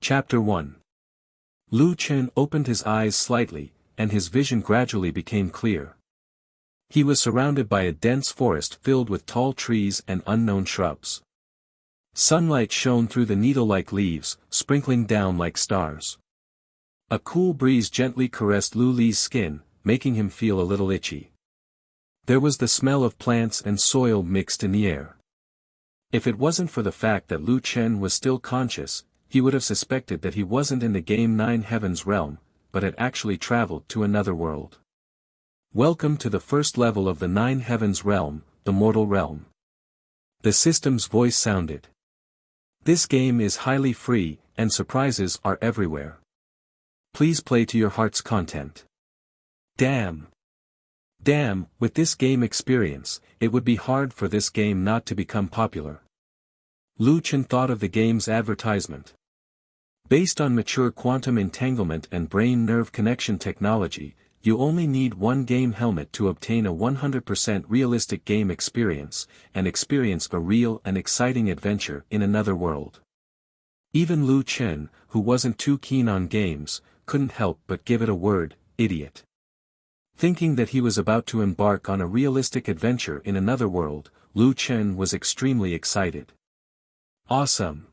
Chapter 1. Lu Chen opened his eyes slightly, and his vision gradually became clear. He was surrounded by a dense forest filled with tall trees and unknown shrubs. Sunlight shone through the needle-like leaves, sprinkling down like stars. A cool breeze gently caressed Lu Li's skin, making him feel a little itchy. There was the smell of plants and soil mixed in the air. If it wasn't for the fact that Lu Chen was still conscious, he would have suspected that he wasn't in the game Nine Heavens realm, but had actually traveled to another world. Welcome to the first level of the Nine Heavens realm, the mortal realm. The system's voice sounded. This game is highly free, and surprises are everywhere. Please play to your heart's content. Damn, with this game experience, it would be hard for this game not to become popular. Lu Chen thought of the game's advertisement. Based on mature quantum entanglement and brain-nerve connection technology, you only need one game helmet to obtain a 100% realistic game experience, and experience a real and exciting adventure in another world. Even Lu Chen, who wasn't too keen on games, couldn't help but give it a word, idiot. Thinking that he was about to embark on a realistic adventure in another world, Lu Chen was extremely excited. Awesome!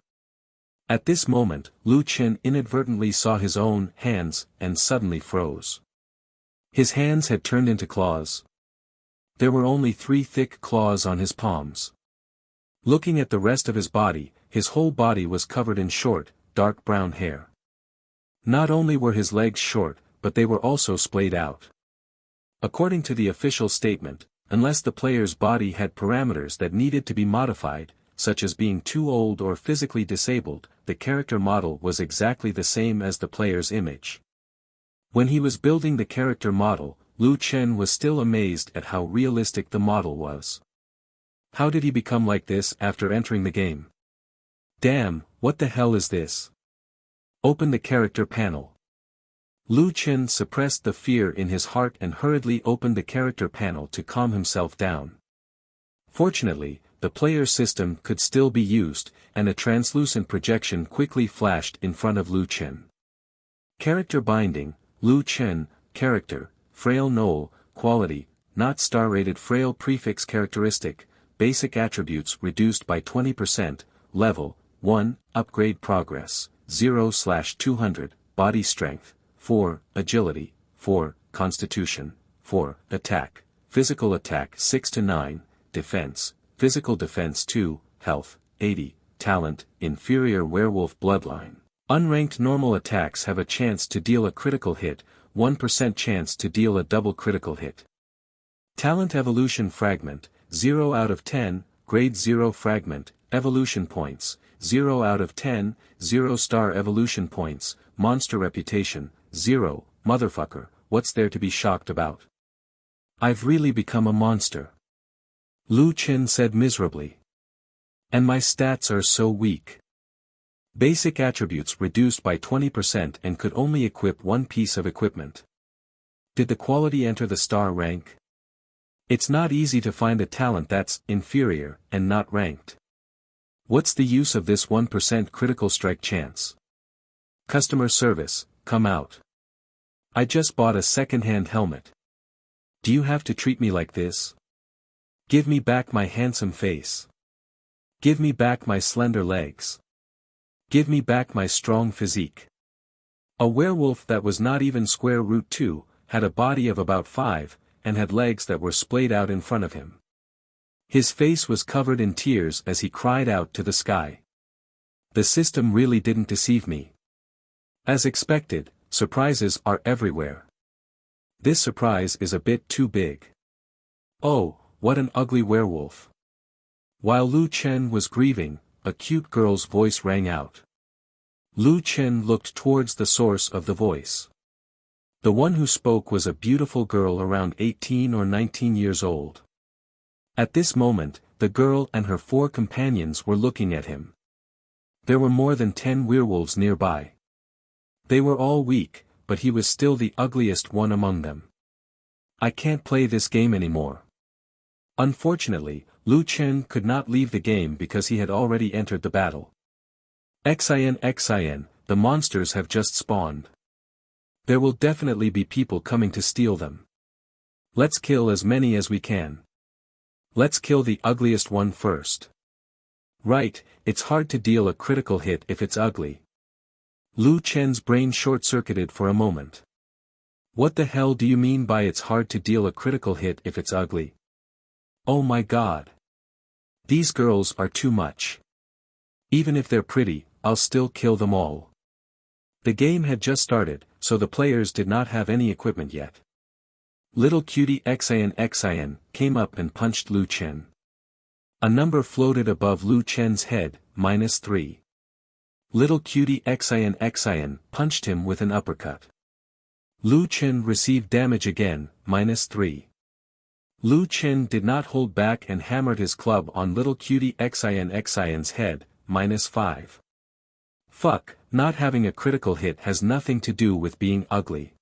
At this moment, Lu Chen inadvertently saw his own hands and suddenly froze. His hands had turned into claws. There were only 3 thick claws on his palms. Looking at the rest of his whole body was covered in short, dark brown hair. Not only were his legs short, but they were also splayed out. According to the official statement, unless the player's body had parameters that needed to be modified, such as being too old or physically disabled, the character model was exactly the same as the player's image. When he was building the character model, Lu Chen was still amazed at how realistic the model was. How did he become like this after entering the game? Damn, what the hell is this? Open the character panel. Lu Chen suppressed the fear in his heart and hurriedly opened the character panel to calm himself down. Fortunately, the player system could still be used, and a translucent projection quickly flashed in front of Lu Chen. Character binding, Lu Chen, character, frail knoll, quality, not star-rated frail prefix characteristic, basic attributes reduced by 20%, level, 1, upgrade progress, 0/200, body strength, 4, agility, 4, constitution, 4, attack, physical attack 6 to 9, defense, physical defense 2, health, 80, talent, inferior werewolf bloodline. Unranked normal attacks have a chance to deal a critical hit, 1% chance to deal a double critical hit. Talent evolution fragment, 0 out of 10, grade 0 fragment, evolution points, 0 out of 10, 0-star evolution points, monster reputation, 0, motherfucker, what's there to be shocked about? I've really become a monster. Lu Chen said miserably. And my stats are so weak. Basic attributes reduced by 20% and could only equip one piece of equipment. Did the quality enter the star rank? It's not easy to find a talent that's inferior and not ranked. What's the use of this 1% critical strike chance? Customer service, come out. I just bought a second-hand helmet. Do you have to treat me like this? Give me back my handsome face. Give me back my slender legs. Give me back my strong physique. A werewolf that was not even square root 2, had a body of about 5, and had legs that were splayed out in front of him. His face was covered in tears as he cried out to the sky. The system really didn't deceive me. As expected, surprises are everywhere. This surprise is a bit too big. Oh, what an ugly werewolf. While Lu Chen was grieving, a cute girl's voice rang out. Lu Chen looked towards the source of the voice. The one who spoke was a beautiful girl around 18 or 19 years old. At this moment, the girl and her 4 companions were looking at him. There were more than 10 werewolves nearby. They were all weak, but he was still the ugliest one among them. I can't play this game anymore. Unfortunately, Lu Chen could not leave the game because he had already entered the battle. Xin, the monsters have just spawned. There will definitely be people coming to steal them. Let's kill as many as we can. Let's kill the ugliest one first. Right, it's hard to deal a critical hit if it's ugly. Lu Chen's brain short-circuited for a moment. What the hell do you mean by it's hard to deal a critical hit if it's ugly? Oh my god. These girls are too much. Even if they're pretty, I'll still kill them all. The game had just started, so the players did not have any equipment yet. Little cutie Xian came up and punched Lu Chen. A number floated above Lu Chen's head, -3. Little cutie Xian punched him with an uppercut. Lu Chen received damage again, -3. Lu Chen did not hold back and hammered his club on little cutie Xian's head, -5. Fuck, not having a critical hit has nothing to do with being ugly.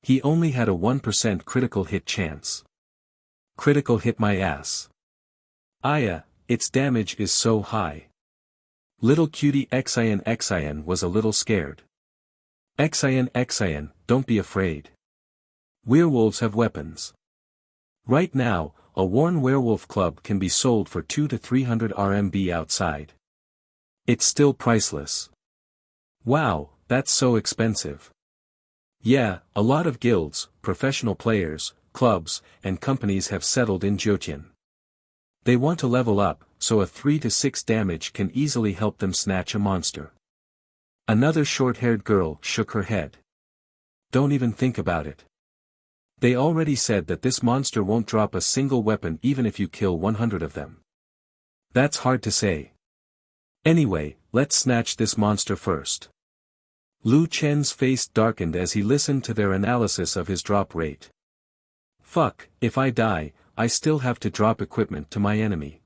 He only had a 1% critical hit chance. Critical hit my ass. Aya, its damage is so high. Little cutie Xian was a little scared. Xian, don't be afraid. Werewolves have weapons. Right now, a worn werewolf club can be sold for 200 to 300 RMB outside. It's still priceless. Wow, that's so expensive. Yeah, a lot of guilds, professional players, clubs, and companies have settled in Zhoutian. They want to level up, so a 3 to 6 damage can easily help them snatch a monster. Another short-haired girl shook her head. Don't even think about it. They already said that this monster won't drop a single weapon even if you kill 100 of them. That's hard to say. Anyway, let's snatch this monster first. Lu Chen's face darkened as he listened to their analysis of his drop rate. Fuck, if I die, I still have to drop equipment to my enemy.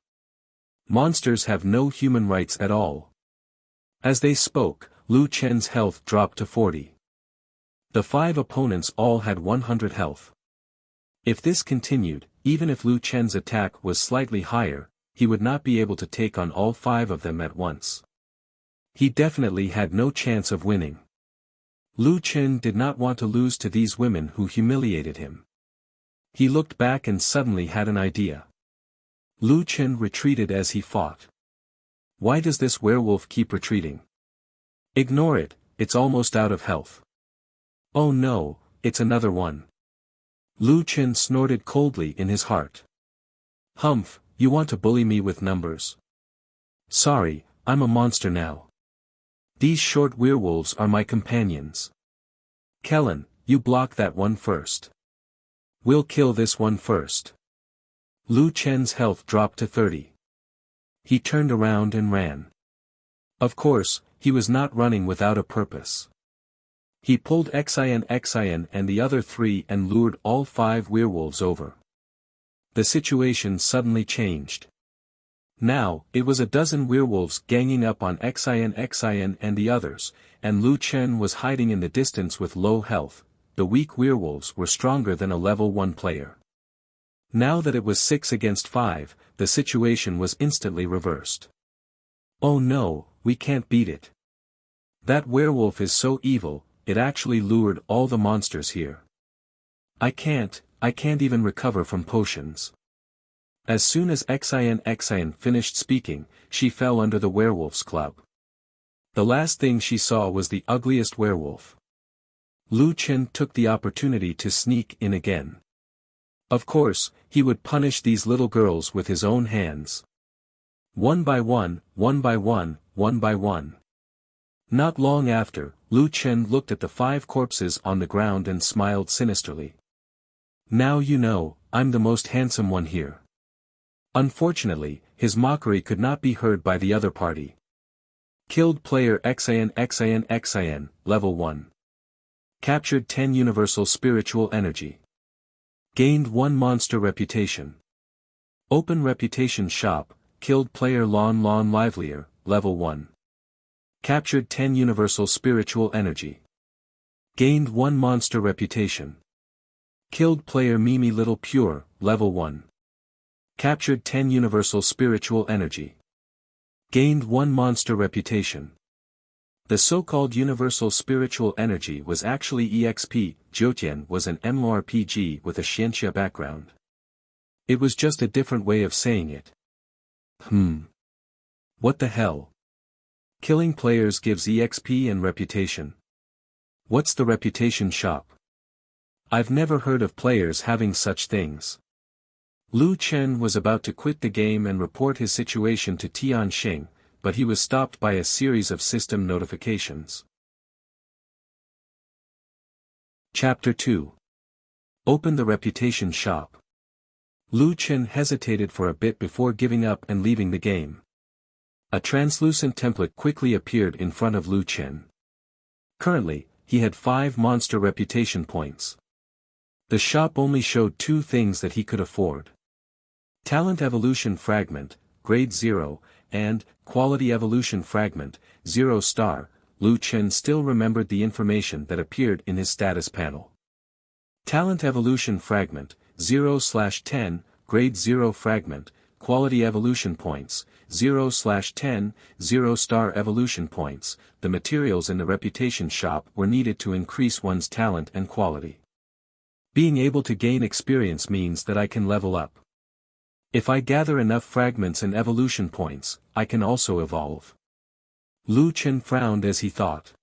Monsters have no human rights at all. As they spoke, Lu Chen's health dropped to 40. The 5 opponents all had 100 health. If this continued, even if Lu Chen's attack was slightly higher, he would not be able to take on all 5 of them at once. He definitely had no chance of winning. Lu Chen did not want to lose to these women who humiliated him. He looked back and suddenly had an idea. Lu Chen retreated as he fought. Why does this werewolf keep retreating? Ignore it, it's almost out of health. Oh no, it's another one. Lu Chen snorted coldly in his heart. Humph, you want to bully me with numbers? Sorry, I'm a monster now. These short werewolves are my companions. Kellen, you block that one first. We'll kill this one first. Lu Chen's health dropped to 30. He turned around and ran. Of course, he was not running without a purpose. He pulled Xian and the other 3 and lured all 5 werewolves over. The situation suddenly changed. Now, it was a dozen werewolves ganging up on Xian and the others, and Lu Chen was hiding in the distance with low health. The weak werewolves were stronger than a level 1 player. Now that it was 6 against 5, the situation was instantly reversed. Oh no, we can't beat it. That werewolf is so evil, it actually lured all the monsters here. I can't even recover from potions. As soon as Xian finished speaking, she fell under the werewolf's club. The last thing she saw was the ugliest werewolf. Lu Chen took the opportunity to sneak in again. Of course, he would punish these little girls with his own hands. One by one, one by one, one by one. Not long after, Lu Chen looked at the 5 corpses on the ground and smiled sinisterly. Now you know, I'm the most handsome one here. Unfortunately, his mockery could not be heard by the other party. Killed player Xian, level 1. Captured 10 universal spiritual energy. Gained 1 monster reputation. Open reputation shop, killed player Lon Livelier, level 1. Captured 10 universal spiritual energy. Gained 1 monster reputation. Killed player Mimi Little Pure, level 1. Captured 10 universal spiritual energy. Gained 1 monster reputation. The so-called universal spiritual energy was actually EXP. Jiutian was an MMORPG with a Xianxia background. It was just a different way of saying it. What the hell? Killing players gives EXP and reputation. What's the reputation shop? I've never heard of players having such things. Lu Chen was about to quit the game and report his situation to Tian Xing, but he was stopped by a series of system notifications. Chapter 2. Open the reputation shop. Lu Chen hesitated for a bit before giving up and leaving the game. A translucent template quickly appeared in front of Lu Chen. Currently, he had 5 monster reputation points. The shop only showed 2 things that he could afford. Talent Evolution Fragment, Grade 0, and Quality Evolution Fragment, 0 star. Lu Chen still remembered the information that appeared in his status panel. Talent Evolution Fragment, 0/10, Grade 0 Fragment, Quality Evolution Points, 0/10, 0 star Evolution Points. The materials in the reputation shop were needed to increase one's talent and quality. Being able to gain experience means that I can level up. If I gather enough fragments and evolution points, I can also evolve. Lu Chen frowned as he thought.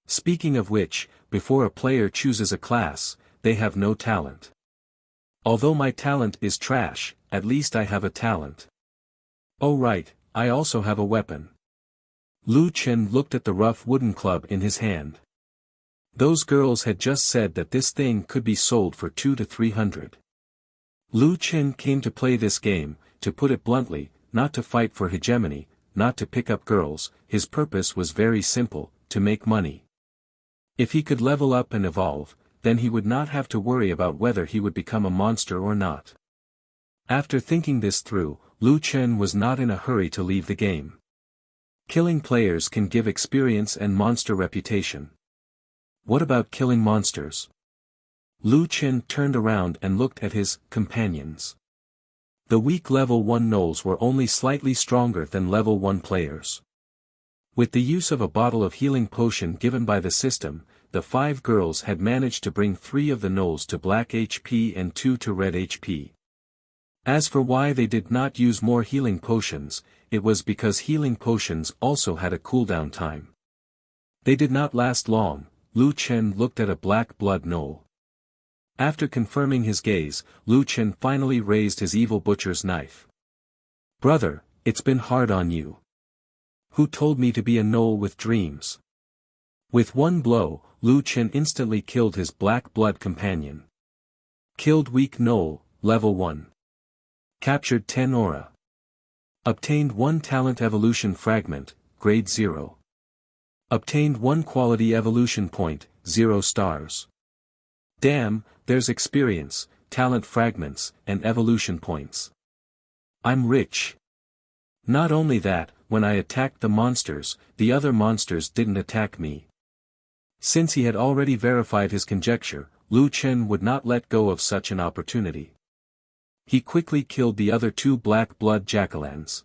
Speaking of which, before a player chooses a class, they have no talent. Although my talent is trash, at least I have a talent. Oh right, I also have a weapon. Lu Chen looked at the rough wooden club in his hand. Those girls had just said that this thing could be sold for 200 to 300. Lu Chen came to play this game, to put it bluntly, not to fight for hegemony, not to pick up girls. His purpose was very simple, to make money. If he could level up and evolve, then he would not have to worry about whether he would become a monster or not. After thinking this through, Lu Chen was not in a hurry to leave the game. Killing players can give experience and monster reputation. What about killing monsters? Lu Chen turned around and looked at his companions. The weak level 1 gnolls were only slightly stronger than level 1 players. With the use of a bottle of healing potion given by the system, the 5 girls had managed to bring 3 of the gnolls to black HP and 2 to red HP. As for why they did not use more healing potions, it was because healing potions also had a cooldown time. They did not last long. Lu Chen looked at a black blood gnoll. After confirming his gaze, Lu Chen finally raised his evil butcher's knife. Brother, it's been hard on you. Who told me to be a gnoll with dreams? With one blow, Lu Chen instantly killed his black blood companion. Killed weak gnoll, level 1. Captured 10 aura. Obtained 1 talent evolution fragment, grade 0. Obtained 1 quality evolution point, 0 stars. Damn, there's experience, talent fragments, and evolution points. I'm rich. Not only that, when I attacked the monsters, the other monsters didn't attack me. Since he had already verified his conjecture, Lu Chen would not let go of such an opportunity. He quickly killed the other 2 black blood jackalans.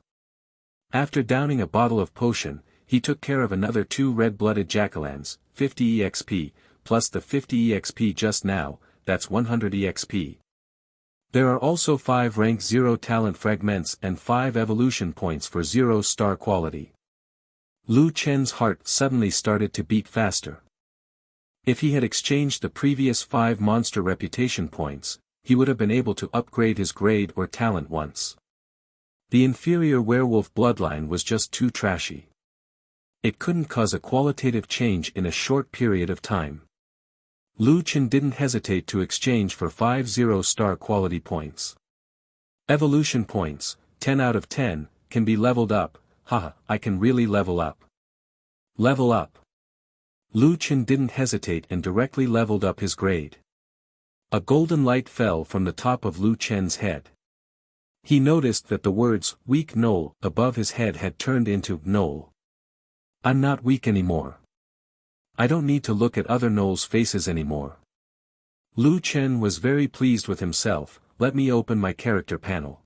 After downing a bottle of potion, he took care of another 2 red-blooded jackalans, 50 EXP, plus the 50 EXP just now, that's 100 EXP. There are also 5 rank 0 talent fragments and 5 evolution points for 0 star quality. Lu Chen's heart suddenly started to beat faster. If he had exchanged the previous 5 monster reputation points, he would have been able to upgrade his grade or talent once. The inferior werewolf bloodline was just too trashy. It couldn't cause a qualitative change in a short period of time. Lu Chen didn't hesitate to exchange for 5 0-star quality points. Evolution points, 10 out of 10, can be leveled up. Haha, I can really level up. Level up. Lu Chen didn't hesitate and directly leveled up his grade. A golden light fell from the top of Lu Chen's head. He noticed that the words, weak gnoll, above his head had turned into, gnoll. I'm not weak anymore. I don't need to look at other gnolls' faces anymore. Lu Chen was very pleased with himself. Let me open my character panel.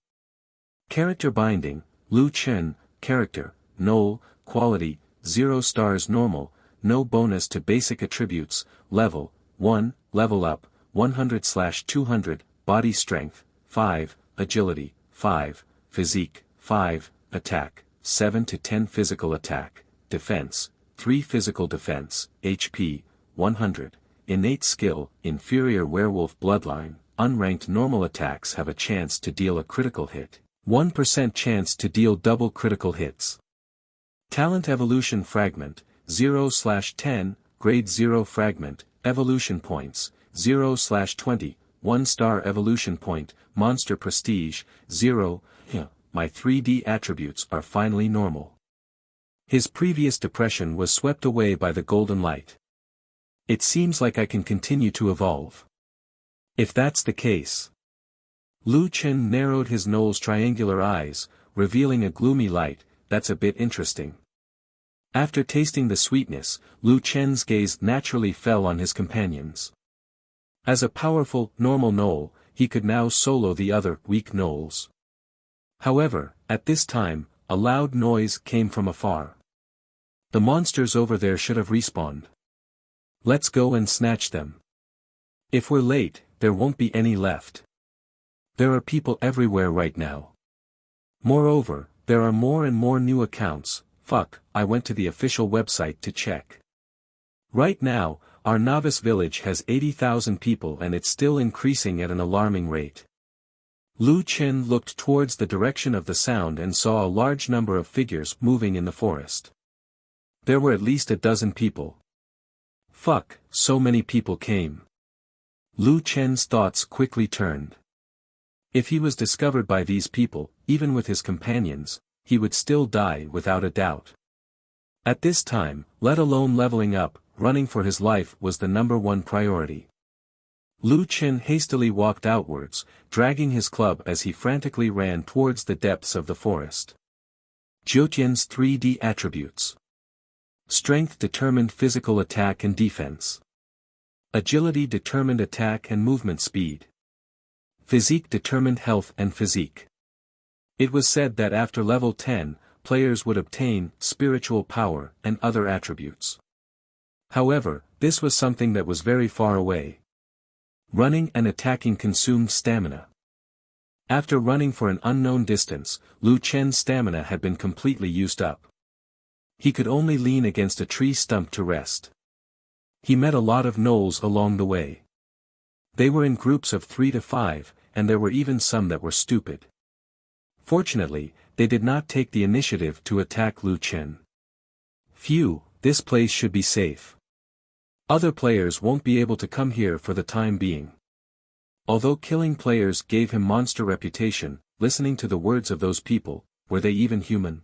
Character binding, Lu Chen, character, gnoll, quality, 0 stars normal, no bonus to basic attributes, level 1, level up, 100/200, body strength, 5, agility, 5, physique, 5, attack, 7 to 10 physical attack, defense, 3 physical defense, HP, 100, innate skill, inferior werewolf bloodline, unranked normal attacks have a chance to deal a critical hit, 1% chance to deal double critical hits. Talent evolution fragment, 0/10, grade 0 fragment, evolution points, 0/20, 1-star evolution point, monster prestige, 0, my 3D attributes are finally normal. His previous depression was swept away by the golden light. It seems like I can continue to evolve. If that's the case. Lu Chen narrowed his Noel's triangular eyes, revealing a gloomy light. That's a bit interesting. After tasting the sweetness, Lu Chen's gaze naturally fell on his companions. As a powerful, normal Noel, he could now solo the other, weak Noels. However, at this time, a loud noise came from afar. The monsters over there should have respawned. Let's go and snatch them. If we're late, there won't be any left. There are people everywhere right now. Moreover, there are more and more new accounts. Fuck, I went to the official website to check. Right now, our novice village has 80,000 people and it's still increasing at an alarming rate. Lu Chen looked towards the direction of the sound and saw a large number of figures moving in the forest. There were at least a dozen people. Fuck, so many people came. Lu Chen's thoughts quickly turned. If he was discovered by these people, even with his companions, he would still die without a doubt. At this time, let alone leveling up, running for his life was the #1 priority. Lu Chen hastily walked outwards, dragging his club as he frantically ran towards the depths of the forest. Jiutian's 3D attributes. Strength determined physical attack and defense. Agility determined attack and movement speed. Physique determined health and physique. It was said that after level 10, players would obtain spiritual power and other attributes. However, this was something that was very far away. Running and attacking consumed stamina. After running for an unknown distance, Lu Chen's stamina had been completely used up. He could only lean against a tree stump to rest. He met a lot of gnolls along the way. They were in groups of 3 to 5, and there were even some that were stupid. Fortunately, they did not take the initiative to attack Lu Chen. Phew, this place should be safe. Other players won't be able to come here for the time being. Although killing players gave him monster reputation, listening to the words of those people, were they even human?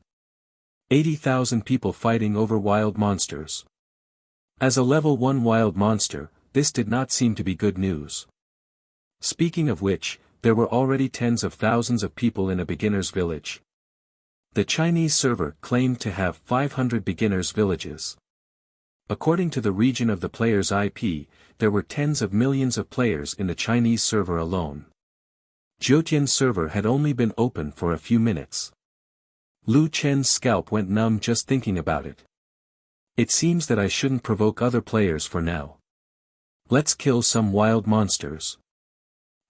80,000 people fighting over wild monsters. As a level 1 wild monster, this did not seem to be good news. Speaking of which, there were already tens of thousands of people in a beginner's village. The Chinese server claimed to have 500 beginners' villages. According to the region of the player's IP, there were tens of millions of players in the Chinese server alone. Jiutian's server had only been open for a few minutes. Lu Chen's scalp went numb just thinking about it. It seems that I shouldn't provoke other players for now. Let's kill some wild monsters.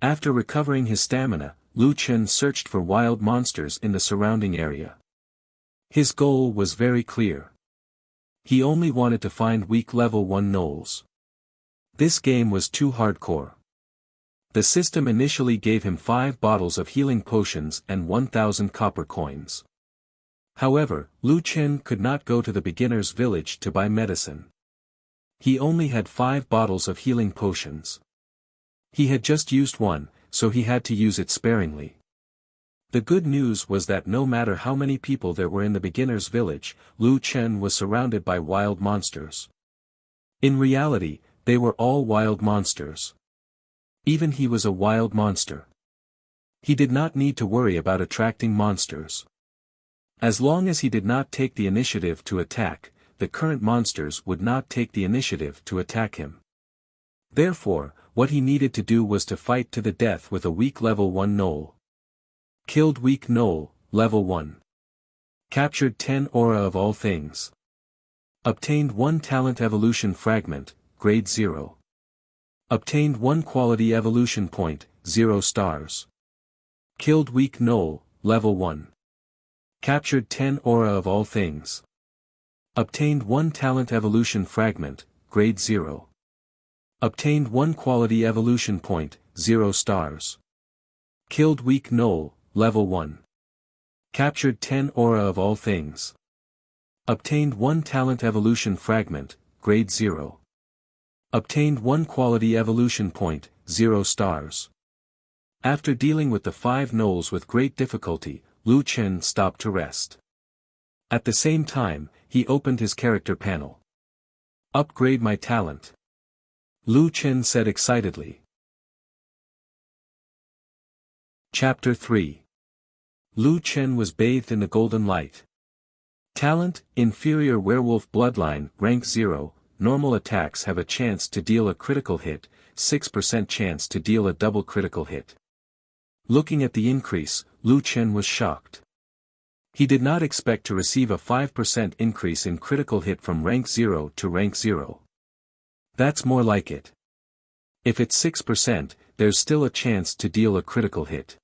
After recovering his stamina, Lu Chen searched for wild monsters in the surrounding area. His goal was very clear. He only wanted to find weak level 1 gnolls. This game was too hardcore. The system initially gave him 5 bottles of healing potions and 1,000 copper coins. However, Lu Chen could not go to the beginner's village to buy medicine. He only had 5 bottles of healing potions. He had just used one, so he had to use it sparingly. The good news was that no matter how many people there were in the beginner's village, Lu Chen was surrounded by wild monsters. In reality, they were all wild monsters. Even he was a wild monster. He did not need to worry about attracting monsters. As long as he did not take the initiative to attack, the current monsters would not take the initiative to attack him. Therefore, what he needed to do was to fight to the death with a weak level 1 gnoll. Killed weak gnoll, level 1. Captured 10 aura of all things. Obtained 1 talent evolution fragment, grade 0. Obtained 1 quality evolution point, 0 stars. Killed weak gnoll, level 1. Captured 10 aura of all things. Obtained 1 talent evolution fragment, grade 0. Obtained 1 quality evolution point, 0 stars. Killed weak gnoll, level 1. Captured 10 aura of all things. Obtained 1 talent evolution fragment, grade 0. Obtained 1 quality evolution point, 0 stars. After dealing with the 5 gnolls with great difficulty, Lu Chen stopped to rest. At the same time, he opened his character panel. Upgrade my talent. Lu Chen said excitedly. Chapter 3. Lu Chen was bathed in the golden light. Talent, Inferior Werewolf Bloodline, Rank 0, normal attacks have a chance to deal a critical hit, 6% chance to deal a double critical hit. Looking at the increase, Lu Chen was shocked. He did not expect to receive a 5% increase in critical hit from rank 0 to rank 0. That's more like it. If it's 6%, there's still a chance to deal a critical hit.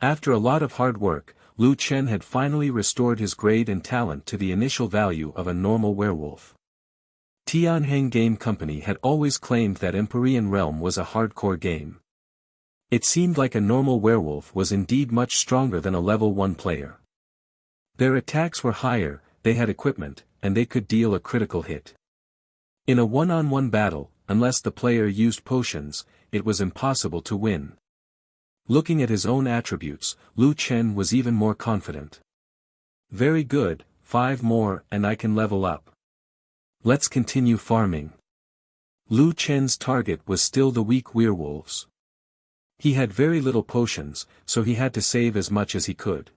After a lot of hard work, Lu Chen had finally restored his grade and talent to the initial value of a normal werewolf. Tianheng Game Company had always claimed that Empyrean Realm was a hardcore game. It seemed like a normal werewolf was indeed much stronger than a level 1 player. Their attacks were higher, they had equipment, and they could deal a critical hit. In a one-on-one battle, unless the player used potions, it was impossible to win. Looking at his own attributes, Lu Chen was even more confident. Very good, 5 more and I can level up. Let's continue farming. Lu Chen's target was still the weak werewolves. He had very little potions, so he had to save as much as he could.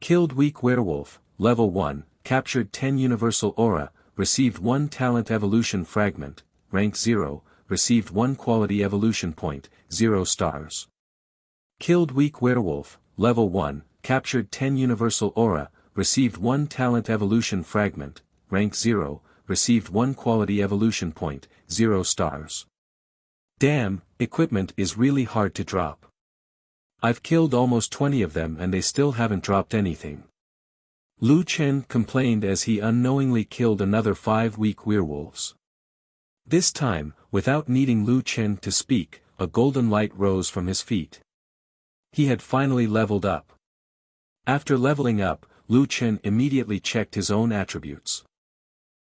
Killed weak werewolf, level 1, captured 10 universal aura, received 1 talent evolution fragment, rank 0, received 1 quality evolution point, 0 stars. Killed weak werewolf, level 1, captured 10 universal aura, received 1 talent evolution fragment, rank 0, received 1 quality evolution point, 0 stars. Damn, equipment is really hard to drop. I've killed almost 20 of them and they still haven't dropped anything. Lu Chen complained as he unknowingly killed another 5 weak werewolves. This time, without needing Lu Chen to speak, a golden light rose from his feet. He had finally leveled up. After leveling up, Lu Chen immediately checked his own attributes.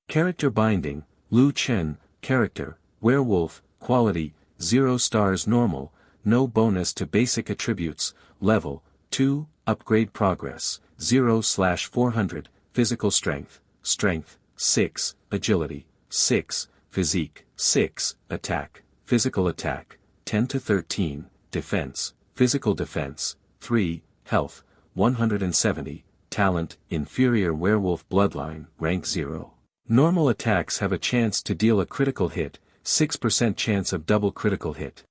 Character binding, Lu Chen, character, werewolf, quality, 0 stars normal, no bonus to basic attributes, level, 2, upgrade progress, 0/400, physical strength, strength, 6, agility, 6, physique, 6, attack, physical attack, 10 to 13, defense, physical defense, 3, health, 170, talent, inferior werewolf bloodline, rank 0. Normal attacks have a chance to deal a critical hit, 6% chance of double critical hit.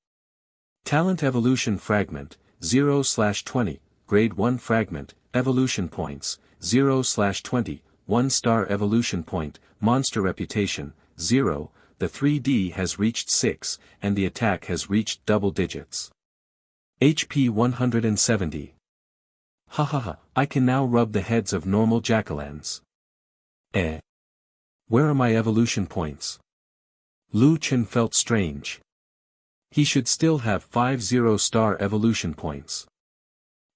Talent evolution fragment, 0/20, grade 1 fragment, evolution points, 0/20, 1 star evolution point, monster reputation, 0, the 3D has reached 6, and the attack has reached double digits. HP 170. Hahaha, I can now rub the heads of normal jackalans. Where are my evolution points? Lu Chen felt strange. He should still have 5 0-star evolution points.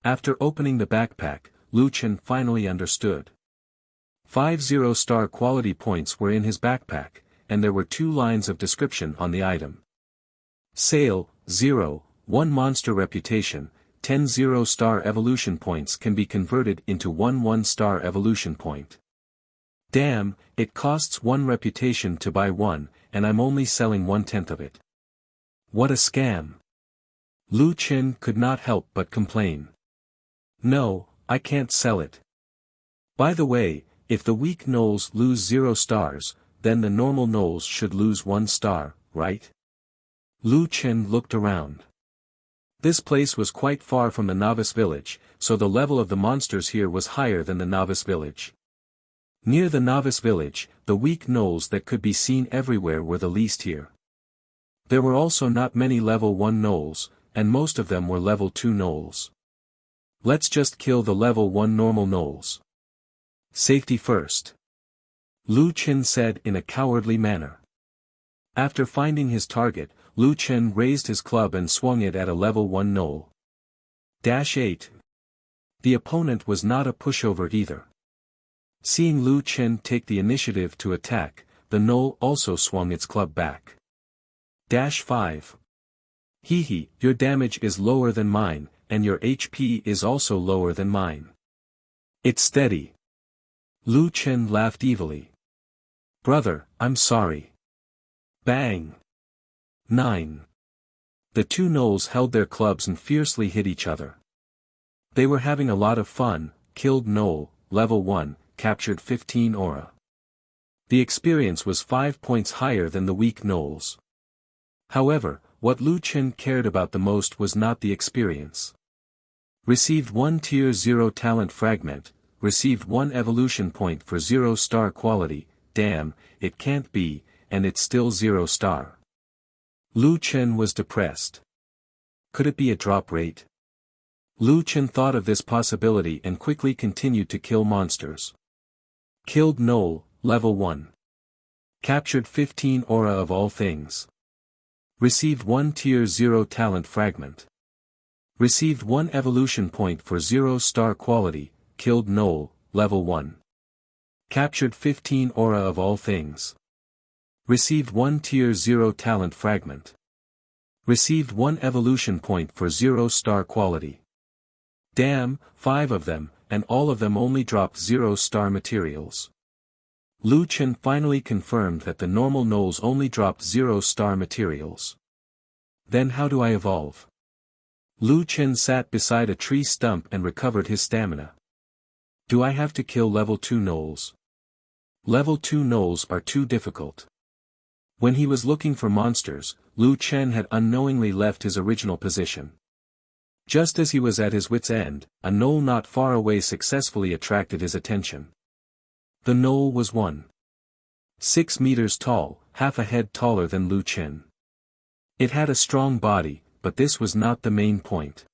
After opening the backpack, Lu Chen finally understood. 5 0-star quality points were in his backpack, and there were 2 lines of description on the item. Sale, 0, 1 monster reputation, 10 0-star evolution points can be converted into 1 1-star evolution point. Damn, it costs 1 reputation to buy 1, and I'm only selling 1/10 of it. What a scam. Lu Chen could not help but complain. No, I can't sell it. By the way, if the weak gnolls lose 0 stars, then the normal gnolls should lose 1 star, right? Lu Chen looked around. This place was quite far from the novice village, so the level of the monsters here was higher than the novice village. Near the novice village, the weak gnolls that could be seen everywhere were the least here. There were also not many level 1 gnolls, and most of them were level 2 gnolls. Let's just kill the level 1 normal gnolls. Safety first. Lu Chen said in a cowardly manner. After finding his target, Lu Chen raised his club and swung it at a level 1 gnoll. -8. The opponent was not a pushover either. Seeing Lu Chen take the initiative to attack, the gnoll also swung its club back. -5. Hee, your damage is lower than mine, and your HP is also lower than mine. It's steady. Lu Chen laughed evilly. Brother, I'm sorry. Bang. 9. The two gnolls held their clubs and fiercely hit each other. They were having a lot of fun. Killed gnoll, level 1, captured 15 aura. The experience was 5 points higher than the weak gnolls. However, what Lu Chen cared about the most was not the experience. Received 1 tier 0 talent fragment, received 1 evolution point for 0 star quality, damn, it can't be, and it's still 0 star. Lu Chen was depressed. Could it be a drop rate? Lu Chen thought of this possibility and quickly continued to kill monsters. Killed gnoll, level 1. Captured 15 aura of all things. Received 1 tier 0 talent fragment. Received 1 evolution point for 0 star quality, killed gnoll, level 1. Captured 15 aura of all things. Received 1 tier 0 talent fragment. Received 1 evolution point for 0 star quality. Damn, 5 of them, and all of them only dropped 0 star materials. Lu Chen finally confirmed that the normal gnolls only dropped 0 star materials. Then how do I evolve? Lu Chen sat beside a tree stump and recovered his stamina. Do I have to kill level 2 gnolls? Level 2 gnolls are too difficult. When he was looking for monsters, Lu Chen had unknowingly left his original position. Just as he was at his wit's end, a gnoll not far away successfully attracted his attention. The gnoll was 1.6 meters tall, half a head taller than Lu Chen. It had a strong body, but this was not the main point.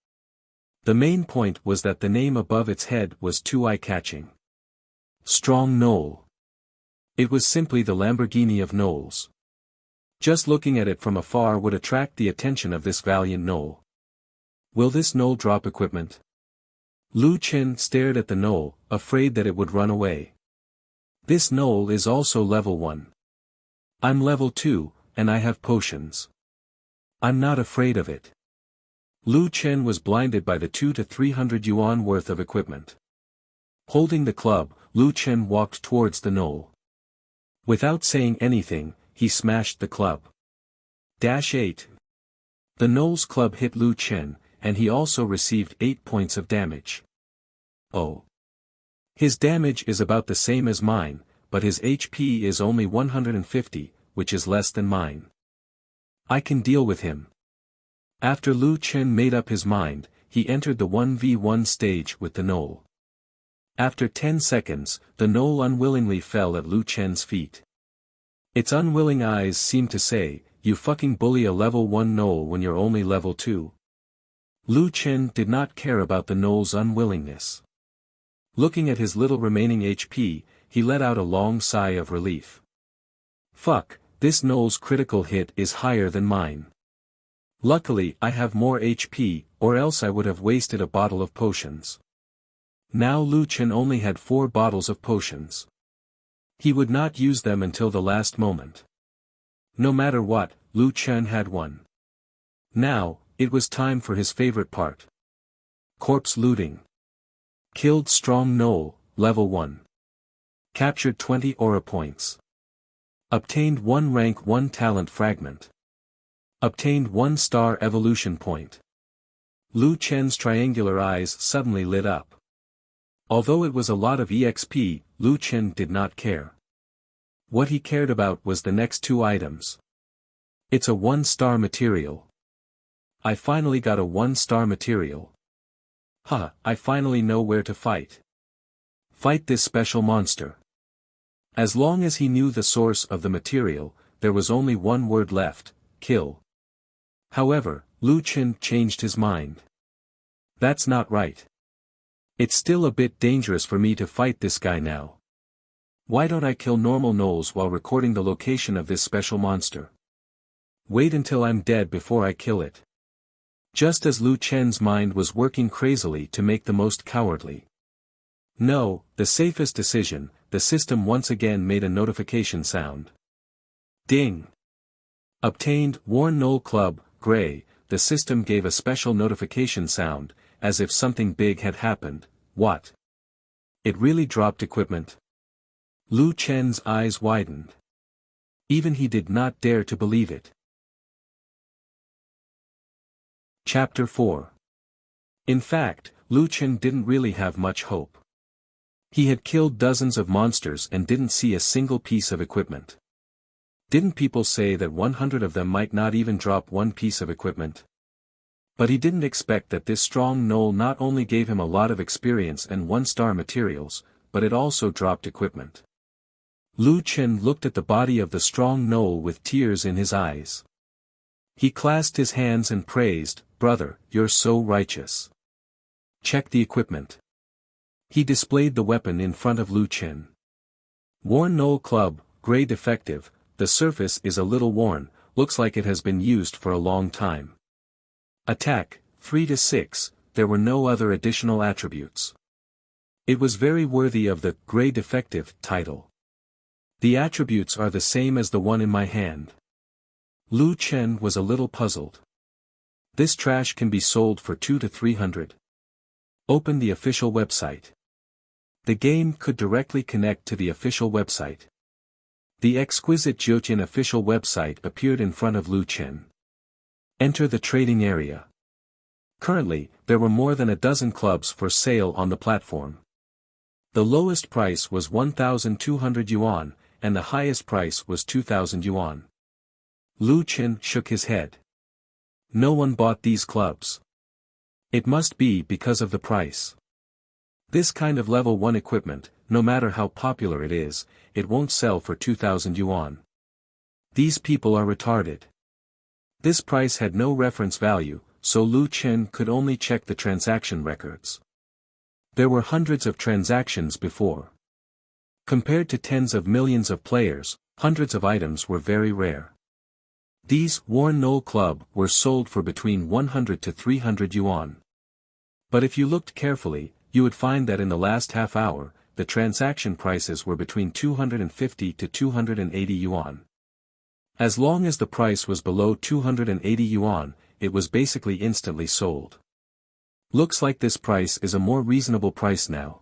The main point was that the name above its head was too eye-catching. Strong Gnoll. It was simply the Lamborghini of gnolls. Just looking at it from afar would attract the attention of this valiant gnoll. Will this gnoll drop equipment? Lu Chen stared at the gnoll, afraid that it would run away. This gnoll is also level 1. I'm level 2, and I have potions. I'm not afraid of it. Lu Chen was blinded by the 200 to 300 yuan worth of equipment. Holding the club, Lu Chen walked towards the gnoll. Without saying anything, he smashed the club. -8. The gnoll's club hit Lu Chen, and he also received 8 points of damage. Oh. His damage is about the same as mine, but his HP is only 150, which is less than mine. I can deal with him. After Lu Chen made up his mind, he entered the 1v1 stage with the gnoll. After 10 seconds, the gnoll unwillingly fell at Lu Chen's feet. Its unwilling eyes seemed to say, "You fucking bully a level 1 gnoll when you're only level 2. Lu Chen did not care about the gnoll's unwillingness. Looking at his little remaining HP, he let out a long sigh of relief. Fuck, this gnoll's critical hit is higher than mine. Luckily I have more HP, or else I would have wasted a bottle of potions. Now Lu Chen only had 4 bottles of potions. He would not use them until the last moment. No matter what, Lu Chen had 1. Now, it was time for his favorite part. Corpse looting. Killed strong gnoll, level 1. Captured 20 aura points. Obtained 1 rank 1 talent fragment. Obtained 1 star evolution point. Lu Chen's triangular eyes suddenly lit up. Although it was a lot of EXP, Lu Chen did not care. What he cared about was the next 2 items. It's a 1-star material. I finally got a 1-star material. I finally know where to fight. Fight this special monster. As long as he knew the source of the material, there was only one word left: kill. However, Lu Chen changed his mind. That's not right. It's still a bit dangerous for me to fight this guy now. Why don't I kill normal gnolls while recording the location of this special monster? Wait until I'm dead before I kill it. Just as Lu Chen's mind was working crazily to make the most cowardly. No, the safest decision, the system once again made a notification sound. Ding! Obtained, Worn Knoll Club, Gray. The system gave a special notification sound, as if something big had happened. What? It really dropped equipment? Lu Chen's eyes widened. Even he did not dare to believe it. Chapter 4. In fact, Lu Chen didn't really have much hope. He had killed dozens of monsters and didn't see a single piece of equipment. Didn't people say that 100 of them might not even drop one piece of equipment? But he didn't expect that this strong gnoll not only gave him a lot of experience and 1-star materials, but it also dropped equipment. Lu Chen looked at the body of the strong gnoll with tears in his eyes. He clasped his hands and praised, "Brother, you're so righteous. Check the equipment." He displayed the weapon in front of Lu Chen. Worn Knoll Club, Gray defective. The surface is a little worn, looks like it has been used for a long time. Attack, 3 to 6, there were no other additional attributes. It was very worthy of the Gray defective title. The attributes are the same as the one in my hand. Lu Chen was a little puzzled. This trash can be sold for 2 to 300. Open the official website. The game could directly connect to the official website. The exquisite Jiutian official website appeared in front of Lu Chen. Enter the trading area. Currently, there were more than a dozen clubs for sale on the platform. The lowest price was 1,200 yuan, and the highest price was 2,000 yuan. Lu Chen shook his head. No one bought these clubs. It must be because of the price. This kind of level 1 equipment, no matter how popular it is, it won't sell for 2,000 yuan. These people are retarded. This price had no reference value, so Lu Chen could only check the transaction records. There were hundreds of transactions before. Compared to tens of millions of players, hundreds of items were very rare. These Worn Knoll Club were sold for between 100 to 300 yuan. But if you looked carefully, you would find that in the last half hour, the transaction prices were between 250 to 280 yuan. As long as the price was below 280 yuan, it was basically instantly sold. Looks like this price is a more reasonable price now.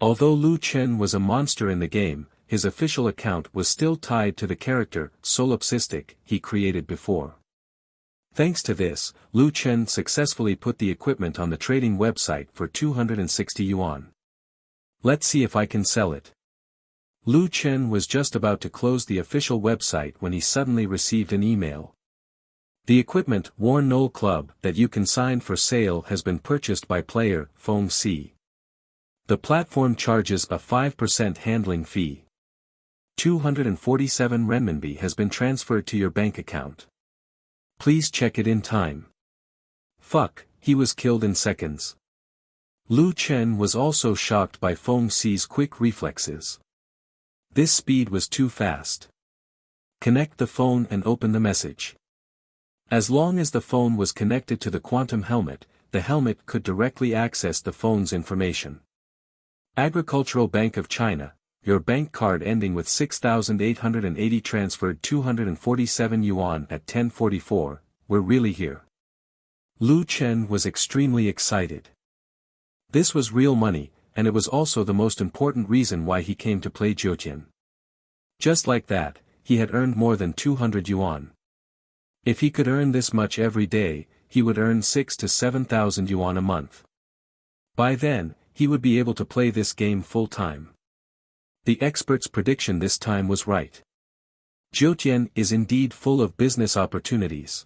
Although Lu Chen was a monster in the game, his official account was still tied to the character, Solipsistic, he created before. Thanks to this, Lu Chen successfully put the equipment on the trading website for 260 yuan. Let's see if I can sell it. Lu Chen was just about to close the official website when he suddenly received an email. The equipment, Worn Knoll Club, that you consigned for sale has been purchased by player, Feng Si. The platform charges a 5% handling fee. 247 renminbi has been transferred to your bank account. Please check it in time. Fuck, he was killed in seconds. Lu Chen was also shocked by Feng Si's quick reflexes. This speed was too fast. Connect the phone and open the message. As long as the phone was connected to the quantum helmet, the helmet could directly access the phone's information. Agricultural Bank of China, your bank card ending with 6,880 transferred 247 yuan at 10:44, we're really here. Lu Chen was extremely excited. This was real money, and it was also the most important reason why he came to play Jiutian. Just like that, he had earned more than 200 yuan. If he could earn this much every day, he would earn 6 to 7,000 yuan a month. By then, he would be able to play this game full-time. The expert's prediction this time was right. Jiutian is indeed full of business opportunities.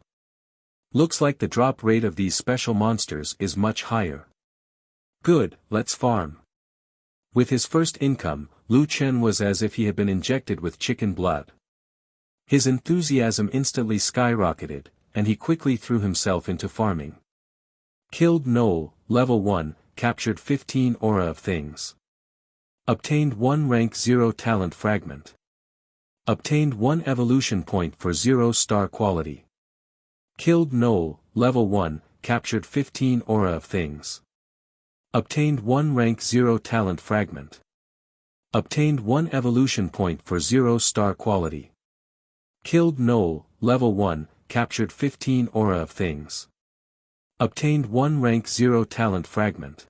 Looks like the drop rate of these special monsters is much higher. Good, let's farm. With his first income, Lu Chen was as if he had been injected with chicken blood. His enthusiasm instantly skyrocketed, and he quickly threw himself into farming. Killed Knoll, level 1, captured 15 aura of things. Obtained 1 rank 0 talent fragment. Obtained 1 evolution point for 0-star quality. Killed Knoll, level 1, captured 15 aura of things. Obtained 1 rank 0 talent fragment. Obtained 1 evolution point for 0-star quality. Killed Knoll, level 1, captured 15 aura of things. Obtained 1 rank 0 talent fragment.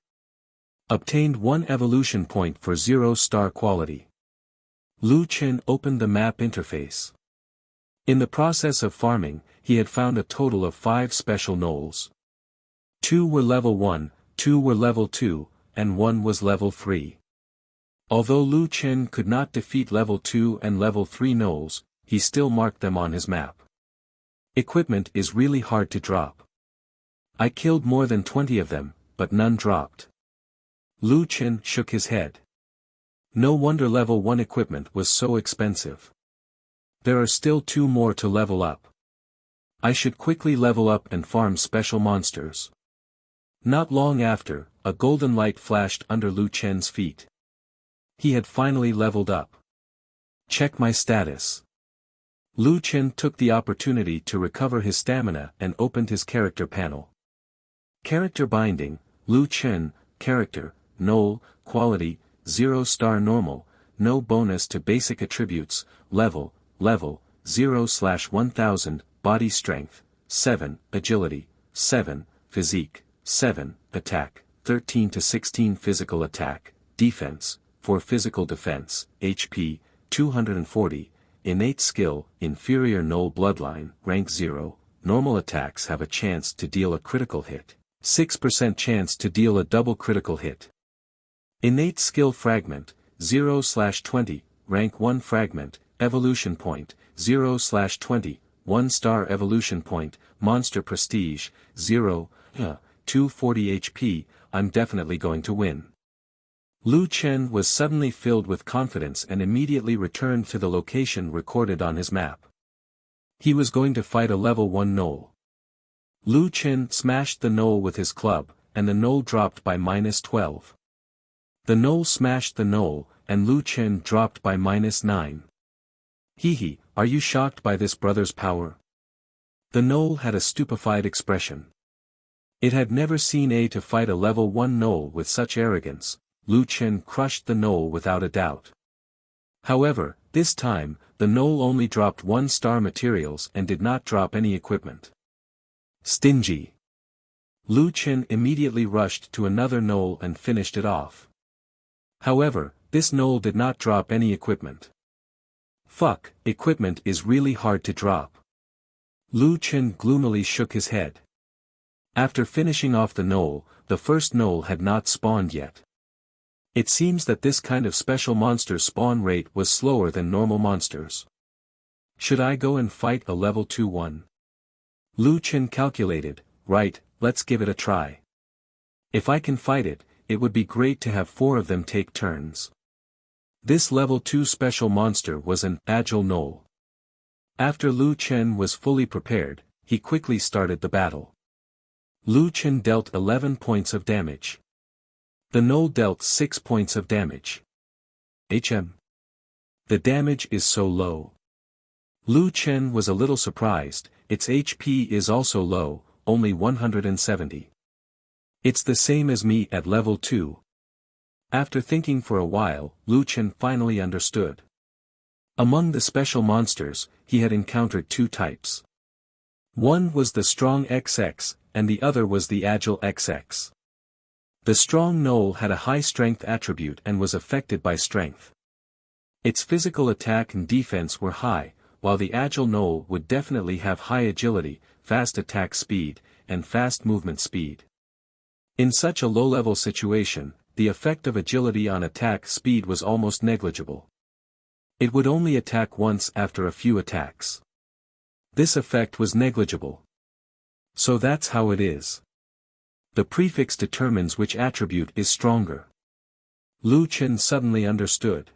Obtained 1 evolution point for 0-star quality. Lu Chen opened the map interface. In the process of farming, he had found a total of 5 special knolls. 2 were level 1, 2 were level 2, and 1 was level 3. Although Lu Chen could not defeat level 2 and level 3 knolls, he still marked them on his map. Equipment is really hard to drop. I killed more than 20 of them, but none dropped. Lu Chen shook his head. No wonder level 1 equipment was so expensive. There are still 2 more to level up. I should quickly level up and farm special monsters. Not long after, a golden light flashed under Lu Chen's feet. He had finally leveled up. Check my status. Lu Chen took the opportunity to recover his stamina and opened his character panel. Character binding, Lu Chen, character, Knoll, quality, 0-star normal, no bonus to basic attributes, level 0/1000, body strength, 7, agility, 7, physique, 7, attack, 13 to 16 physical attack, defense, 4 physical defense, HP, 240, innate skill, inferior Knoll bloodline, rank 0, normal attacks have a chance to deal a critical hit, 6% chance to deal a double critical hit. Innate skill fragment, 0/20, rank 1 fragment, evolution point, 0/20, 1-star evolution point, monster prestige, 0, 240 HP, I'm definitely going to win. Lu Chen was suddenly filled with confidence and immediately returned to the location recorded on his map. He was going to fight a level 1 knoll. Lu Chen smashed the knoll with his club, and the knoll dropped by -12. The knoll smashed the knoll, and Lu Chen dropped by -9. Hehe, are you shocked by this brother's power? The knoll had a stupefied expression. It had never seen a to fight a level 1 knoll with such arrogance. Lu Chen crushed the knoll without a doubt. However, this time, the knoll only dropped 1-star materials and did not drop any equipment. Stingy. Lu Chen immediately rushed to another knoll and finished it off. However, this knoll did not drop any equipment. Fuck, equipment is really hard to drop. Lu Chen gloomily shook his head. After finishing off the knoll, the first knoll had not spawned yet. It seems that this kind of special monster spawn rate was slower than normal monsters. Should I go and fight a level 2 one? Lu Chen calculated, right, let's give it a try. If I can fight it, it would be great to have 4 of them take turns. This level 2 special monster was an agile knoll. After Lu Chen was fully prepared, he quickly started the battle. Lu Chen dealt 11 points of damage. The knoll dealt 6 points of damage. The damage is so low. Lu Chen was a little surprised, its HP is also low, only 170. It's the same as me at level 2. After thinking for a while, Lu Chen finally understood. Among the special monsters, he had encountered 2 types. One was the strong XX, and the other was the agile XX. The strong knoll had a high strength attribute and was affected by strength. Its physical attack and defense were high, while the agile knoll would definitely have high agility, fast attack speed, and fast movement speed. In such a low-level situation, the effect of agility on attack speed was almost negligible. It would only attack once after a few attacks. This effect was negligible. So that's how it is. The prefix determines which attribute is stronger. Lu Chen suddenly understood.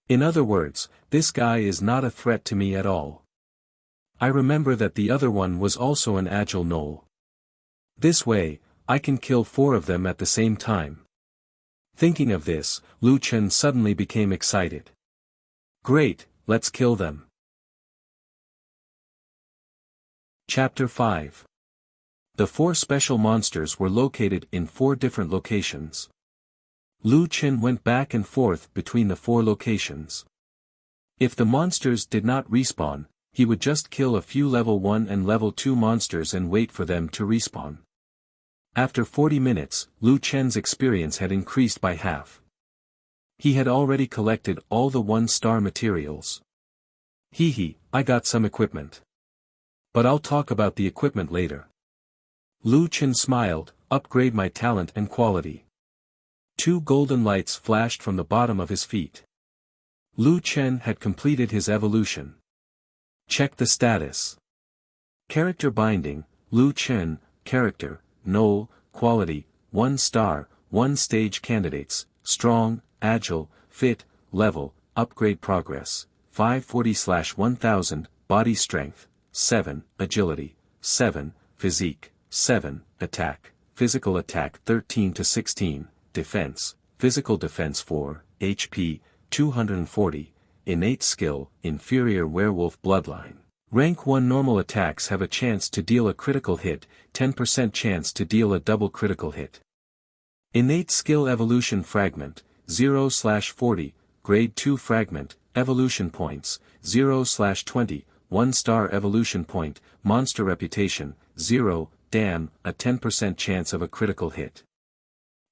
In other words, this guy is not a threat to me at all. I remember that the other one was also an agile gnoll. This way, I can kill 4 of them at the same time. Thinking of this, Lu Chen suddenly became excited. Great, let's kill them. Chapter 5. The 4 special monsters were located in 4 different locations. Lu Chen went back and forth between the 4 locations. If the monsters did not respawn, he would just kill a few level 1 and level 2 monsters and wait for them to respawn. After 40 minutes, Lu Chen's experience had increased by half. He had already collected all the 1-star materials. I got some equipment. But I'll talk about the equipment later. Lu Chen smiled, upgrade my talent and quality. 2 golden lights flashed from the bottom of his feet. Lu Chen had completed his evolution. Check the status. Character binding, Lu Chen, character, gnoll, quality, 1 star, 1 stage candidates, strong, agile, fit, level, upgrade progress, 540/1000, body strength, 7, agility, 7, physique, 7, attack, physical attack 13 to 16, defense, physical defense 4, HP, 240, innate skill, inferior werewolf bloodline. Rank 1 normal attacks have a chance to deal a critical hit, 10% chance to deal a double critical hit. Innate skill evolution fragment, 0/40, grade 2 fragment, evolution points, 0/20, 1-star evolution point, monster reputation, 0, damn, a 10% chance of a critical hit.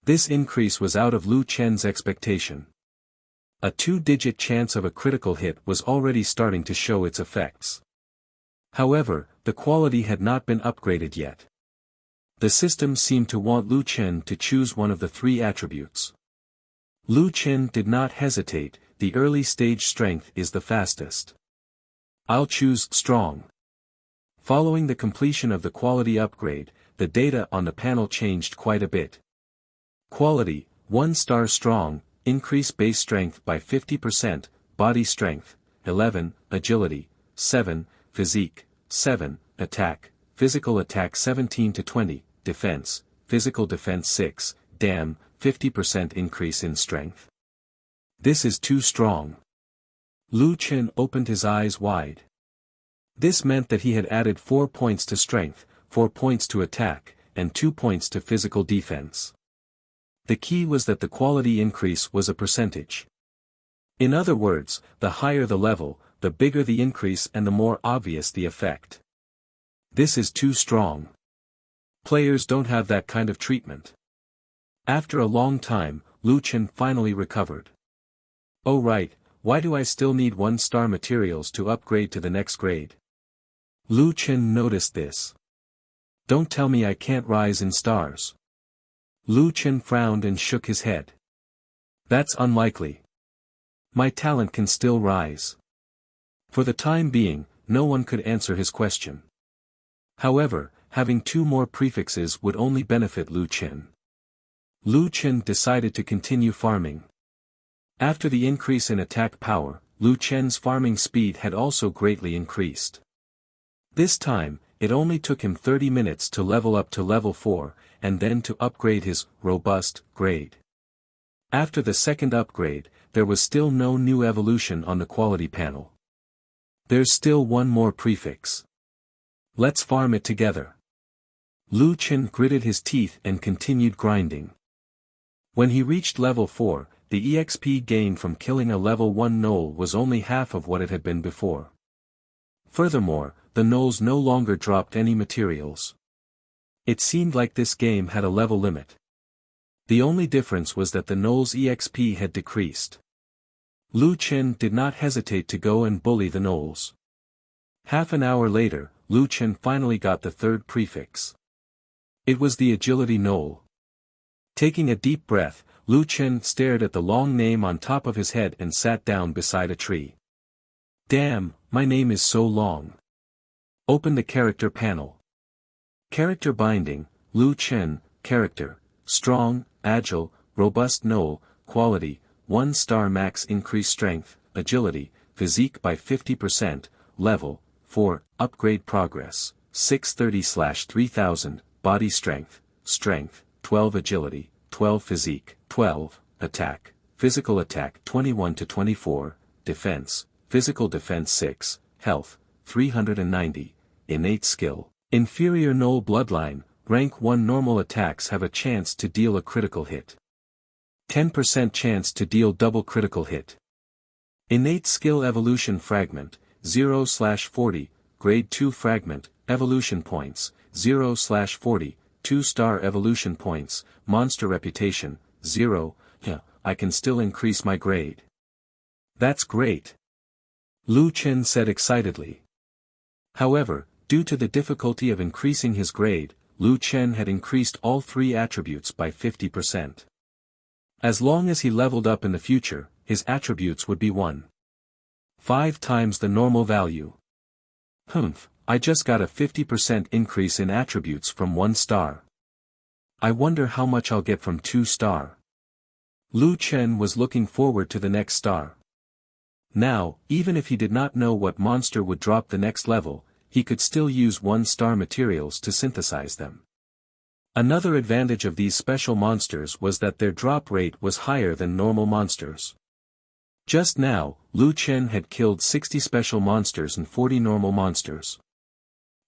This increase was out of Lu Chen's expectation. A 2-digit chance of a critical hit was already starting to show its effects. However, the quality had not been upgraded yet. The system seemed to want Lu Chen to choose one of the 3 attributes. Lu Chen did not hesitate, the early stage strength is the fastest. I'll choose strong. Following the completion of the quality upgrade, the data on the panel changed quite a bit. Quality, 1-star strong, increase base strength by 50%, body strength, 11, agility, 7, physique, 7, attack, physical attack 17 to 20, defense, physical defense 6, damn, 50% increase in strength. This is too strong. Lu Chen opened his eyes wide. This meant that he had added 4 points to strength, 4 points to attack, and 2 points to physical defense. The key was that the quality increase was a percentage. In other words, the higher the level, the bigger the increase and the more obvious the effect. This is too strong. Players don't have that kind of treatment. After a long time, Lu Chen finally recovered. Oh right, why do I still need 1-star materials to upgrade to the next grade? Lu Chen noticed this. Don't tell me I can't rise in stars. Lu Chen frowned and shook his head. That's unlikely. My talent can still rise. For the time being, no one could answer his question. However, having 2 more prefixes would only benefit Lu Chen. Lu Chen decided to continue farming. After the increase in attack power, Lu Chen's farming speed had also greatly increased. This time, it only took him 30 minutes to level up to level 4, and then to upgrade his robust grade. After the second upgrade, there was still no new evolution on the quality panel. There's still 1 more prefix. Let's farm it together. Lu Chen gritted his teeth and continued grinding. When he reached level 4, the EXP gained from killing a level 1 gnoll was only half of what it had been before. Furthermore, the gnolls no longer dropped any materials. It seemed like this game had a level limit. The only difference was that the gnoll's EXP had decreased. Lu Chen did not hesitate to go and bully the gnolls. Half an hour later, Lu Chen finally got the 3rd prefix. It was the agility gnoll. Taking a deep breath, Lu Chen stared at the long name on top of his head and sat down beside a tree. Damn, my name is so long. Open the character panel. Character binding, Lu Chen, character, strong, agile, robust gnoll, quality, 1-star max increase strength, agility, physique by 50%, level 4, upgrade progress, 630/3000, body strength, strength, 12 agility, 12 physique, 12, attack, physical attack 21 to 24, defense, physical defense 6, health, 390, innate skill, inferior null bloodline, rank 1 normal attacks have a chance to deal a critical hit. 10% chance to deal double critical hit. Innate skill evolution fragment, 0/40, grade 2 fragment, evolution points, 0/40, 2-star evolution points, monster reputation, 0, I can still increase my grade. That's great. Lu Chen said excitedly. However, due to the difficulty of increasing his grade, Lu Chen had increased all 3 attributes by 50%. As long as he leveled up in the future, his attributes would be 1.5 times the normal value. I just got a 50% increase in attributes from 1 star. I wonder how much I'll get from 2 star. Lu Chen was looking forward to the next star. Now, even if he did not know what monster would drop the next level, he could still use 1-star materials to synthesize them. Another advantage of these special monsters was that their drop rate was higher than normal monsters. Just now, Lu Chen had killed 60 special monsters and 40 normal monsters.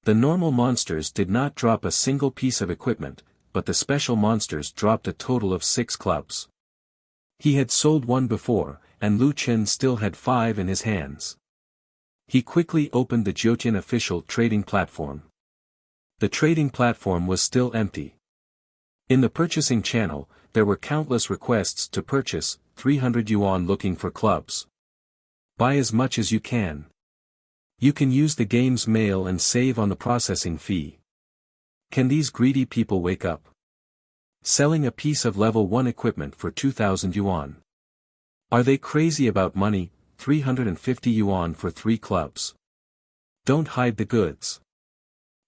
The normal monsters did not drop a single piece of equipment, but the special monsters dropped a total of 6 clubs. He had sold 1 before, and Lu Chen still had 5 in his hands. He quickly opened the Jiutian official trading platform. The trading platform was still empty. In the purchasing channel, there were countless requests to purchase, 300 yuan looking for clubs. Buy as much as you can. You can use the game's mail and save on the processing fee. Can these greedy people wake up? Selling a piece of level 1 equipment for 2,000 yuan. Are they crazy about money? 350 yuan for 3 clubs. Don't hide the goods.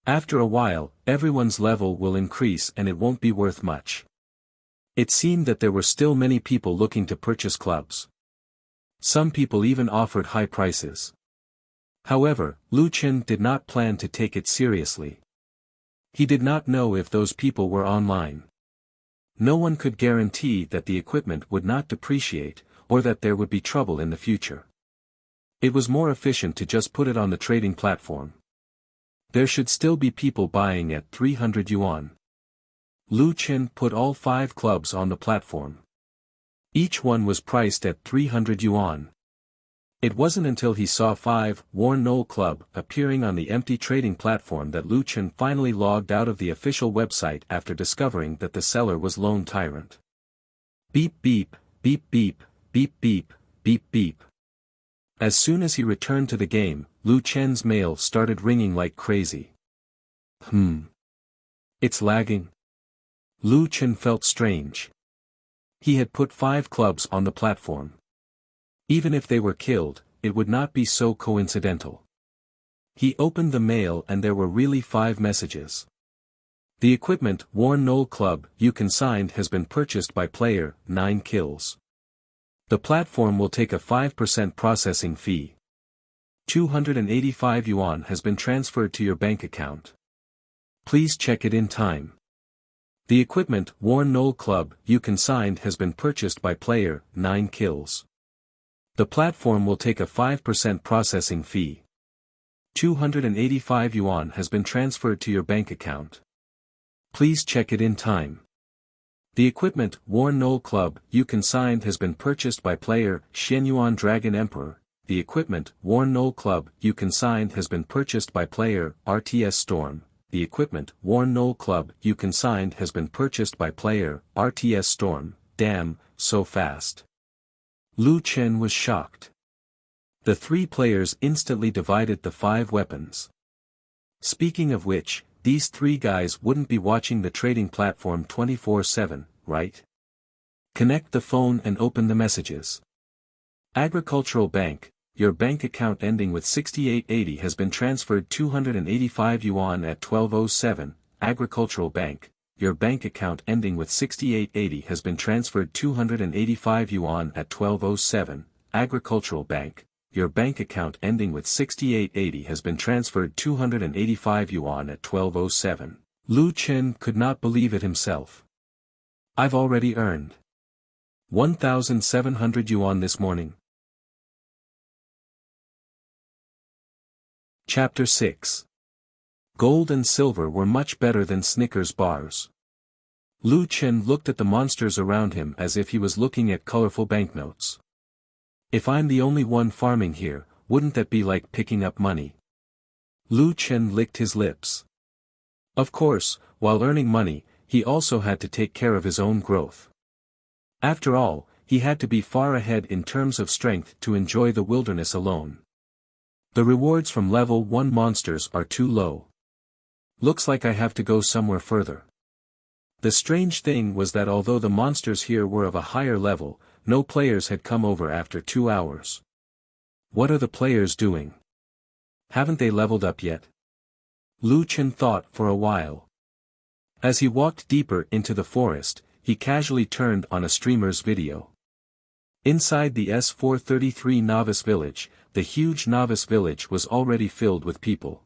After a while, everyone's level will increase and it won't be worth much. It seemed that there were still many people looking to purchase clubs. Some people even offered high prices. However, Lu Chen did not plan to take it seriously. He did not know if those people were online. No one could guarantee that the equipment would not depreciate, or that there would be trouble in the future. It was more efficient to just put it on the trading platform. There should still be people buying at 300 yuan. Lu Chen put all 5 clubs on the platform. Each one was priced at 300 yuan. It wasn't until he saw 5 Worn Knoll Club appearing on the empty trading platform that Lu Chen finally logged out of the official website after discovering that the seller was Lone Tyrant. Beep beep, beep beep, beep beep, beep beep. As soon as he returned to the game, Lu Chen's mail started ringing like crazy. It's lagging. Lu Chen felt strange. He had put 5 clubs on the platform. Even if they were killed, it would not be so coincidental. He opened the mail and there were really 5 messages. The equipment Worn Knoll Club you consigned has been purchased by player, 9 kills. The platform will take a 5% processing fee. 285 yuan has been transferred to your bank account. Please check it in time. The equipment Worn Knoll Club you consigned has been purchased by player, 9 kills. The platform will take a 5% processing fee. 285 yuan has been transferred to your bank account. Please check it in time. The equipment Worn Knoll Club you consigned has been purchased by player Xianyuan Dragon Emperor. The equipment Worn Knoll Club you consigned has been purchased by player RTS Storm. The equipment Worn Knoll Club you consigned has been purchased by player RTS Storm. Damn, so fast. Lu Chen was shocked. The 3 players instantly divided the 5 weapons. Speaking of which, these 3 guys wouldn't be watching the trading platform 24/7, right? Connect the phone and open the messages. Agricultural Bank, your bank account ending with 6880 has been transferred 285 yuan at 12:07. Agricultural Bank, your bank account ending with 6880 has been transferred 285 yuan at 12:07. Agricultural Bank, your bank account ending with 6880 has been transferred 285 yuan at 12:07. Lu Chen could not believe it himself. I've already earned 1,700 yuan this morning. Chapter 6. Gold and silver were much better than Snickers bars. Lu Chen looked at the monsters around him as if he was looking at colorful banknotes. If I'm the only one farming here, wouldn't that be like picking up money? Lu Chen licked his lips. Of course, while earning money, he also had to take care of his own growth. After all, he had to be far ahead in terms of strength to enjoy the wilderness alone. The rewards from level 1 monsters are too low. Looks like I have to go somewhere further. The strange thing was that although the monsters here were of a higher level, no players had come over after 2 hours. What are the players doing? Haven't they leveled up yet? Lu Chen thought for a while. As he walked deeper into the forest, he casually turned on a streamer's video. Inside the S433 novice village, the huge novice village was already filled with people.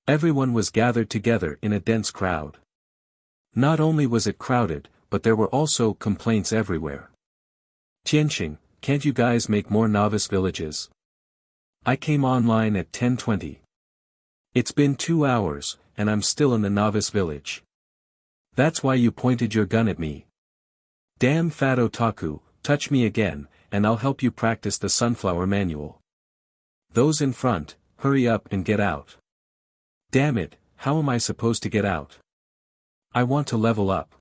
Everyone was gathered together in a dense crowd. Not only was it crowded, but there were also complaints everywhere. Tianxing, can't you guys make more novice villages? I came online at 10:20. It's been 2 hours, and I'm still in the novice village. That's why you pointed your gun at me. Damn fat otaku, touch me again, and I'll help you practice the sunflower manual. Those in front, hurry up and get out. Damn it, how am I supposed to get out? I want to level up.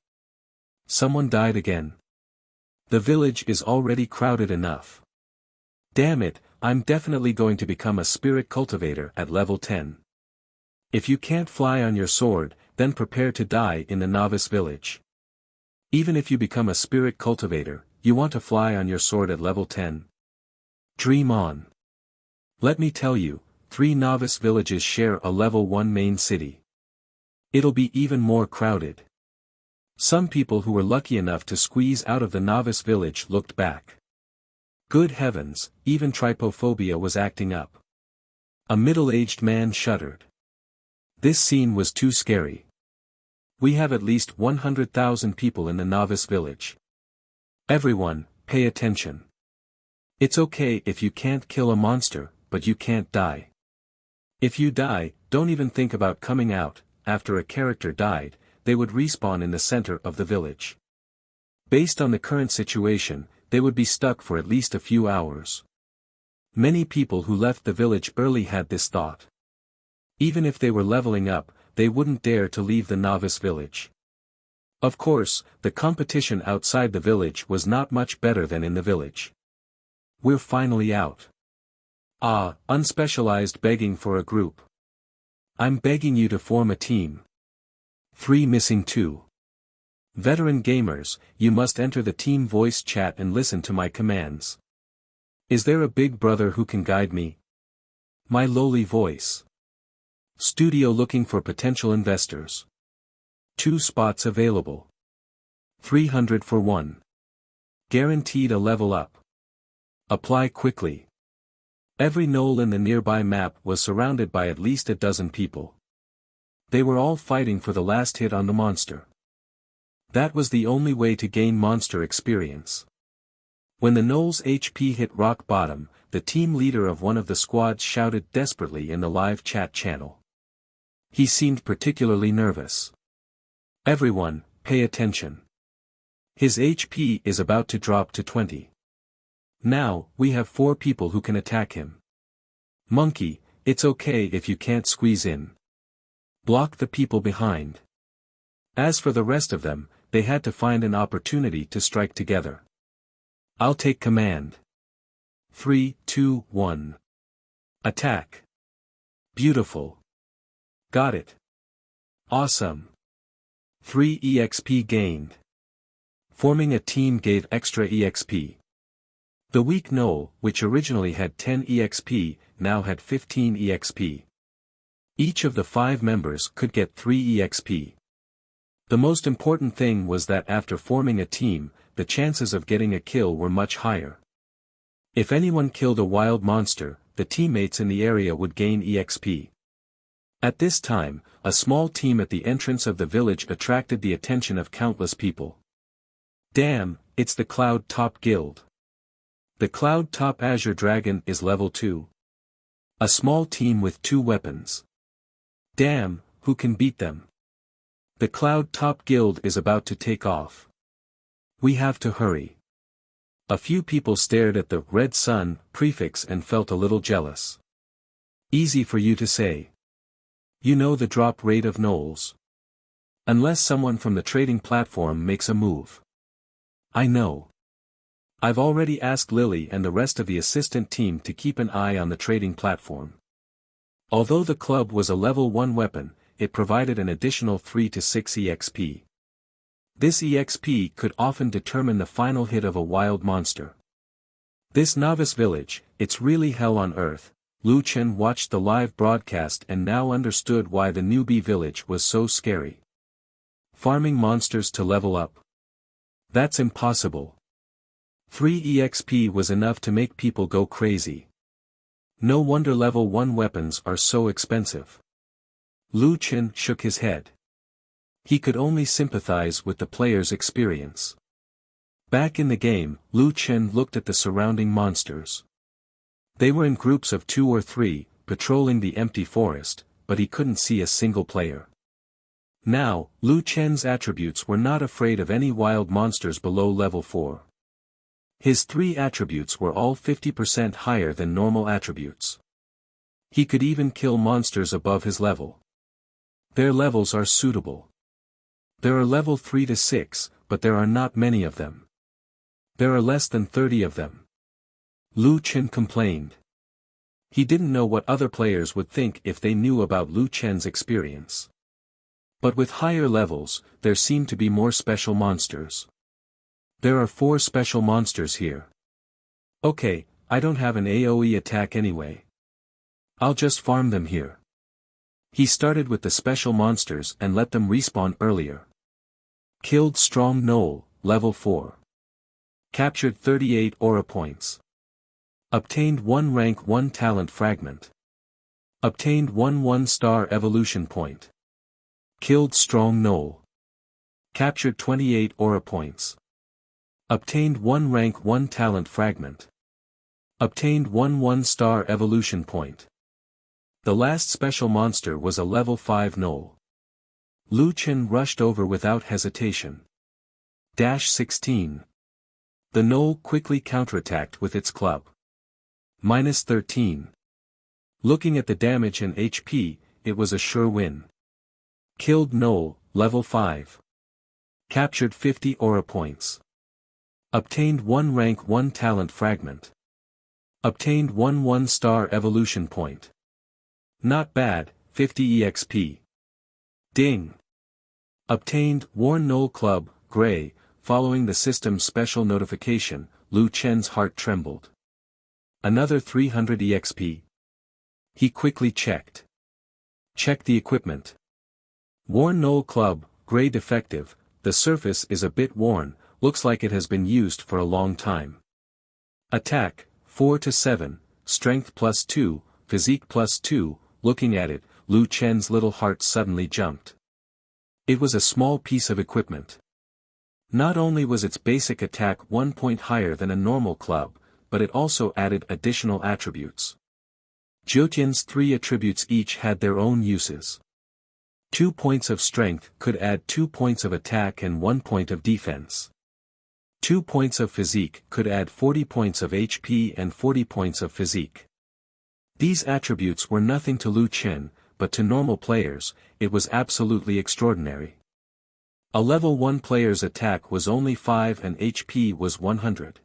Someone died again. The village is already crowded enough. Damn it, I'm definitely going to become a spirit cultivator at level 10. If you can't fly on your sword, then prepare to die in the novice village. Even if you become a spirit cultivator, you want to fly on your sword at level 10. Dream on. Let me tell you, 3 novice villages share a level 1 main city. It'll be even more crowded. Some people who were lucky enough to squeeze out of the novice village looked back. Good heavens, even trypophobia was acting up. A middle-aged man shuddered. This scene was too scary. We have at least 100,000 people in the novice village. Everyone, pay attention. It's okay if you can't kill a monster, but you can't die. If you die, don't even think about coming out. After a character died, they would respawn in the center of the village. Based on the current situation, they would be stuck for at least a few hours. Many people who left the village early had this thought. Even if they were leveling up, they wouldn't dare to leave the novice village. Of course, the competition outside the village was not much better than in the village. We're finally out. Ah, unspecialized begging for a group. I'm begging you to form a team. 3 missing 2. Veteran gamers, you must enter the team voice chat and listen to my commands. Is there a big brother who can guide me? My lowly voice. Studio looking for potential investors. 2 spots available. 300 for 1. Guaranteed a level up. Apply quickly. Every knoll in the nearby map was surrounded by at least a dozen people. They were all fighting for the last hit on the monster. That was the only way to gain monster experience. When the knoll's HP hit rock bottom, the team leader of one of the squads shouted desperately in the live chat channel. He seemed particularly nervous. Everyone, pay attention. His HP is about to drop to 20. Now, we have 4 people who can attack him. Monkey, it's okay if you can't squeeze in. Block the people behind. As for the rest of them, they had to find an opportunity to strike together. I'll take command. 3, 2, 1. Attack. Beautiful. Got it. Awesome. 3 EXP gained. Forming a team gave extra EXP. The weak knoll, which originally had 10 EXP, now had 15 EXP. Each of the 5 members could get 3 EXP. The most important thing was that after forming a team, the chances of getting a kill were much higher. If anyone killed a wild monster, the teammates in the area would gain EXP. At this time, a small team at the entrance of the village attracted the attention of countless people. Damn, it's the Cloud Top Guild. The Cloud Top Azure Dragon is level 2. A small team with 2 weapons. Damn, who can beat them? The Cloud Top Guild is about to take off. We have to hurry. A few people stared at the Red Sun prefix and felt a little jealous. Easy for you to say. You know the drop rate of gnolls. Unless someone from the trading platform makes a move. I know. I've already asked Lily and the rest of the assistant team to keep an eye on the trading platform. Although the club was a level 1 weapon, it provided an additional 3 to 6 EXP. This EXP could often determine the final hit of a wild monster. This novice village, it's really hell on earth. Lu Chen watched the live broadcast and now understood why the newbie village was so scary. Farming monsters to level up. That's impossible. 3 EXP was enough to make people go crazy. No wonder level 1 weapons are so expensive. Lu Chen shook his head. He could only sympathize with the player's experience. Back in the game, Lu Chen looked at the surrounding monsters. They were in groups of 2 or 3, patrolling the empty forest, but he couldn't see a single player. Now, Lu Chen's attributes were not afraid of any wild monsters below level 4. His 3 attributes were all 50% higher than normal attributes. He could even kill monsters above his level. Their levels are suitable. There are level 3 to 6, but there are not many of them. There are less than 30 of them. Lu Chen complained. He didn't know what other players would think if they knew about Lu Chen's experience. But with higher levels, there seemed to be more special monsters. There are 4 special monsters here. Okay, I don't have an AoE attack anyway. I'll just farm them here. He started with the special monsters and let them respawn earlier. Killed Strong Gnoll, level 4. Captured 38 aura points. Obtained 1 rank 1 talent fragment. Obtained 1 1-star evolution point. Killed Strong Gnoll. Captured 28 aura points. Obtained 1 rank 1 talent fragment. Obtained 1 1-star evolution point. The last special monster was a level 5 gnoll. Lu Chen rushed over without hesitation. Dash 16. The gnoll quickly counterattacked with its club. Minus 13. Looking at the damage and HP, it was a sure win. Killed gnoll, level 5. Captured 50 aura points. Obtained 1 rank 1 talent fragment. Obtained 1 1-star evolution point. Not bad, 50 EXP. Ding. Obtained Worn Gnoll Club, Grey. Following the system's special notification, Lu Chen's heart trembled. Another 300 EXP. He quickly checked. Check the equipment. Worn Gnoll Club, Grey defective. The surface is a bit worn, looks like it has been used for a long time. Attack, 4 to 7, Strength plus 2, Physique plus 2, looking at it, Lu Chen's little heart suddenly jumped. It was a small piece of equipment. Not only was its basic attack 1 point higher than a normal club, but it also added additional attributes. Jiutian's 3 attributes each had their own uses. 2 points of strength could add 2 points of attack and 1 point of defense. 2 points of physique could add 40 points of HP and 40 points of physique. These attributes were nothing to Lu Chen, but to normal players, it was absolutely extraordinary. A level 1 player's attack was only 5 and HP was 100.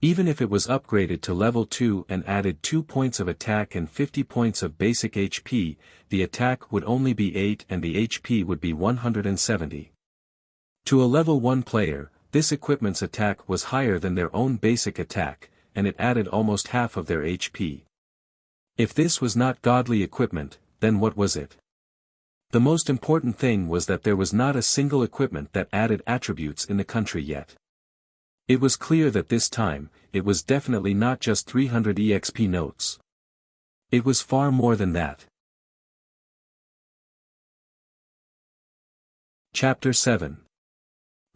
Even if it was upgraded to level 2 and added 2 points of attack and 50 points of basic HP, the attack would only be 8 and the HP would be 170. To a level 1 player, this equipment's attack was higher than their own basic attack, and it added almost half of their HP. If this was not godly equipment, then what was it? The most important thing was that there was not a single equipment that added attributes in the country yet. It was clear that this time, it was definitely not just 300 EXP notes. It was far more than that. Chapter 7.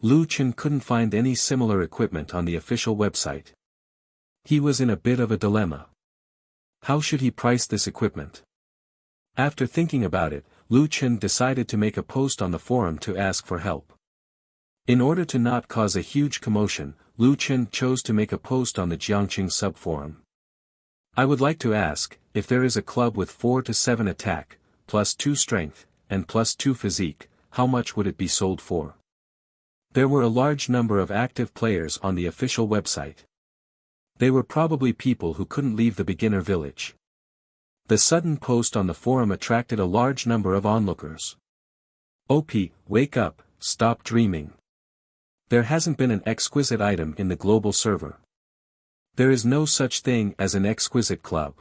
Lu Chen couldn't find any similar equipment on the official website. He was in a bit of a dilemma. How should he price this equipment? After thinking about it, Lu Chen decided to make a post on the forum to ask for help. In order to not cause a huge commotion, Lu Chen chose to make a post on the Jiangqing subforum. I would like to ask, if there is a club with 4 to 7 attack, plus 2 strength, and plus 2 physique, how much would it be sold for? There were a large number of active players on the official website. They were probably people who couldn't leave the beginner village. The sudden post on the forum attracted a large number of onlookers. OP, wake up, stop dreaming. There hasn't been an exquisite item in the global server. There is no such thing as an exquisite club.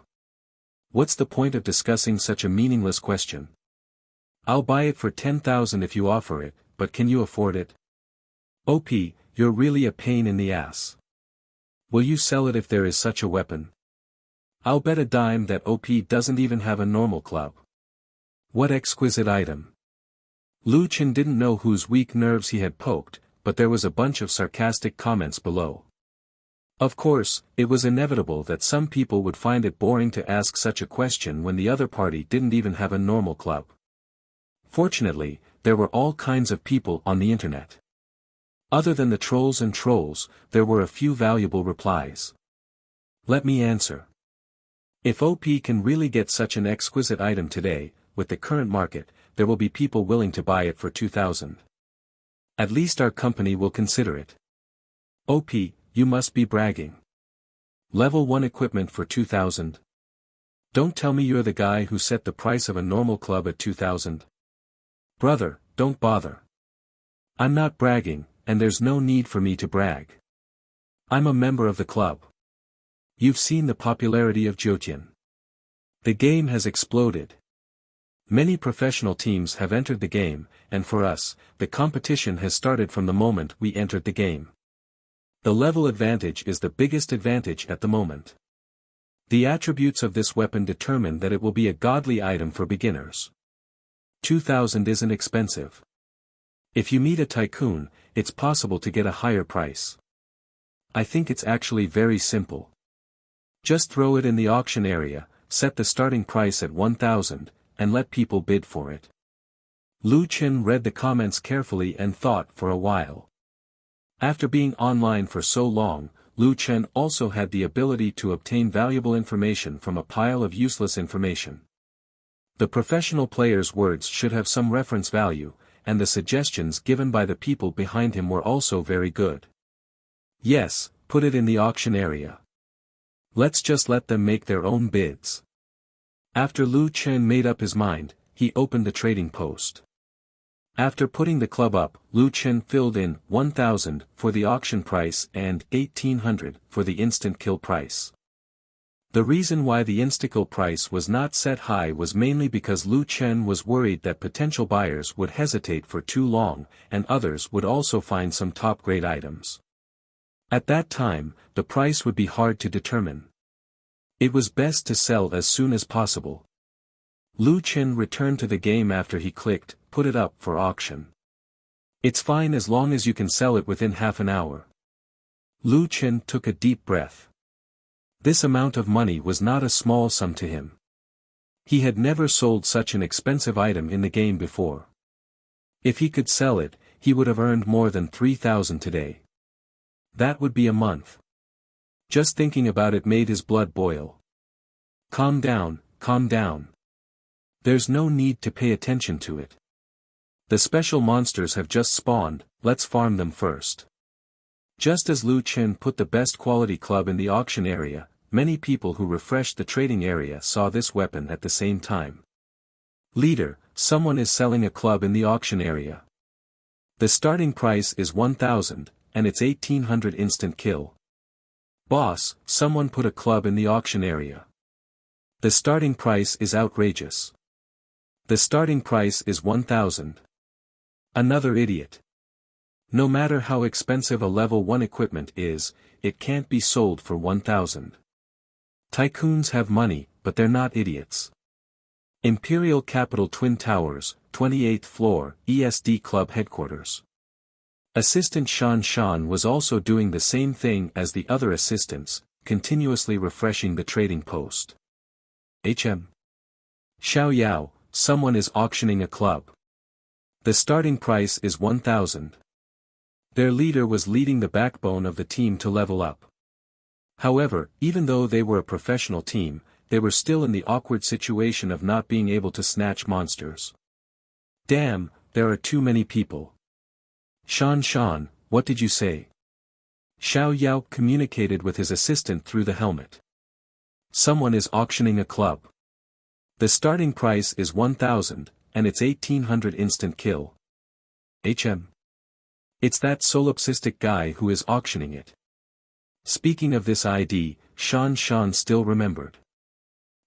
What's the point of discussing such a meaningless question? I'll buy it for 10,000 if you offer it, but can you afford it? OP, you're really a pain in the ass. Will you sell it if there is such a weapon? I'll bet a dime that OP doesn't even have a normal club. What exquisite item? Lu Chen didn't know whose weak nerves he had poked, but there was a bunch of sarcastic comments below. Of course, it was inevitable that some people would find it boring to ask such a question when the other party didn't even have a normal club. Fortunately, there were all kinds of people on the internet. Other than the trolls and trolls, there were a few valuable replies. Let me answer. If OP can really get such an exquisite item today, with the current market, there will be people willing to buy it for 2,000. At least our company will consider it. OP, you must be bragging. Level 1 equipment for 2,000. Don't tell me you're the guy who set the price of a normal club at 2,000. Brother, don't bother. I'm not bragging, and there's no need for me to brag. I'm a member of the club. You've seen the popularity of Jotian. The game has exploded. Many professional teams have entered the game, and for us, the competition has started from the moment we entered the game. The level advantage is the biggest advantage at the moment. The attributes of this weapon determine that it will be a godly item for beginners. 2,000 isn't expensive. If you meet a tycoon, it's possible to get a higher price. I think it's actually very simple. Just throw it in the auction area, set the starting price at 1,000, and let people bid for it. Lu Chen read the comments carefully and thought for a while. After being online for so long, Lu Chen also had the ability to obtain valuable information from a pile of useless information. The professional player's words should have some reference value, and the suggestions given by the people behind him were also very good. Yes, put it in the auction area. Let's just let them make their own bids. After Lu Chen made up his mind, he opened the trading post. After putting the club up, Lu Chen filled in 1,000 for the auction price and 1,800 for the instant kill price. The reason why the insta-kill price was not set high was mainly because Lu Chen was worried that potential buyers would hesitate for too long, and others would also find some top-grade items. At that time, the price would be hard to determine. It was best to sell as soon as possible. Lu Chen returned to the game after he clicked, put it up for auction. It's fine as long as you can sell it within half an hour. Lu Chen took a deep breath. This amount of money was not a small sum to him. He had never sold such an expensive item in the game before. If he could sell it, he would have earned more than 3,000 today. That would be a month. Just thinking about it made his blood boil. Calm down, calm down. There's no need to pay attention to it. The special monsters have just spawned, let's farm them first. Just as Lu Chen put the best quality club in the auction area, many people who refreshed the trading area saw this weapon at the same time. Leader, someone is selling a club in the auction area. The starting price is 1,000, and it's 1,800 instant kill. Boss, someone put a club in the auction area. The starting price is outrageous. The starting price is 1,000. Another idiot. No matter how expensive a level 1 equipment is, it can't be sold for 1,000. Tycoons have money, but they're not idiots. Imperial Capital Twin Towers, 28th floor, ESD Club headquarters. Assistant Shan was also doing the same thing as the other assistants, continuously refreshing the trading post. Xiao Yao, someone is auctioning a club. The starting price is 1,000. Their leader was leading the backbone of the team to level up. However, even though they were a professional team, they were still in the awkward situation of not being able to snatch monsters. Damn, there are too many people. Shan, what did you say? Xiao Yao communicated with his assistant through the helmet. Someone is auctioning a club. The starting price is 1,000, and it's 1,800 instant kill. It's that solipsistic guy who is auctioning it. Speaking of this ID, Shan still remembered.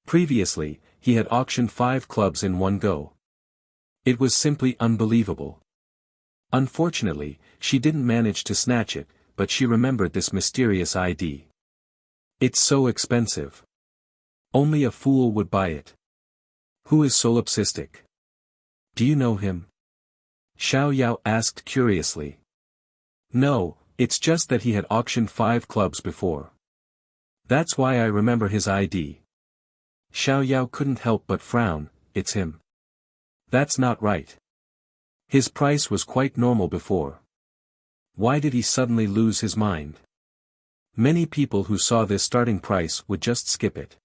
Previously, he had auctioned 5 clubs in one go. It was simply unbelievable. Unfortunately, she didn't manage to snatch it, but she remembered this mysterious ID. It's so expensive. Only a fool would buy it. Who is solipsistic? Do you know him? Xiao Yao asked curiously. No, it's just that he had auctioned 5 clubs before. That's why I remember his ID. Xiao Yao couldn't help but frown. It's him. That's not right. His price was quite normal before. Why did he suddenly lose his mind? Many people who saw this starting price would just skip it.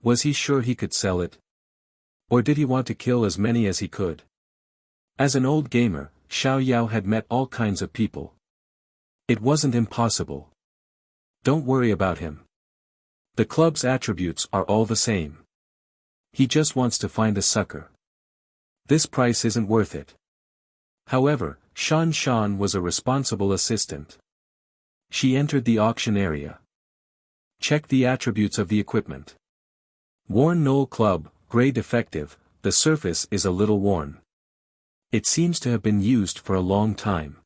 Was he sure he could sell it? Or did he want to kill as many as he could? As an old gamer, Xiao Yao had met all kinds of people. It wasn't impossible. Don't worry about him. The club's attributes are all the same. He just wants to find a sucker. This price isn't worth it. However, Shan was a responsible assistant. She entered the auction area. Check the attributes of the equipment. Worn Knoll Club, gray defective, the surface is a little worn. It seems to have been used for a long time.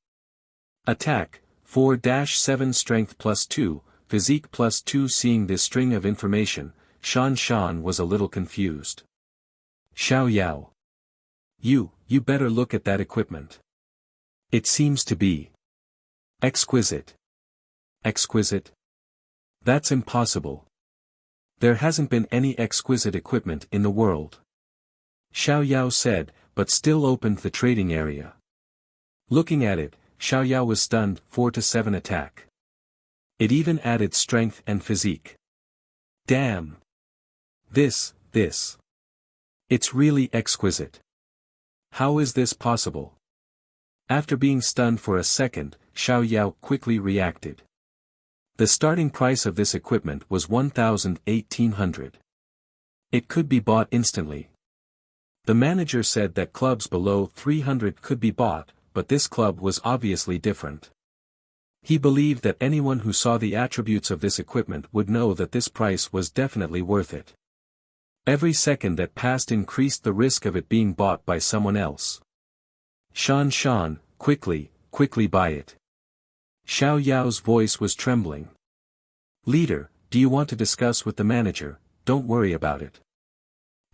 Attack, 4-7 strength +2, physique +2. Seeing this string of information, Shan was a little confused. Xiao Yao. You better look at that equipment. It seems to be exquisite. Exquisite? That's impossible. There hasn't been any exquisite equipment in the world. Xiao Yao said, but still opened the trading area. Looking at it, Xiao Yao was stunned. 4-7 attack. It even added strength and physique. Damn. This. It's really exquisite. How is this possible? After being stunned for a second, Xiao Yao quickly reacted. The starting price of this equipment was 1,800. It could be bought instantly. The manager said that clubs below 300 could be bought, but this club was obviously different. He believed that anyone who saw the attributes of this equipment would know that this price was definitely worth it. Every second that passed increased the risk of it being bought by someone else. Shan, quickly buy it. Xiao Yao's voice was trembling. Leader, do you want to discuss with the manager? Don't worry about it.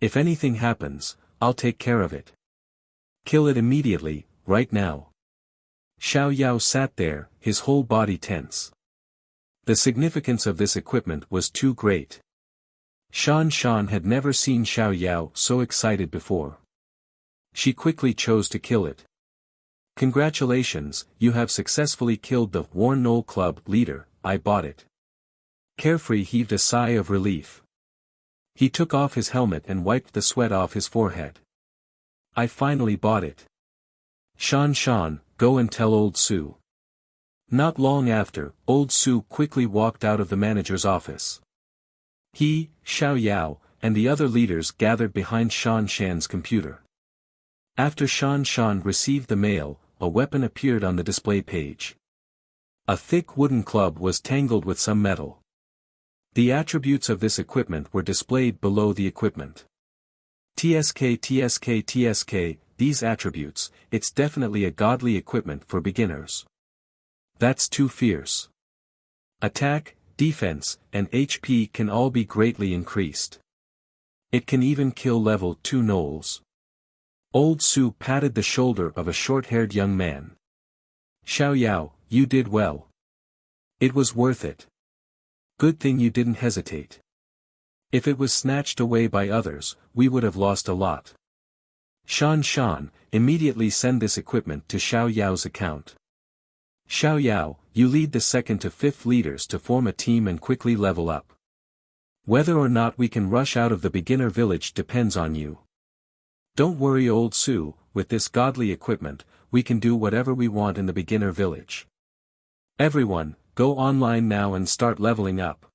If anything happens, I'll take care of it. Kill it immediately, right now. Xiao Yao sat there, his whole body tense. The significance of this equipment was too great. Shan had never seen Xiao Yao so excited before. She quickly chose to kill it. Congratulations, you have successfully killed the Worn Knoll Club leader. I bought it. Carefree heaved a sigh of relief. He took off his helmet and wiped the sweat off his forehead. I finally bought it. Shan, go and tell Old Su. Not long after, Old Su quickly walked out of the manager's office. He, Xiao Yao, and the other leaders gathered behind Shan's computer. After Shan received the mail, a weapon appeared on the display page. A thick wooden club was tangled with some metal. The attributes of this equipment were displayed below the equipment. TSK, these attributes, it's definitely a godly equipment for beginners. That's too fierce. Attack, defense, and HP can all be greatly increased. It can even kill level 2 gnolls. Old Su patted the shoulder of a short-haired young man. Xiao Yao, you did well. It was worth it. Good thing you didn't hesitate. If it was snatched away by others, we would have lost a lot. Shan, immediately send this equipment to Xiao Yao's account. Xiao Yao, you lead the 2nd to 5th leaders to form a team and quickly level up. Whether or not we can rush out of the beginner village depends on you. Don't worry Old Su, with this godly equipment, we can do whatever we want in the beginner village. Everyone, go online now and start leveling up.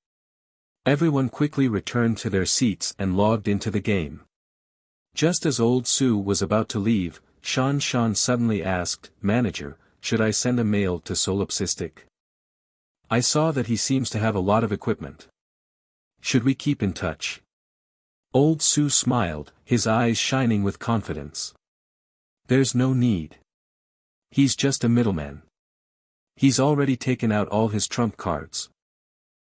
Everyone quickly returned to their seats and logged into the game. Just as Old Su was about to leave, Shan suddenly asked, Manager, should I send a mail to Solipsistic? I saw that he seems to have a lot of equipment. Should we keep in touch? Old Su smiled, his eyes shining with confidence. There's no need. He's just a middleman. He's already taken out all his trump cards.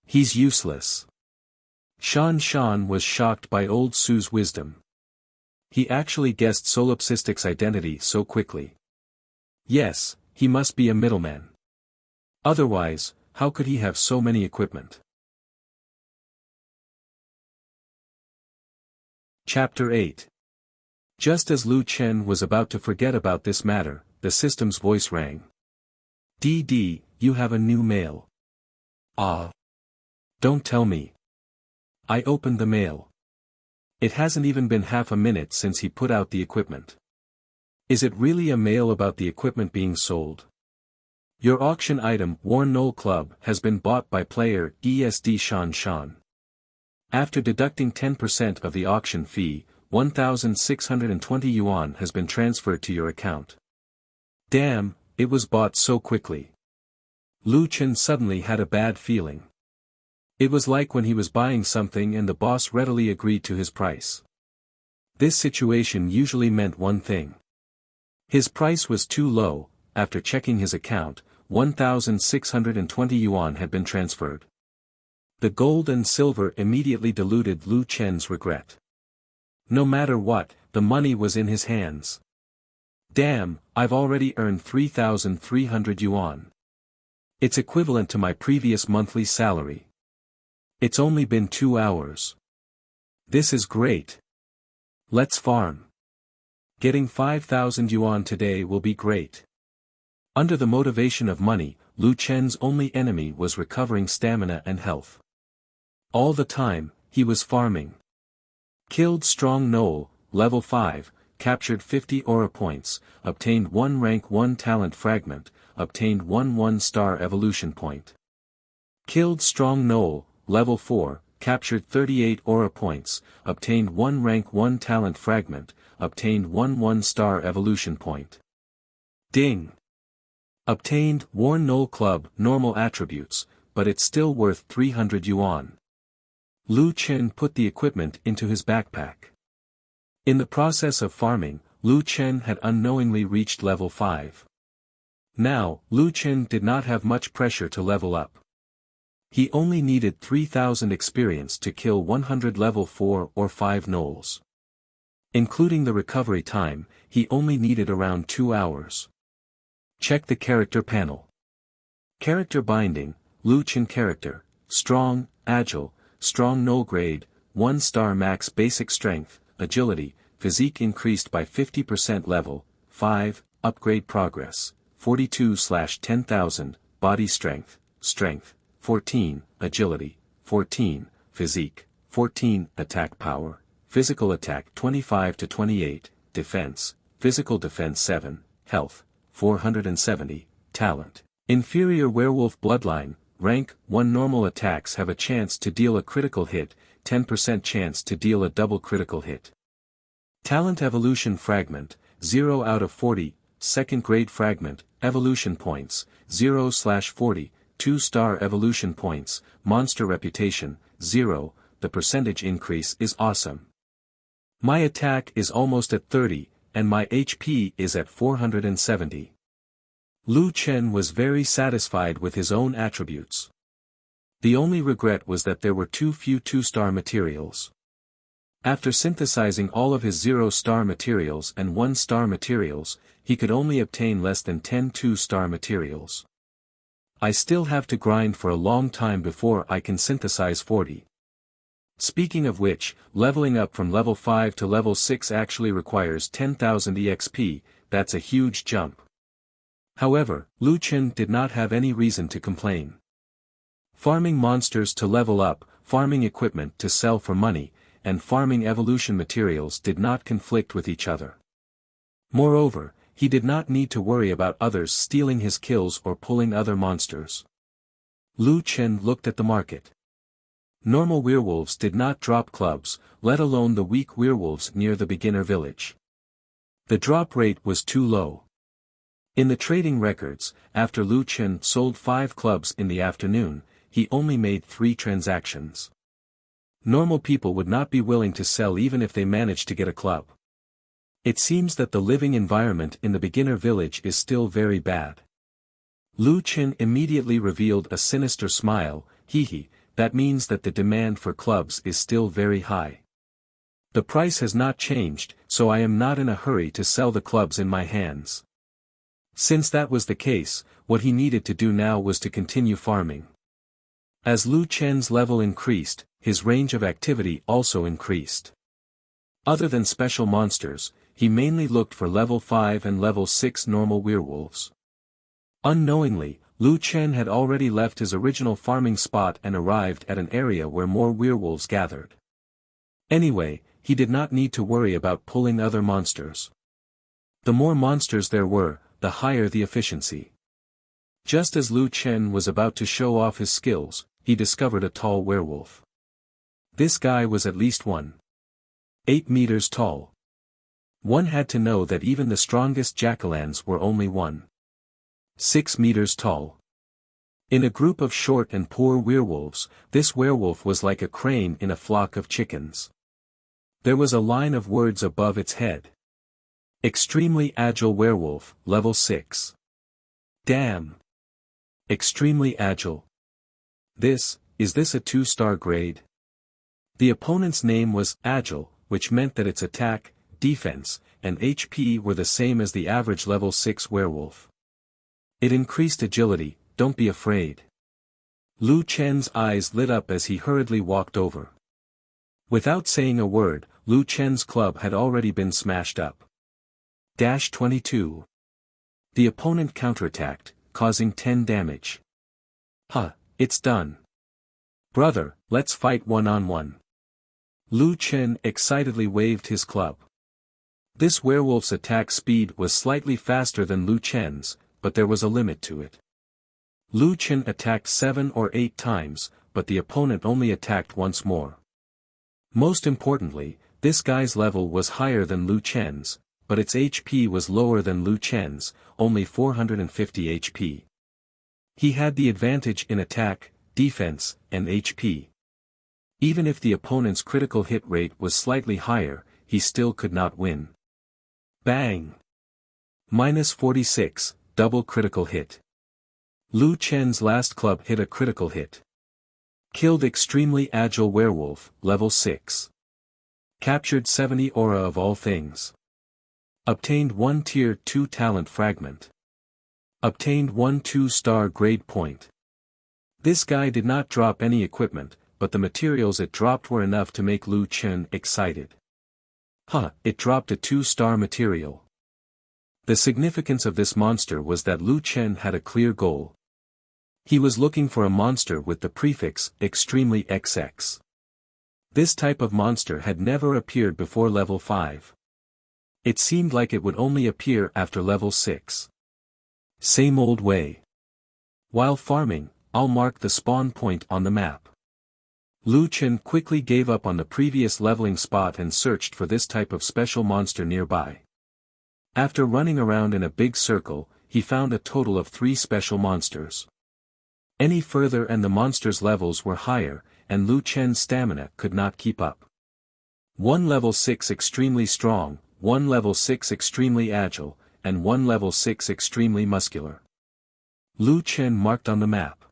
He's useless. Shan was shocked by Old Su's wisdom. He actually guessed Solipsistic's identity so quickly. Yes, he must be a middleman. Otherwise, how could he have so many equipment? Chapter 8. Just as Lu Chen was about to forget about this matter, the system's voice rang. DD, you have a new mail. Ah. Don't tell me. I opened the mail. It hasn't even been half a minute since he put out the equipment. Is it really a mail about the equipment being sold? Your auction item Worn Knoll Club has been bought by player ESD Shan. After deducting 10% of the auction fee, 1,620 yuan has been transferred to your account. Damn, it was bought so quickly. Lu Chen suddenly had a bad feeling. It was like when he was buying something and the boss readily agreed to his price. This situation usually meant one thing. His price was too low. After checking his account, 1,620 yuan had been transferred. The gold and silver immediately diluted Lu Chen's regret. No matter what, the money was in his hands. Damn, I've already earned 3,300 yuan. It's equivalent to my previous monthly salary. It's only been 2 hours. This is great. Let's farm. Getting 5,000 yuan today will be great. Under the motivation of money, Lu Chen's only enemy was recovering stamina and health. All the time, he was farming. Killed strong gnoll, level 5, captured 50 aura points, obtained 1 rank 1 talent fragment, obtained 1 1-star evolution point. Killed strong gnoll, level 4, captured 38 aura points, obtained 1 rank 1 talent fragment, obtained 1 1-star evolution point. Ding! Obtained Worn Knoll Club normal attributes, but it's still worth 300 yuan. Lu Chen put the equipment into his backpack. In the process of farming, Lu Chen had unknowingly reached level 5. Now, Lu Chen did not have much pressure to level up. He only needed 3,000 experience to kill 100 level 4 or 5 gnolls. Including the recovery time, he only needed around 2 hours. Check the character panel. Character binding, Lu Chen character, strong, agile, strong gnoll grade, 1-star max basic strength, agility, physique increased by 50% level, 5, upgrade progress, 42/10,000, body strength, strength, 14, agility, 14, physique, 14, attack power, physical attack 25 to 28, defense, physical defense 7, health, 470, talent. Inferior werewolf bloodline, rank 1 normal attacks have a chance to deal a critical hit, 10% chance to deal a double critical hit. Talent evolution fragment, 0 out of 40, second grade fragment, evolution points, 0/40, 2-star evolution points, monster reputation, 0, the percentage increase is awesome. My attack is almost at 30, and my HP is at 470. Lu Chen was very satisfied with his own attributes. The only regret was that there were too few 2-star materials. After synthesizing all of his 0-star materials and 1-star materials, he could only obtain less than 10 2-star materials. I still have to grind for a long time before I can synthesize 40. Speaking of which, leveling up from level 5 to level 6 actually requires 10,000 EXP, that's a huge jump. However, Lu Chen did not have any reason to complain. Farming monsters to level up, farming equipment to sell for money, and farming evolution materials did not conflict with each other. Moreover, he did not need to worry about others stealing his kills or pulling other monsters. Lu Chen looked at the market. Normal werewolves did not drop clubs, let alone the weak werewolves near the beginner village. The drop rate was too low. In the trading records, after Lu Chen sold 5 clubs in the afternoon, he only made 3 transactions. Normal people would not be willing to sell even if they managed to get a club. It seems that the living environment in the beginner village is still very bad. Lu Chen immediately revealed a sinister smile, hee, that means that the demand for clubs is still very high. The price has not changed, so I am not in a hurry to sell the clubs in my hands. Since that was the case, what he needed to do now was to continue farming. As Lu Chen's level increased, his range of activity also increased. Other than special monsters, he mainly looked for level 5 and level 6 normal werewolves. Unknowingly, Lu Chen had already left his original farming spot and arrived at an area where more werewolves gathered. Anyway, he did not need to worry about pulling other monsters. The more monsters there were, the higher the efficiency. Just as Lu Chen was about to show off his skills, he discovered a tall werewolf. This guy was at least 1.8 meters tall. One had to know that even the strongest jackalans were only 1.6 meters tall. In a group of short and poor werewolves, this werewolf was like a crane in a flock of chickens. There was a line of words above its head. Extremely agile werewolf, level 6. Damn. Extremely agile. Is this a 2-star grade? The opponent's name was Agile, which meant that its attack, defense, and HP were the same as the average level 6 werewolf. It increased agility, don't be afraid. Lu Chen's eyes lit up as he hurriedly walked over. Without saying a word, Lu Chen's club had already been smashed up. 22. The opponent counterattacked, causing 10 damage. Huh, it's done. Brother, let's fight one-on-one. Lu Chen excitedly waved his club. This werewolf's attack speed was slightly faster than Lu Chen's, but there was a limit to it. Lu Chen attacked 7 or 8 times, but the opponent only attacked once more. Most importantly, this guy's level was higher than Lu Chen's, but its HP was lower than Lu Chen's, only 450 HP. He had the advantage in attack, defense, and HP. Even if the opponent's critical hit rate was slightly higher, he still could not win. Bang! -46, double critical hit. Lu Chen's last club hit a critical hit. Killed extremely agile werewolf, level 6. Captured 70 aura of all things. Obtained 1 tier 2 talent fragment. Obtained 1 2-star grade point. This guy did not drop any equipment, but the materials it dropped were enough to make Lu Chen excited. Huh, it dropped a 2-star material. The significance of this monster was that Lu Chen had a clear goal. He was looking for a monster with the prefix, extremely XX. This type of monster had never appeared before level 5. It seemed like it would only appear after level 6. Same old way. While farming, I'll mark the spawn point on the map. Lu Chen quickly gave up on the previous leveling spot and searched for this type of special monster nearby. After running around in a big circle, he found a total of 3 special monsters. Any further and the monsters' levels were higher, and Lu Chen's stamina could not keep up. One level 6 extremely strong, 1 level 6 extremely agile, and 1 level 6 extremely muscular. Lu Chen marked on the map.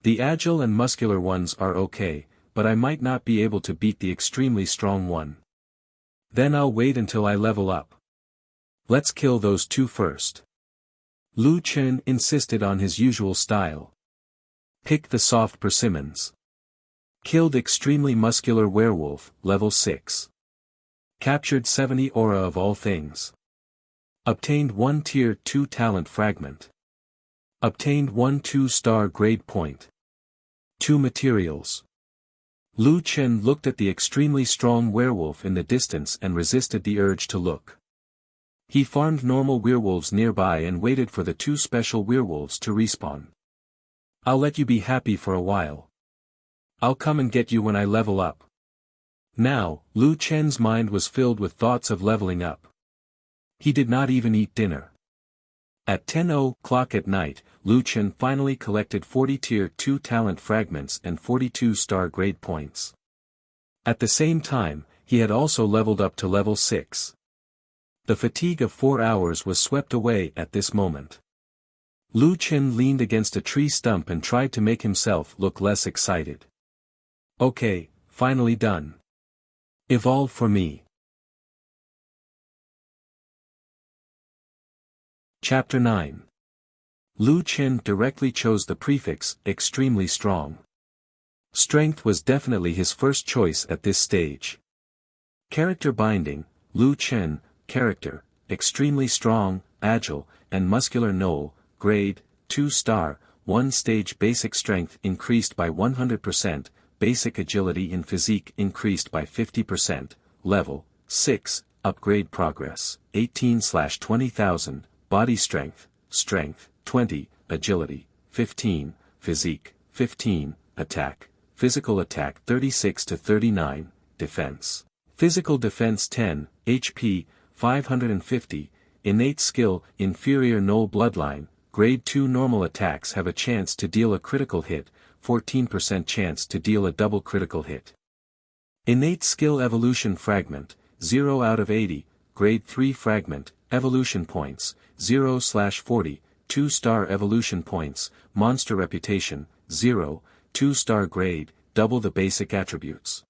The agile and muscular ones are okay, but I might not be able to beat the extremely strong one. Then I'll wait until I level up. Let's kill those two first. Lu Chen insisted on his usual style. Pick the soft persimmons. Killed extremely muscular werewolf, level 6. Captured 70 aura of all things. Obtained 1 tier 2 talent fragment. Obtained 1 2-star grade point. 2 materials. Lu Chen looked at the extremely strong werewolf in the distance and resisted the urge to look. He farmed normal werewolves nearby and waited for the 2 special werewolves to respawn. I'll let you be happy for a while. I'll come and get you when I level up. Now, Lu Chen's mind was filled with thoughts of leveling up. He did not even eat dinner. At 10:00 at night, Lu Chen finally collected 40 tier 2 talent fragments and 42 star grade points. At the same time, he had also leveled up to level 6. The fatigue of 4 hours was swept away at this moment. Lu Chen leaned against a tree stump and tried to make himself look less excited. Okay, finally done. Evolve for me. Chapter 9. Lu Chen directly chose the prefix, extremely strong. Strength was definitely his first choice at this stage. Character binding, Lu Chen, character, extremely strong, agile, and muscular Knoll, grade, 2-star, 1 stage basic strength increased by 100%, basic agility in physique increased by 50%, level, 6, upgrade progress, 18/20,000, body strength, strength, 20, agility, 15, physique, 15, attack, physical attack 36-39, defense. Physical defense 10, HP, 550, innate skill, inferior Knoll bloodline, grade 2 normal attacks have a chance to deal a critical hit, 14% chance to deal a double critical hit. Innate skill evolution fragment, 0 out of 80, grade 3 fragment, evolution points, 0/40, 2-star evolution points, monster reputation, 0, 2-star grade, double the basic attributes.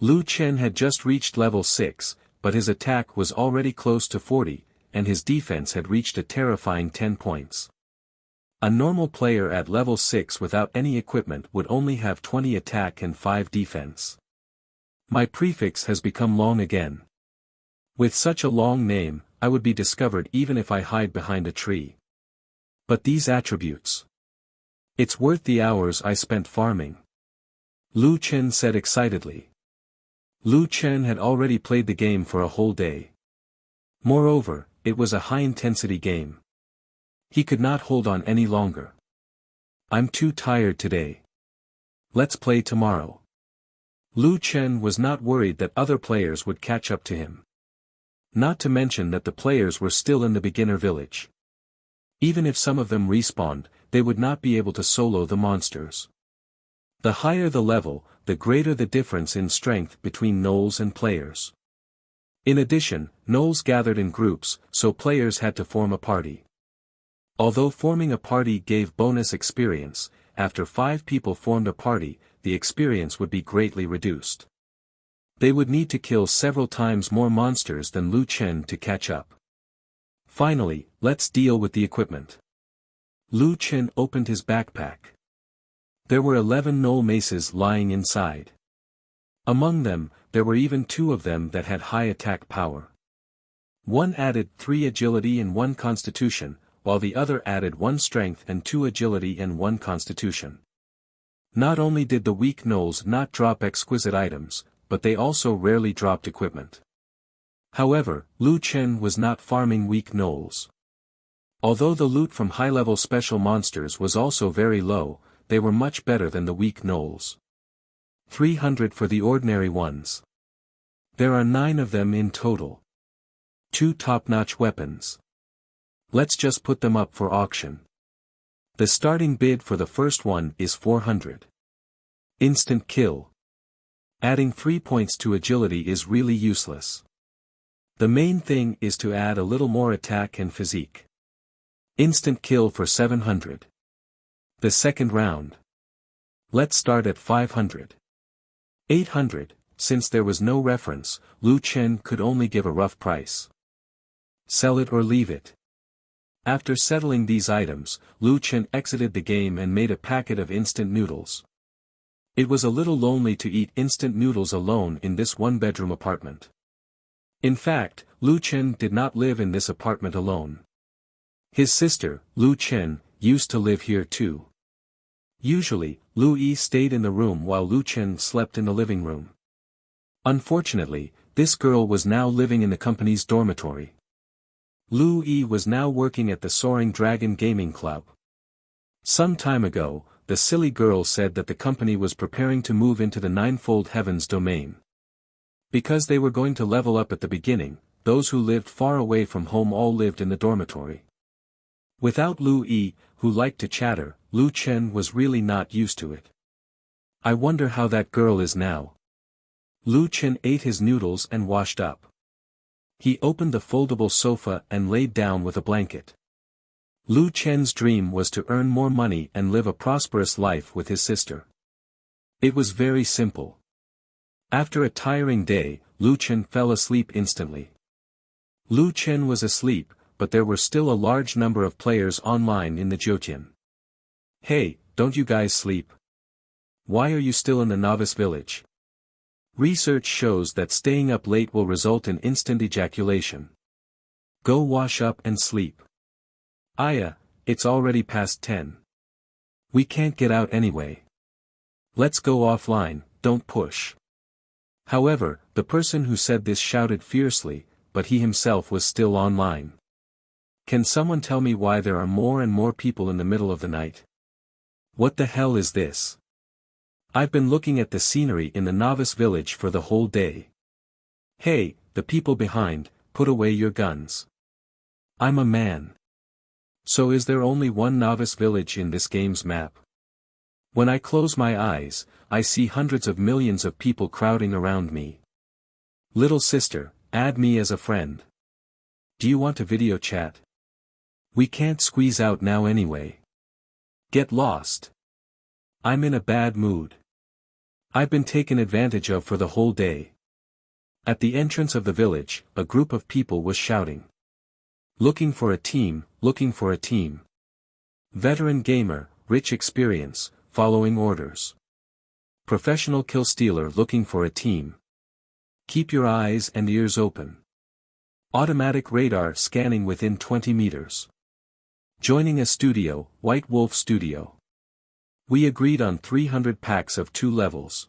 Lu Chen had just reached level 6, but his attack was already close to 40, and his defense had reached a terrifying 10 points. A normal player at level 6 without any equipment would only have 20 attack and 5 defense. My prefix has become long again. With such a long name, I would be discovered even if I hide behind a tree. But these attributes. It's worth the hours I spent farming. Lu Chen said excitedly. Lu Chen had already played the game for a whole day. Moreover, it was a high-intensity game. He could not hold on any longer. I'm too tired today. Let's play tomorrow. Lu Chen was not worried that other players would catch up to him. Not to mention that the players were still in the beginner village. Even if some of them respawned, they would not be able to solo the monsters. The higher the level, the greater the difference in strength between gnolls and players. In addition, gnolls gathered in groups, so players had to form a party. Although forming a party gave bonus experience, after 5 people formed a party, the experience would be greatly reduced. They would need to kill several times more monsters than Lu Chen to catch up. Finally, let's deal with the equipment. Lu Chen opened his backpack. There were 11 gnoll maces lying inside. Among them, there were even 2 of them that had high attack power. One added 3 agility and 1 constitution, while the other added 1 strength and 2 agility and 1 constitution. Not only did the weak gnolls not drop exquisite items, but they also rarely dropped equipment. However, Lu Chen was not farming weak gnolls. Although the loot from high-level special monsters was also very low, they were much better than the weak gnolls. 300 for the ordinary ones. There are 9 of them in total. 2 top-notch weapons. Let's just put them up for auction. The starting bid for the first one is 400. Instant kill. Adding 3 points to agility is really useless. The main thing is to add a little more attack and physique. Instant kill for 700. The second round. Let's start at 500. 800, since there was no reference, Lu Chen could only give a rough price. Sell it or leave it. After settling these items, Lu Chen exited the game and made a packet of instant noodles. It was a little lonely to eat instant noodles alone in this one-bedroom apartment. In fact, Lu Chen did not live in this apartment alone. His sister, Lu Chen, used to live here too. Usually, Lu Yi stayed in the room while Lu Chen slept in the living room. Unfortunately, this girl was now living in the company's dormitory. Lu Yi was now working at the Soaring Dragon Gaming Club. Some time ago, the silly girl said that the company was preparing to move into the Ninefold Heavens domain. Because they were going to level up at the beginning, those who lived far away from home all lived in the dormitory. Without Lu Yi, who liked to chatter, Lu Chen was really not used to it. I wonder how that girl is now. Lu Chen ate his noodles and washed up. He opened the foldable sofa and laid down with a blanket. Lu Chen's dream was to earn more money and live a prosperous life with his sister. It was very simple. After a tiring day, Lu Chen fell asleep instantly. Lu Chen was asleep, but there were still a large number of players online in the Jiutian. Hey, don't you guys sleep? Why are you still in the novice village? Research shows that staying up late will result in instant ejaculation. Go wash up and sleep. Aya, it's already past 10. We can't get out anyway. Let's go offline, don't push. However, the person who said this shouted fiercely, but he himself was still online. Can someone tell me why there are more and more people in the middle of the night? What the hell is this? I've been looking at the scenery in the novice village for the whole day. Hey, the people behind, put away your guns. I'm a man. So is there only one novice village in this game's map? When I close my eyes, I see hundreds of millions of people crowding around me. Little sister, add me as a friend. Do you want a video chat? We can't squeeze out now anyway. Get lost. I'm in a bad mood. I've been taken advantage of for the whole day. At the entrance of the village, a group of people was shouting. Looking for a team, looking for a team. Veteran gamer, rich experience, following orders. Professional kill stealer looking for a team. Keep your eyes and ears open. Automatic radar scanning within 20 meters. Joining a studio, White Wolf Studio. We agreed on 300 packs of 2 levels.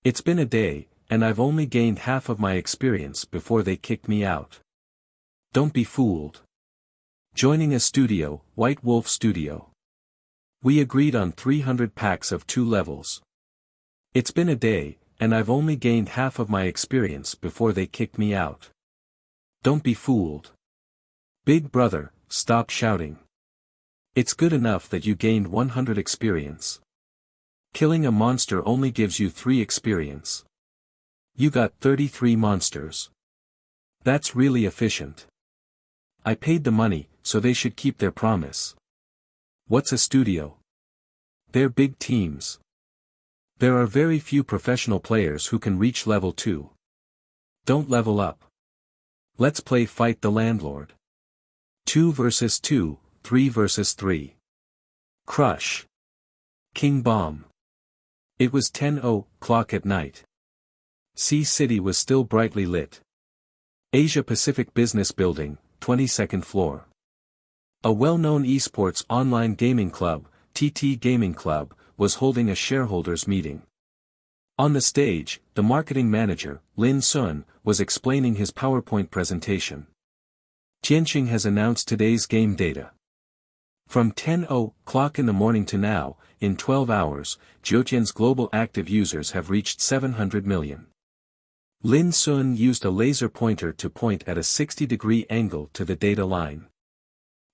It's been a day, and I've only gained half of my experience before they kicked me out. Don't be fooled. Joining a studio, White Wolf Studio. We agreed on 300 packs of 2 levels. It's been a day, and I've only gained half of my experience before they kicked me out. Don't be fooled. Big brother, stop shouting. It's good enough that you gained 100 experience. Killing a monster only gives you 3 experience. You got 33 monsters. That's really efficient. I paid the money, so they should keep their promise. What's a studio? They're big teams. There are very few professional players who can reach level 2. Don't level up. Let's play Fight the Landlord. 2 versus 2, 3 versus 3. Crush. King Bomb. It was 10:00 at night. Sea City was still brightly lit. Asia Pacific Business Building, 22nd floor. A well-known esports online gaming club, TT Gaming Club, was holding a shareholders meeting. On the stage, the marketing manager, Lin Sun, was explaining his PowerPoint presentation. Tianqing has announced today's game data. From 10:00 in the morning to now, in 12 hours, Jiutian's global active users have reached 700 million. Lin Sun used a laser pointer to point at a 60-degree angle to the data line.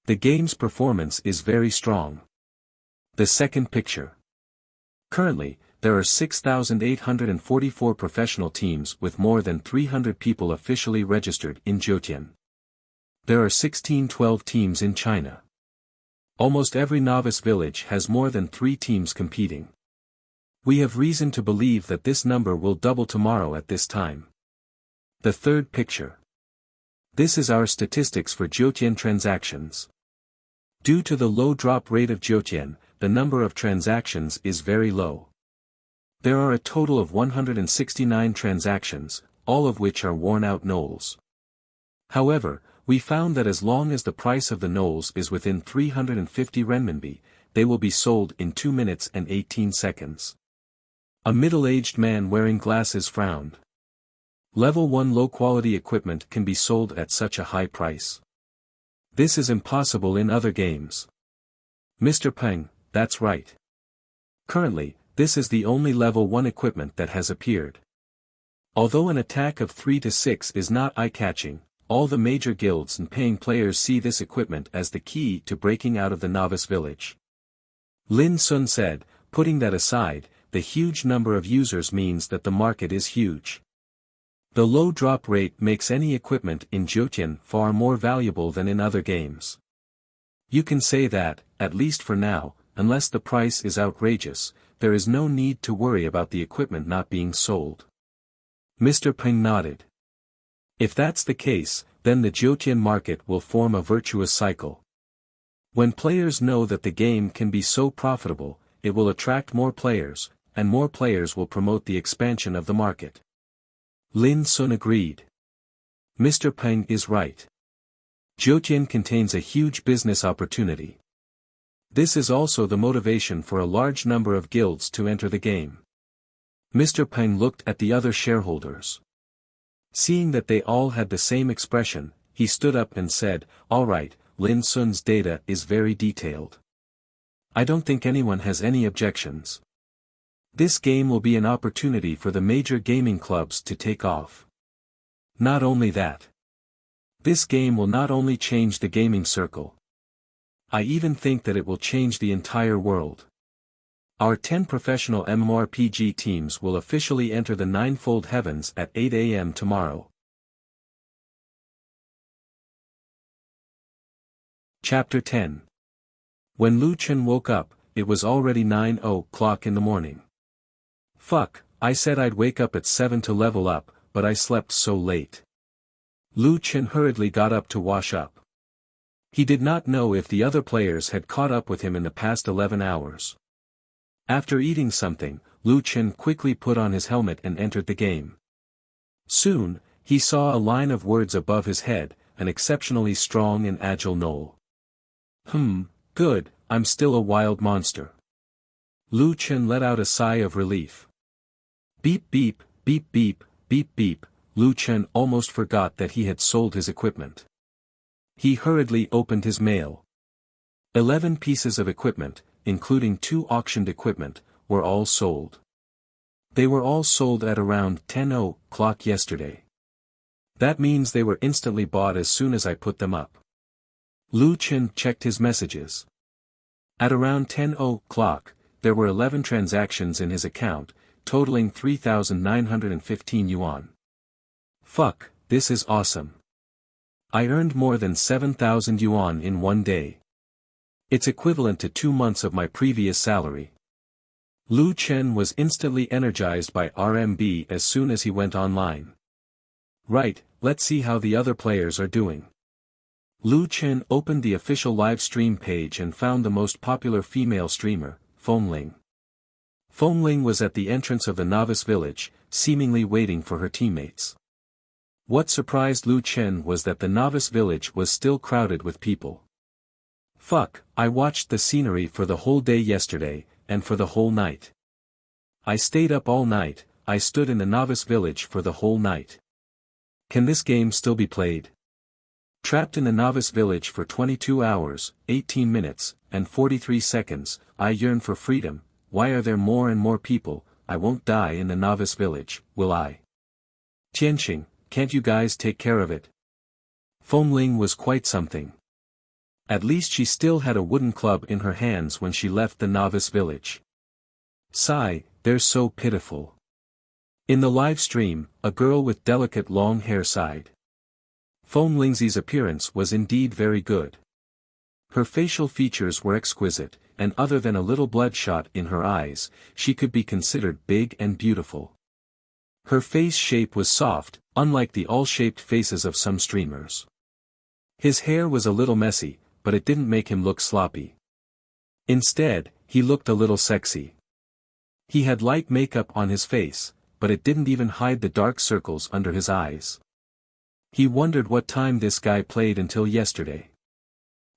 The game's performance is very strong. The second picture. Currently, there are 6,844 professional teams with more than 300 people officially registered in Zhoutian. There are 16-12 teams in China. Almost every novice village has more than 3 teams competing. We have reason to believe that this number will double tomorrow at this time. The third picture. This is our statistics for Zhoutian transactions. Due to the low drop rate of Zhoutian, the number of transactions is very low. There are a total of 169 transactions, all of which are worn-out knolls. However, we found that as long as the price of the knolls is within 350 renminbi, they will be sold in 2 minutes and 18 seconds. A middle-aged man wearing glasses frowned. Level 1 low-quality equipment can be sold at such a high price. This is impossible in other games. Mr. Peng, that's right. Currently, this is the only level 1 equipment that has appeared. Although an attack of 3 to 6 is not eye-catching, all the major guilds and paying players see this equipment as the key to breaking out of the novice village. Lin Sun said, putting that aside, the huge number of users means that the market is huge. The low drop rate makes any equipment in Zhoutian far more valuable than in other games. You can say that, at least for now, unless the price is outrageous, there is no need to worry about the equipment not being sold. Mr. Peng nodded. If that's the case, then the Zhoutian market will form a virtuous cycle. When players know that the game can be so profitable, it will attract more players, and more players will promote the expansion of the market. Lin Sun agreed. Mr. Peng is right. Zhoutian contains a huge business opportunity. This is also the motivation for a large number of guilds to enter the game. Mr. Peng looked at the other shareholders. Seeing that they all had the same expression, he stood up and said, "All right, Lin Sun's data is very detailed. I don't think anyone has any objections. This game will be an opportunity for the major gaming clubs to take off. Not only that. This game will not only change the gaming circle. I even think that it will change the entire world. Our 10 professional MMORPG teams will officially enter the Ninefold Heavens at 8 a.m. tomorrow." Chapter 10. When Lu Chen woke up, it was already 9:00 in the morning. Fuck, I said I'd wake up at 7 to level up, but I slept so late. Lu Chen hurriedly got up to wash up. He did not know if the other players had caught up with him in the past 11 hours. After eating something, Lu Chen quickly put on his helmet and entered the game. Soon, he saw a line of words above his head, an exceptionally strong and agile gnoll. Good, I'm still a wild monster. Lu Chen let out a sigh of relief. Beep beep, beep beep, beep beep, Lu Chen almost forgot that he had sold his equipment. He hurriedly opened his mail. 11 pieces of equipment, including 2 auctioned equipment, were all sold. They were all sold at around 10:00 yesterday. That means they were instantly bought as soon as I put them up. Lu Chen checked his messages. At around 10:00, there were 11 transactions in his account, totaling 3,915 yuan. Fuck, this is awesome. I earned more than 7,000 yuan in one day. It's equivalent to 2 months of my previous salary. Lu Chen was instantly energized by RMB as soon as he went online. Right, let's see how the other players are doing. Lu Chen opened the official live stream page and found the most popular female streamer, Fengling. Fengling was at the entrance of the novice village, seemingly waiting for her teammates. What surprised Lu Chen was that the novice village was still crowded with people. Fuck, I watched the scenery for the whole day yesterday, and for the whole night. I stayed up all night, I stood in the novice village for the whole night. Can this game still be played? Trapped in the novice village for 22 hours, 18 minutes, and 43 seconds, I yearn for freedom. Why are there more and more people? I won't die in the novice village, will I? Tianxing, can't you guys take care of it? Fengling was quite something. At least she still had a wooden club in her hands when she left the novice village. Sigh, they're so pitiful. In the live stream, a girl with delicate long hair sighed. Foam Lingzi's appearance was indeed very good. Her facial features were exquisite, and other than a little bloodshot in her eyes, she could be considered big and beautiful. Her face shape was soft, unlike the all-shaped faces of some streamers. His hair was a little messy, but it didn't make him look sloppy. Instead, he looked a little sexy. He had light makeup on his face, but it didn't even hide the dark circles under his eyes. He wondered what time this guy played until yesterday.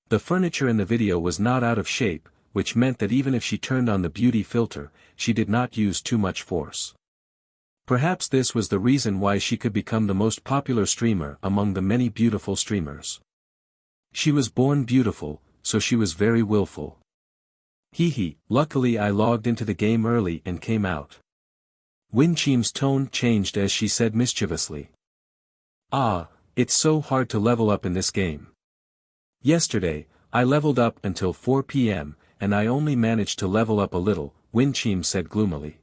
The furniture in the video was not out of shape, which meant that even if she turned on the beauty filter, she did not use too much force. Perhaps this was the reason why she could become the most popular streamer among the many beautiful streamers. She was born beautiful, so she was very willful. Hee, luckily I logged into the game early and came out. Winchim's tone changed as she said mischievously. Ah, it's so hard to level up in this game. Yesterday, I leveled up until 4 p.m., and I only managed to level up a little, Winchim said gloomily.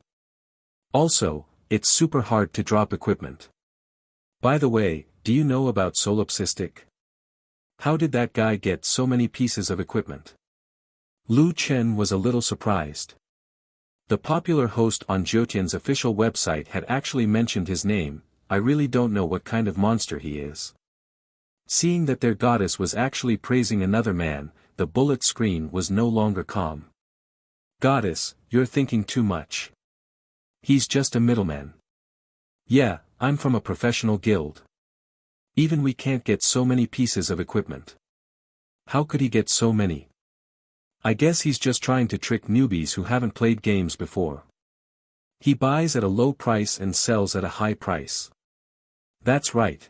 Also, it's super hard to drop equipment. By the way, do you know about Solipsistic? How did that guy get so many pieces of equipment? Lu Chen was a little surprised. The popular host on Jiutian's official website had actually mentioned his name. I really don't know what kind of monster he is. Seeing that their goddess was actually praising another man, the bullet screen was no longer calm. Goddess, you're thinking too much. He's just a middleman. Yeah, I'm from a professional guild. Even we can't get so many pieces of equipment. How could he get so many? I guess he's just trying to trick newbies who haven't played games before. He buys at a low price and sells at a high price. That's right.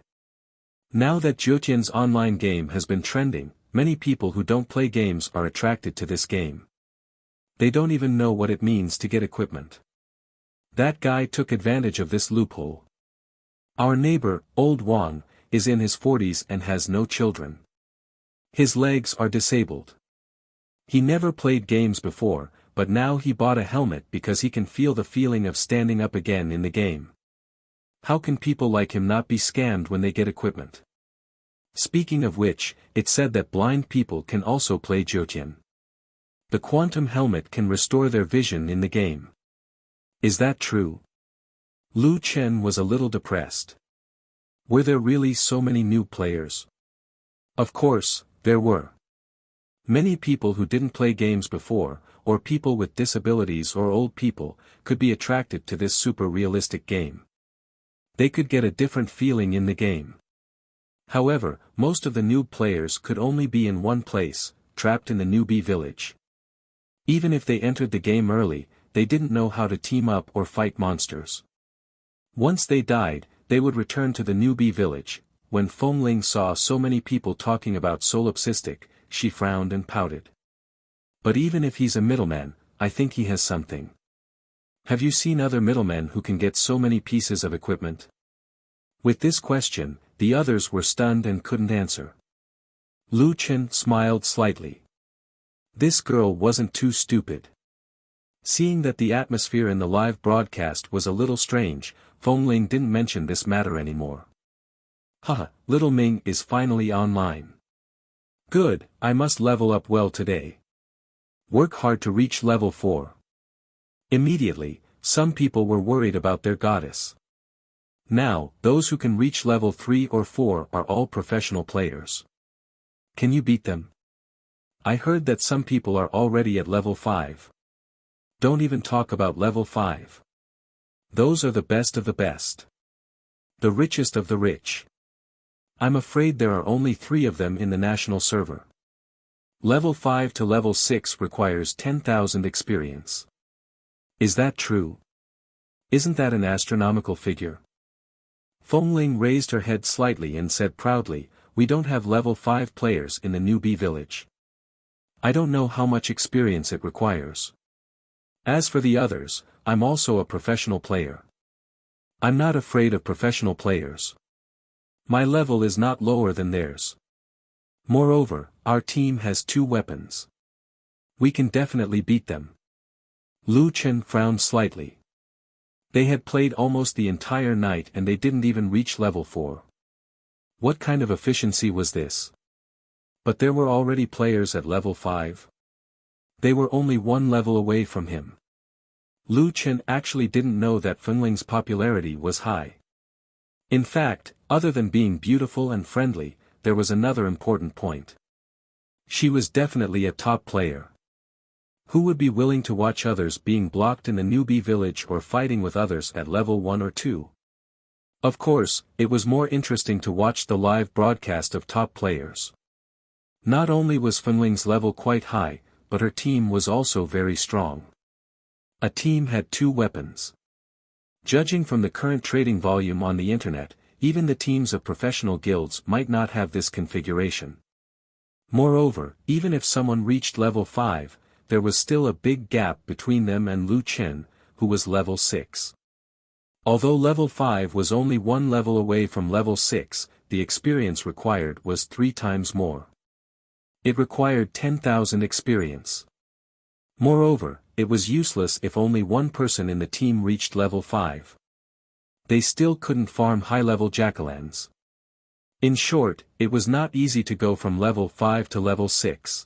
Now that Jiutian's online game has been trending, many people who don't play games are attracted to this game. They don't even know what it means to get equipment. That guy took advantage of this loophole. Our neighbor, Old Wang, is in his 40s and has no children. His legs are disabled. He never played games before, but now he bought a helmet because he can feel the feeling of standing up again in the game. How can people like him not be scammed when they get equipment? Speaking of which, it said that blind people can also play Jiutian. The quantum helmet can restore their vision in the game. Is that true? Lu Chen was a little depressed. Were there really so many new players? Of course, there were. Many people who didn't play games before, or people with disabilities or old people, could be attracted to this super realistic game. They could get a different feeling in the game. However, most of the noob players could only be in one place, trapped in the newbie village. Even if they entered the game early, they didn't know how to team up or fight monsters. Once they died, they would return to the newbie village. When Fengling saw so many people talking about Solipsistic, she frowned and pouted. But even if he's a middleman, I think he has something. Have you seen other middlemen who can get so many pieces of equipment? With this question, the others were stunned and couldn't answer. Lu Chen smiled slightly. This girl wasn't too stupid. Seeing that the atmosphere in the live broadcast was a little strange, Fengling didn't mention this matter anymore. Haha, little Ming is finally online. Good, I must level up well today. Work hard to reach level 4. Immediately, some people were worried about their goddess. Now, those who can reach level 3 or 4 are all professional players. Can you beat them? I heard that some people are already at level 5. Don't even talk about level 5. Those are the best of the best. The richest of the rich. I'm afraid there are only 3 of them in the national server. Level 5 to level 6 requires 10,000 experience. Is that true? Isn't that an astronomical figure? Fengling raised her head slightly and said proudly, we don't have level 5 players in the newbie village. I don't know how much experience it requires. As for the others, I'm also a professional player. I'm not afraid of professional players. My level is not lower than theirs. Moreover, our team has 2 weapons. We can definitely beat them. Lu Chen frowned slightly. They had played almost the entire night and they didn't even reach level 4. What kind of efficiency was this? But there were already players at level 5. They were only one level away from him. Lu Chen actually didn't know that Fenling's popularity was high. In fact, other than being beautiful and friendly, there was another important point. She was definitely a top player. Who would be willing to watch others being blocked in a newbie village or fighting with others at level 1 or 2? Of course, it was more interesting to watch the live broadcast of top players. Not only was Fenling's level quite high, but her team was also very strong. A team had 2 weapons. Judging from the current trading volume on the internet, even the teams of professional guilds might not have this configuration. Moreover, even if someone reached level 5, there was still a big gap between them and Lu Chen, who was level 6. Although level 5 was only one level away from level 6, the experience required was 3 times more. It required 10,000 experience. Moreover, it was useless if only one person in the team reached level 5. They still couldn't farm high-level jackalans. In short, it was not easy to go from level 5 to level 6.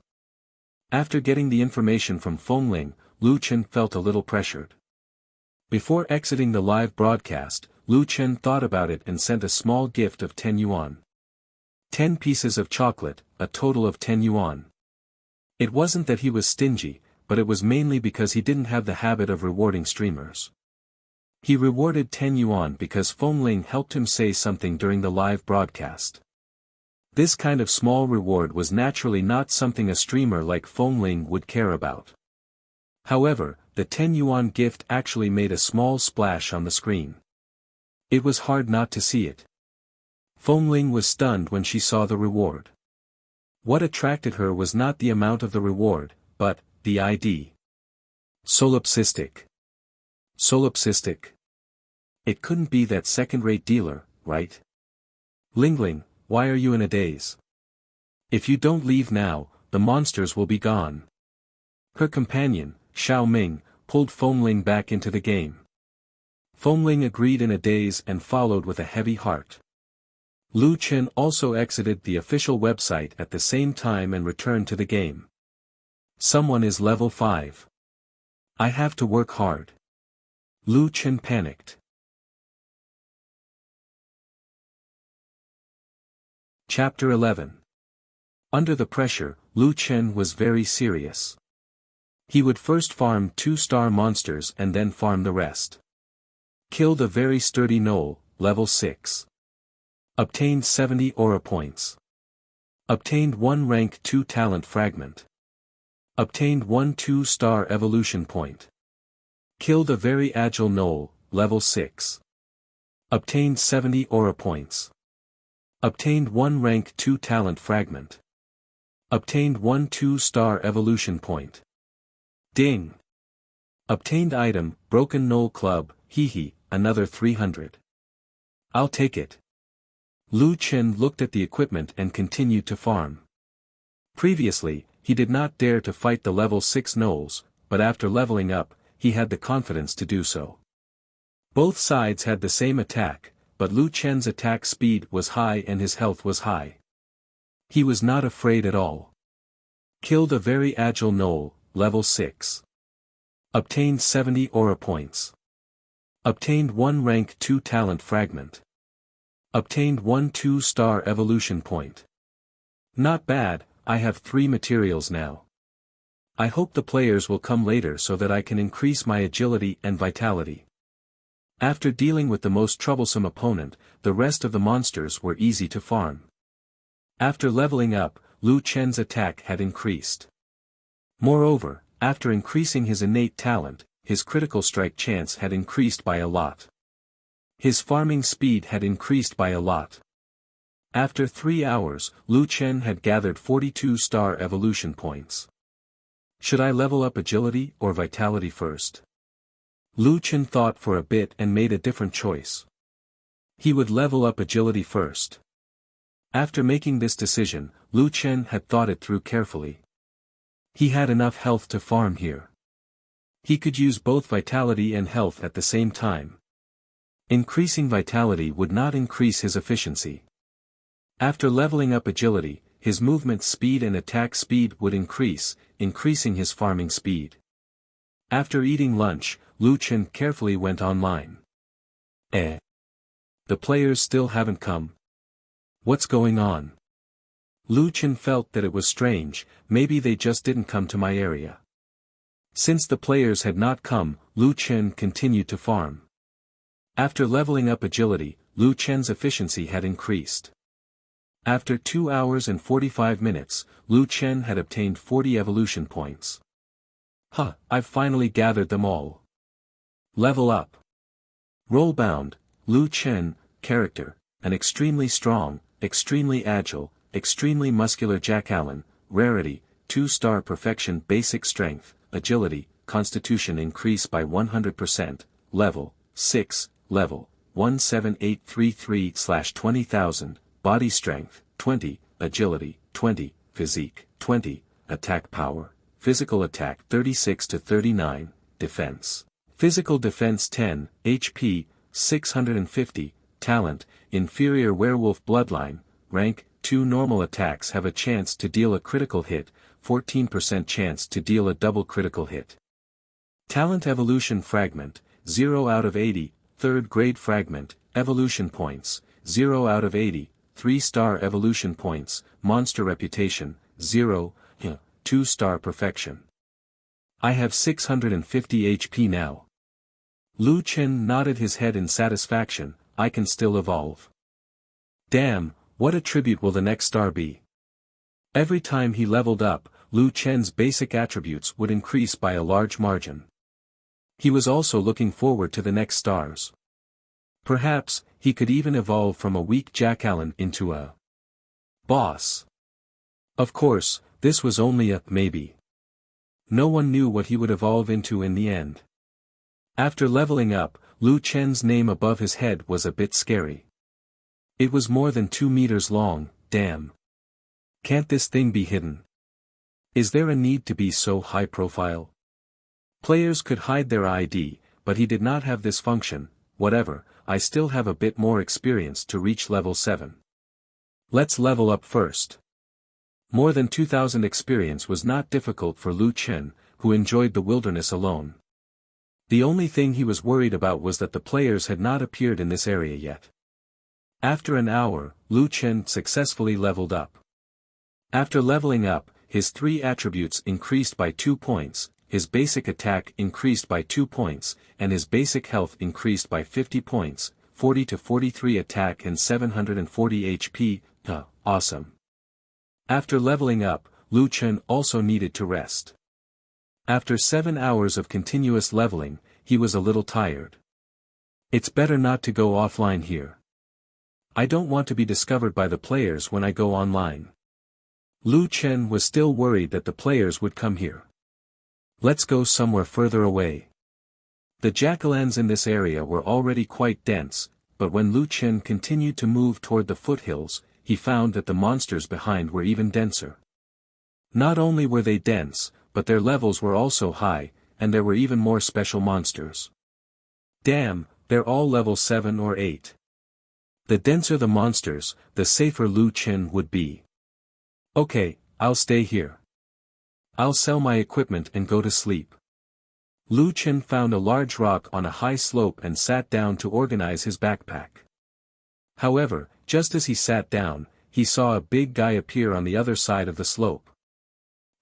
After getting the information from Fengling, Lu Chen felt a little pressured. Before exiting the live broadcast, Lu Chen thought about it and sent a small gift of 10 yuan. 10 pieces of chocolate, a total of 10 yuan. It wasn't that he was stingy, but it was mainly because he didn't have the habit of rewarding streamers. He rewarded 10 yuan because Fengling helped him say something during the live broadcast. This kind of small reward was naturally not something a streamer like Fengling would care about. However, the 10 yuan gift actually made a small splash on the screen. It was hard not to see it. Fengling was stunned when she saw the reward. What attracted her was not the amount of the reward, but the ID. Solipsistic. Solipsistic. It couldn't be that second-rate dealer, right? Lingling, why are you in a daze? If you don't leave now, the monsters will be gone. Her companion, Xiao Ming, pulled Fengling back into the game. Fengling agreed in a daze and followed with a heavy heart. Lu Chen also exited the official website at the same time and returned to the game. Someone is level 5. I have to work hard. Lu Chen panicked. Chapter 11. Under the pressure, Lu Chen was very serious. He would first farm 2-star monsters and then farm the rest. Killed a very sturdy gnoll, level 6. Obtained 70 aura points. Obtained 1 rank 2 talent fragment. Obtained 1 2-star evolution point. Killed a very agile gnoll, level 6. Obtained 70 aura points. Obtained 1 rank 2 talent fragment. Obtained 1 2-star evolution point. Ding! Obtained item, broken gnoll club, hehe, another 300. I'll take it. Lu Chen looked at the equipment and continued to farm. Previously, he did not dare to fight the level 6 gnolls, but after leveling up, he had the confidence to do so. Both sides had the same attack, but Lu Chen's attack speed was high and his health was high. He was not afraid at all. Killed a very agile gnoll, level 6. Obtained 70 aura points. Obtained 1 rank 2 talent fragment. Obtained 1 2-star evolution point. Not bad, I have 3 materials now. I hope the players will come later so that I can increase my agility and vitality. After dealing with the most troublesome opponent, the rest of the monsters were easy to farm. After leveling up, Lu Chen's attack had increased. Moreover, after increasing his innate talent, his critical strike chance had increased by a lot. His farming speed had increased by a lot. After 3 hours, Lu Chen had gathered 42-star evolution points. Should I level up agility or vitality first? Lu Chen thought for a bit and made a different choice. He would level up agility first. After making this decision, Lu Chen had thought it through carefully. He had enough health to farm here. He could use both vitality and health at the same time. Increasing vitality would not increase his efficiency. After leveling up agility, his movement speed and attack speed would increase, increasing his farming speed. After eating lunch, Lu Chen carefully went online. The players still haven't come. What's going on? Lu Chen felt that it was strange, maybe they just didn't come to my area. Since the players had not come, Lu Chen continued to farm. After leveling up agility, Lu Chen's efficiency had increased. After 2 hours and 45 minutes, Lu Chen had obtained 40 evolution points. I've finally gathered them all. Level up. Role-bound, Lu Chen, character, an extremely strong, extremely agile, extremely muscular Jack-Allen, rarity, 2-star perfection basic strength, agility, constitution increase by 100%, level, 6, level, 17833/20,000, body strength, 20, agility, 20, physique, 20, attack power, physical attack 36 to 39, defense. Physical defense 10, HP, 650, talent, inferior werewolf bloodline, rank, 2 normal attacks have a chance to deal a critical hit, 14% chance to deal a double critical hit. Talent evolution fragment, 0 out of 80, 3rd grade fragment, evolution points, 0 out of 80, 3-star evolution points, monster reputation, 0, 2-star perfection. I have 650 HP now. Lu Chen nodded his head in satisfaction, I can still evolve. Damn, what attribute will the next star be? Every time he leveled up, Lu Chen's basic attributes would increase by a large margin. He was also looking forward to the next stars. Perhaps, he could even evolve from a weak Jack-Allen into a boss. Of course, this was only a maybe. No one knew what he would evolve into in the end. After leveling up, Lu Chen's name above his head was a bit scary. It was more than 2 meters long, damn. Can't this thing be hidden? Is there a need to be so high profile? Players could hide their ID, but he did not have this function. Whatever, I still have a bit more experience to reach level 7. Let's level up first. More than 2,000 experience was not difficult for Lu Chen, who enjoyed the wilderness alone. The only thing he was worried about was that the players had not appeared in this area yet. After an hour, Lu Chen successfully leveled up. After leveling up, his 3 attributes increased by 2 points, his basic attack increased by 2 points, and his basic health increased by 50 points, 40 to 43 attack and 740 HP, awesome. After leveling up, Lu Chen also needed to rest. After 7 hours of continuous leveling, he was a little tired. It's better not to go offline here. I don't want to be discovered by the players when I go online. Lu Chen was still worried that the players would come here. Let's go somewhere further away. The Jack-Allens in this area were already quite dense, but when Lu Chen continued to move toward the foothills, he found that the monsters behind were even denser. Not only were they dense, but their levels were also high, and there were even more special monsters. Damn, they're all level 7 or 8. The denser the monsters, the safer Lu Chen would be. Okay, I'll stay here. I'll sell my equipment and go to sleep. Lu Chen found a large rock on a high slope and sat down to organize his backpack. However, just as he sat down, he saw a big guy appear on the other side of the slope.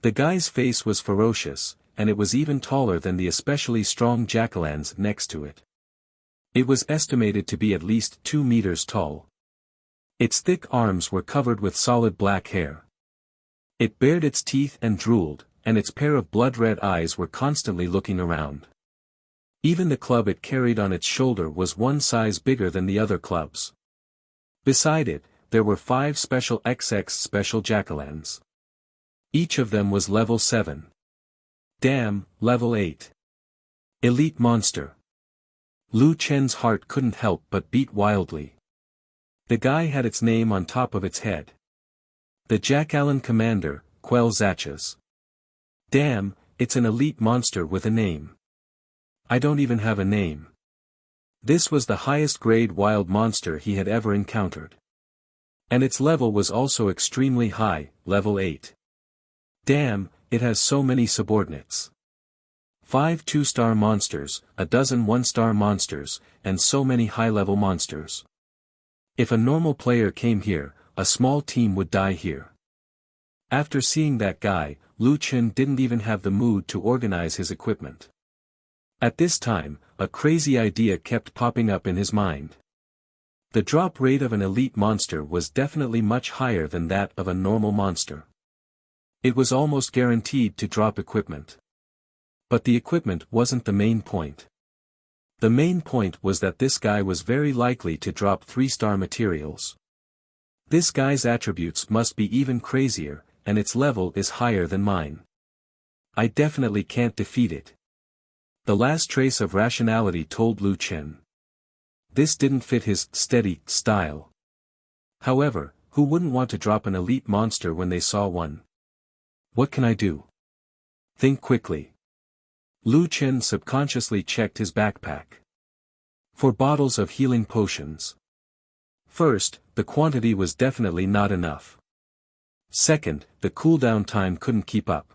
The guy's face was ferocious, and it was even taller than the especially strong Jack-Allens next to it. It was estimated to be at least 2 meters tall. Its thick arms were covered with solid black hair. It bared its teeth and drooled, and its pair of blood-red eyes were constantly looking around. Even the club it carried on its shoulder was one size bigger than the other clubs. Beside it, there were 5 special XX special Jack-Allens. Each of them was level 7. Damn, level 8. Elite monster. Lu Chen's heart couldn't help but beat wildly. The guy had its name on top of its head. The Jack-Allen Commander, Quell Zachas. Damn, it's an elite monster with a name. I don't even have a name. This was the highest grade wild monster he had ever encountered. And its level was also extremely high, level 8. Damn, it has so many subordinates. 5 2-star monsters, a dozen 1-star monsters, and so many high-level monsters. If a normal player came here, a small team would die here. After seeing that guy, Lu Chen didn't even have the mood to organize his equipment. At this time, a crazy idea kept popping up in his mind. The drop rate of an elite monster was definitely much higher than that of a normal monster. It was almost guaranteed to drop equipment. But the equipment wasn't the main point. The main point was that this guy was very likely to drop 3-star materials. This guy's attributes must be even crazier, and its level is higher than mine. I definitely can't defeat it. The last trace of rationality told Lu Chen. This didn't fit his steady style. However, who wouldn't want to drop an elite monster when they saw one? What can I do? Think quickly. Lu Chen subconsciously checked his backpack. 4 bottles of healing potions. First, the quantity was definitely not enough. Second, the cooldown time couldn't keep up.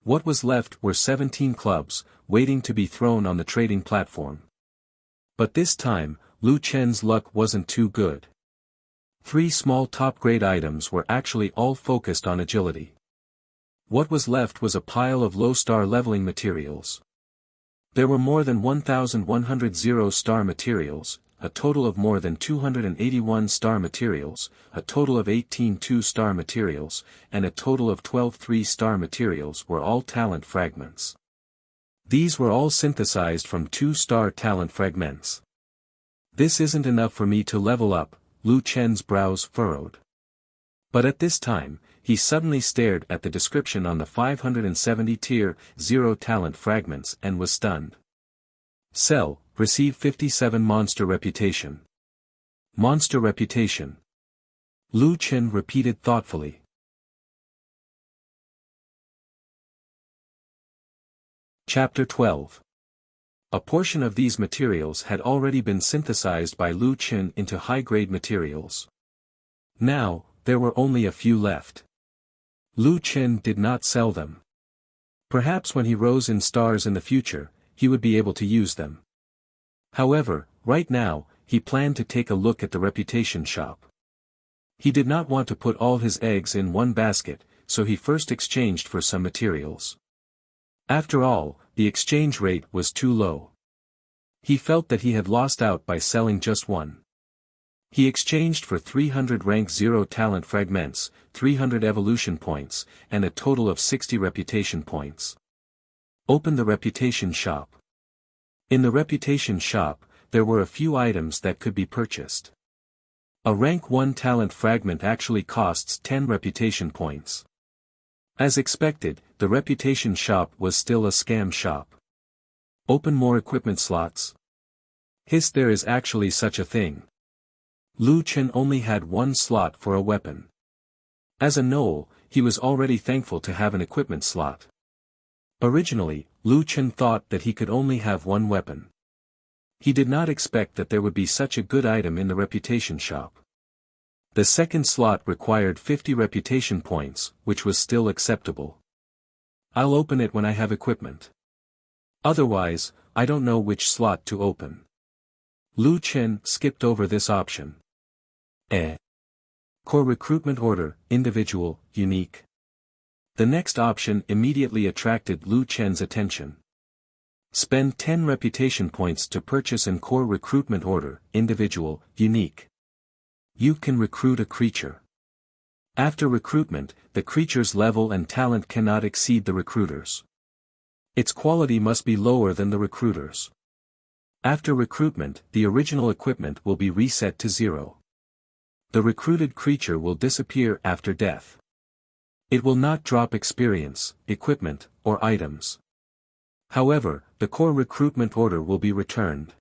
What was left were 17 clubs, waiting to be thrown on the trading platform. But this time, Lu Chen's luck wasn't too good. 3 small top-grade items were actually all focused on agility. What was left was a pile of low-star leveling materials. There were more than 1,100 0-star materials, a total of more than 281 star materials, a total of 18 2-star materials, and a total of 12 3-star materials were all talent fragments. These were all synthesized from 2-star talent fragments. This isn't enough for me to level up, Lu Chen's brows furrowed. But at this time, he suddenly stared at the description on the 570 tier 0 talent fragments and was stunned. Sell, receive 57 monster reputation. Monster reputation. Lu Chen repeated thoughtfully. Chapter 12. A portion of these materials had already been synthesized by Lu Chen into high-grade materials. Now, there were only a few left. Lu Chen did not sell them. Perhaps when he rose in stars in the future, he would be able to use them. However, right now, he planned to take a look at the reputation shop. He did not want to put all his eggs in one basket, so he first exchanged for some materials. After all, the exchange rate was too low. He felt that he had lost out by selling just one. He exchanged for 300 rank 0 talent fragments, 300 evolution points, and a total of 60 reputation points. Open the reputation shop. In the reputation shop, there were a few items that could be purchased. A rank 1 talent fragment actually costs 10 reputation points. As expected, the reputation shop was still a scam shop. Open more equipment slots. Hiss, there is actually such a thing. Lu Chen only had one slot for a weapon. As a Knoll, he was already thankful to have an equipment slot. Originally, Lu Chen thought that he could only have one weapon. He did not expect that there would be such a good item in the reputation shop. The second slot required 50 reputation points, which was still acceptable. I'll open it when I have equipment. Otherwise, I don't know which slot to open. Lu Chen skipped over this option. Core recruitment order, individual, unique. The next option immediately attracted Lu Chen's attention. Spend 10 reputation points to purchase an core recruitment order, individual, unique. You can recruit a creature. After recruitment, the creature's level and talent cannot exceed the recruiter's. Its quality must be lower than the recruiter's. After recruitment, the original equipment will be reset to 0. The recruited creature will disappear after death. It will not drop experience, equipment, or items. However, the core recruitment order will be returned.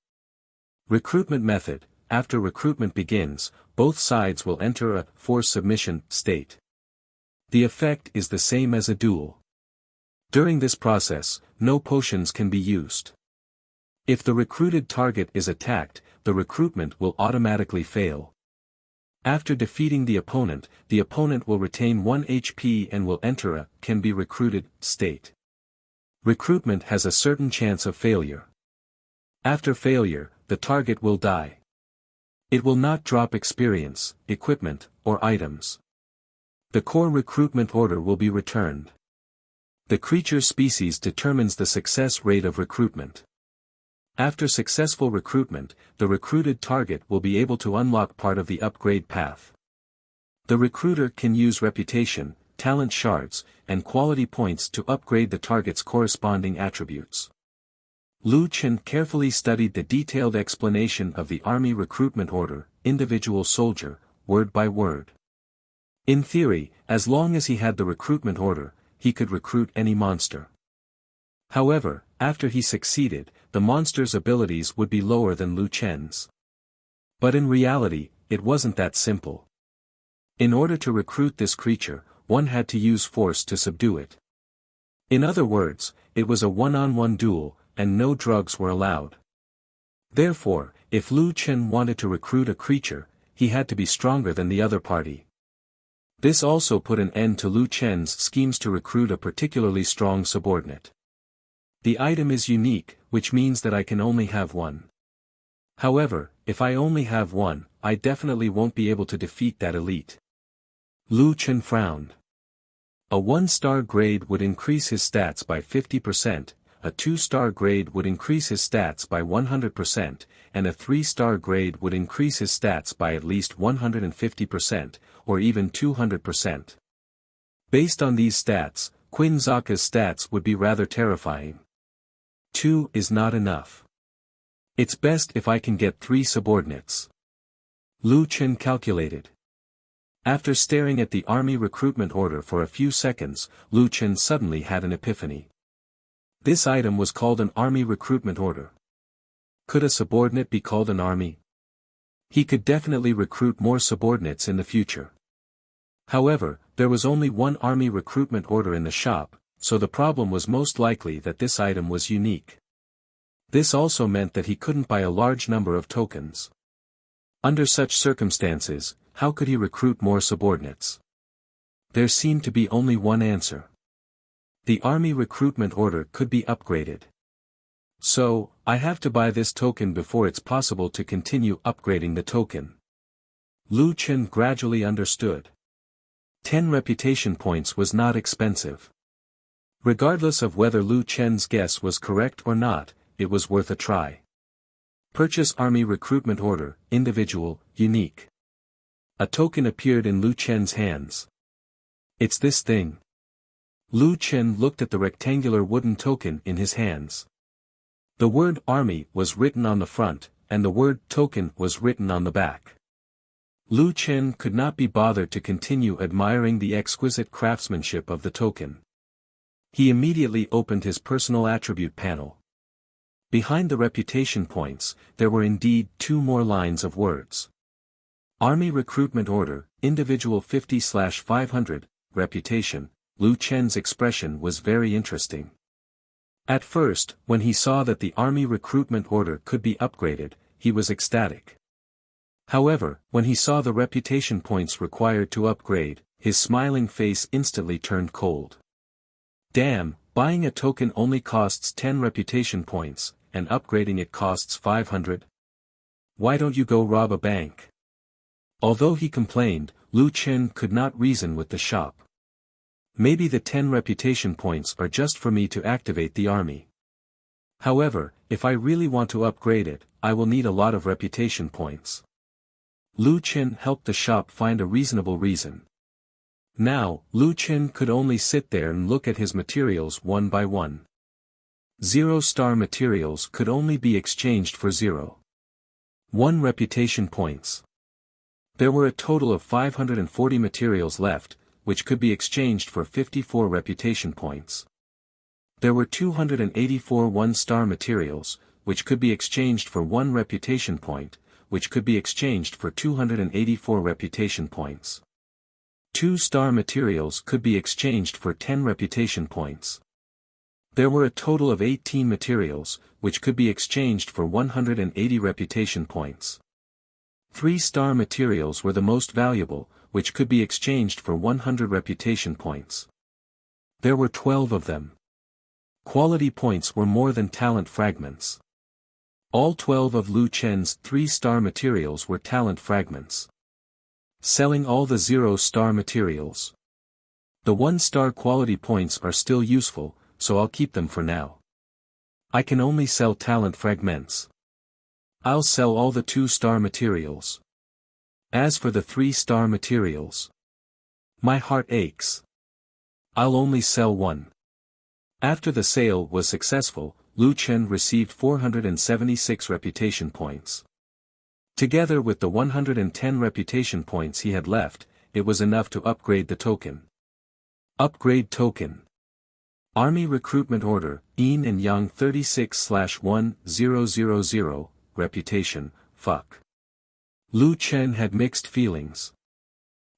Recruitment method: after recruitment begins, both sides will enter a force submission state. The effect is the same as a duel. During this process, no potions can be used. If the recruited target is attacked, the recruitment will automatically fail. After defeating the opponent will retain 1 HP and will enter a can be recruited state. Recruitment has a certain chance of failure. After failure, the target will die. It will not drop experience, equipment, or items. The core recruitment order will be returned. The creature's species determines the success rate of recruitment. After successful recruitment, the recruited target will be able to unlock part of the upgrade path. The recruiter can use reputation, talent shards, and quality points to upgrade the target's corresponding attributes. Lu Chen carefully studied the detailed explanation of the army recruitment order, individual soldier, word by word. In theory, as long as he had the recruitment order, he could recruit any monster. However, after he succeeded, the monster's abilities would be lower than Lu Chen's. But in reality, it wasn't that simple. In order to recruit this creature, one had to use force to subdue it. In other words, it was a one-on-one duel, and no drugs were allowed. Therefore, if Lu Chen wanted to recruit a creature, he had to be stronger than the other party. This also put an end to Lu Chen's schemes to recruit a particularly strong subordinate. The item is unique, which means that I can only have one. However, if I only have one, I definitely won't be able to defeat that elite. Lu Chen frowned. A 1-star grade would increase his stats by 50%, a 2-star grade would increase his stats by 100%, and a 3-star grade would increase his stats by at least 150%, or even 200%. Based on these stats, Quinn Zaka's stats would be rather terrifying. 2 is not enough. It's best if I can get 3 subordinates. Lu Chen calculated. After staring at the army recruitment order for a few seconds, Lu Chen suddenly had an epiphany. This item was called an army recruitment order. Could a subordinate be called an army? He could definitely recruit more subordinates in the future. However, there was only one army recruitment order in the shop, so the problem was most likely that this item was unique. This also meant that he couldn't buy a large number of tokens. Under such circumstances, how could he recruit more subordinates? There seemed to be only one answer. The army recruitment order could be upgraded. So, I have to buy this token before it's possible to continue upgrading the token. Lu Chen gradually understood. 10 reputation points was not expensive. Regardless of whether Lu Chen's guess was correct or not, it was worth a try. Purchase army recruitment order, individual, unique. A token appeared in Lu Chen's hands. It's this thing. Lu Chen looked at the rectangular wooden token in his hands. The word army was written on the front, and the word token was written on the back. Lu Chen could not be bothered to continue admiring the exquisite craftsmanship of the token. He immediately opened his personal attribute panel. Behind the reputation points, there were indeed 2 more lines of words. Army recruitment order, individual 50/500, reputation. Lu Chen's expression was very interesting. At first, when he saw that the army recruitment order could be upgraded, he was ecstatic. However, when he saw the reputation points required to upgrade, his smiling face instantly turned cold. Damn, buying a token only costs 10 reputation points, and upgrading it costs 500? Why don't you go rob a bank? Although he complained, Lu Chen could not reason with the shop. Maybe the 10 reputation points are just for me to activate the army. However, if I really want to upgrade it, I will need a lot of reputation points. Lu Chen helped the shop find a reasonable reason. Now, Lu Chen could only sit there and look at his materials one by one. 0-star materials could only be exchanged for 1 reputation points. There were a total of 540 materials left, which could be exchanged for 54 reputation points. There were 284 1-star materials, which could be exchanged for 1 reputation point, which could be exchanged for 284 reputation points. 2-star materials could be exchanged for 10 reputation points. There were a total of 18 materials, which could be exchanged for 180 reputation points. 3-star materials were the most valuable, which could be exchanged for 100 reputation points. There were 12 of them. Quality points were more than talent fragments. All 12 of Lu Chen's 3-star materials were talent fragments. Selling all the 0-star materials. The 1-star quality points are still useful, so I'll keep them for now. I can only sell talent fragments. I'll sell all the 2-star materials. As for the 3-star materials, my heart aches. I'll only sell one. After the sale was successful, Lu Chen received 476 reputation points. Together with the 110 reputation points he had left, it was enough to upgrade the token. Upgrade token. Army Recruitment Order, Yin and Yang 36/1000, reputation, fuck. Lu Chen had mixed feelings.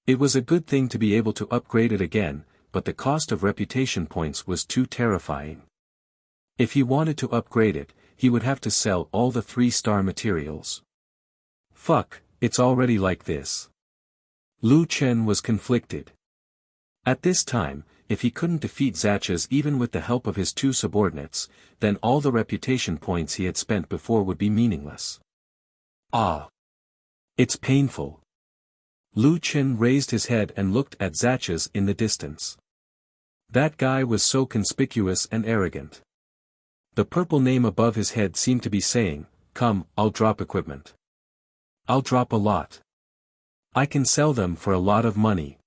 It was a good thing to be able to upgrade it again, but the cost of reputation points was too terrifying. If he wanted to upgrade it, he would have to sell all the 3-star materials. Fuck, it's already like this. Lu Chen was conflicted. At this time, if he couldn't defeat Zachas even with the help of his 2 subordinates, then all the reputation points he had spent before would be meaningless. Ah! It's painful. Lu Chen raised his head and looked at Zachas in the distance. That guy was so conspicuous and arrogant. The purple name above his head seemed to be saying, "Come, I'll drop equipment. I'll drop a lot. I can sell them for a lot of money."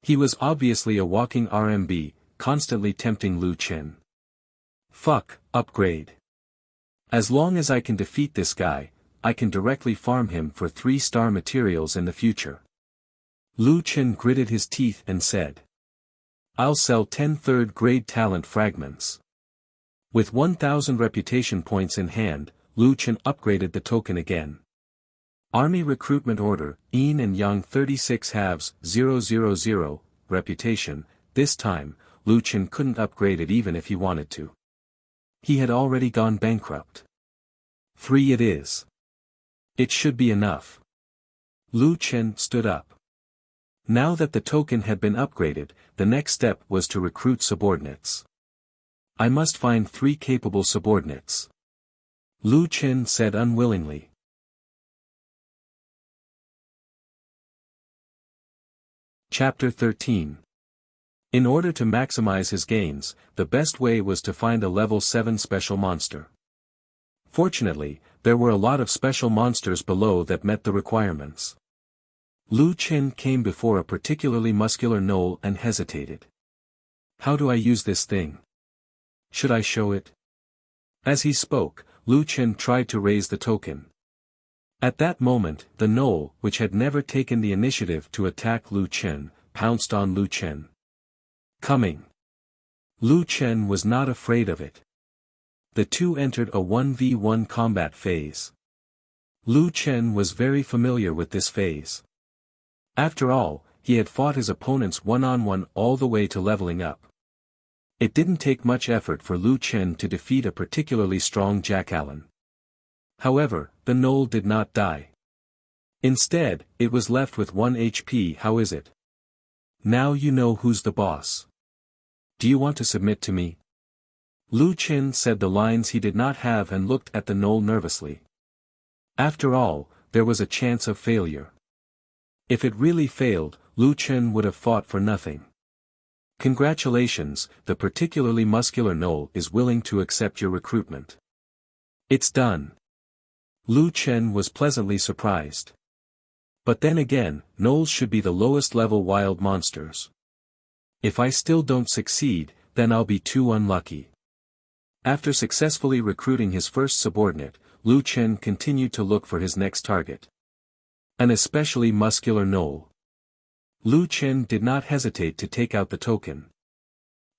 He was obviously a walking RMB, constantly tempting Lu Chen. Fuck, upgrade. As long as I can defeat this guy, I can directly farm him for 3-star materials in the future. Lu Chen gritted his teeth and said, "I'll sell 10 3rd-grade talent fragments." With 1,000 reputation points in hand, Lu Chen upgraded the token again. Army Recruitment Order, Yin and Yang 36/000, reputation. This time, Lu Chen couldn't upgrade it even if he wanted to. He had already gone bankrupt. 3 it is. It should be enough. Lu Chen stood up. Now that the token had been upgraded, the next step was to recruit subordinates. I must find 3 capable subordinates. Lu Chen said unwillingly. Chapter 13. In order to maximize his gains, the best way was to find a level 7 special monster. Fortunately, there were a lot of special monsters below that met the requirements. Lu Chen came before a particularly muscular gnoll and hesitated. How do I use this thing? Should I show it? As he spoke, Lu Chen tried to raise the token. At that moment, the gnoll, which had never taken the initiative to attack Lu Chen, pounced on Lu Chen. Coming. Lu Chen was not afraid of it. The two entered a 1v1 combat phase. Lu Chen was very familiar with this phase. After all, he had fought his opponents one-on-one all the way to leveling up. It didn't take much effort for Lu Chen to defeat a particularly strong Jackalon. However, the gnoll did not die. Instead, it was left with 1 HP. How is it? Now you know who's the boss. Do you want to submit to me? Lu Chen said the lines he did not have and looked at the gnoll nervously. After all, there was a chance of failure. If it really failed, Lu Chen would have fought for nothing. Congratulations, the particularly muscular gnoll is willing to accept your recruitment. It's done. Lu Chen was pleasantly surprised. But then again, gnolls should be the lowest level wild monsters. If I still don't succeed, then I'll be too unlucky. After successfully recruiting his first subordinate, Lu Chen continued to look for his next target. An especially muscular gnoll. Lu Chen did not hesitate to take out the token.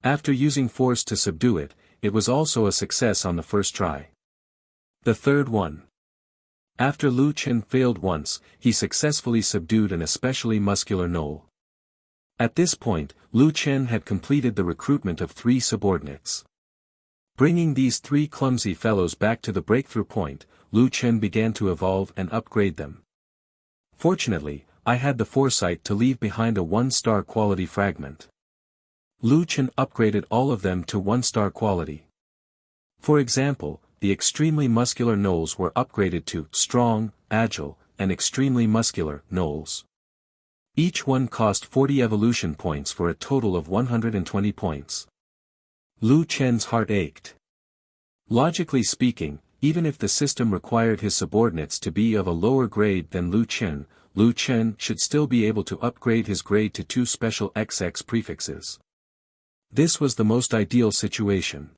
After using force to subdue it, it was also a success on the first try. The third one. After Lu Chen failed once, he successfully subdued an especially muscular gnoll. At this point, Lu Chen had completed the recruitment of 3 subordinates. Bringing these three clumsy fellows back to the breakthrough point, Lu Chen began to evolve and upgrade them. Fortunately, I had the foresight to leave behind a 1-star quality fragment. Lu Chen upgraded all of them to 1-star quality. For example, the extremely muscular gnolls were upgraded to strong, agile, and extremely muscular gnolls. Each one cost 40 evolution points for a total of 120 points. Lu Chen's heart ached. Logically speaking, even if the system required his subordinates to be of a lower grade than Lu Chen should still be able to upgrade his grade to 2 special XX prefixes. This was the most ideal situation.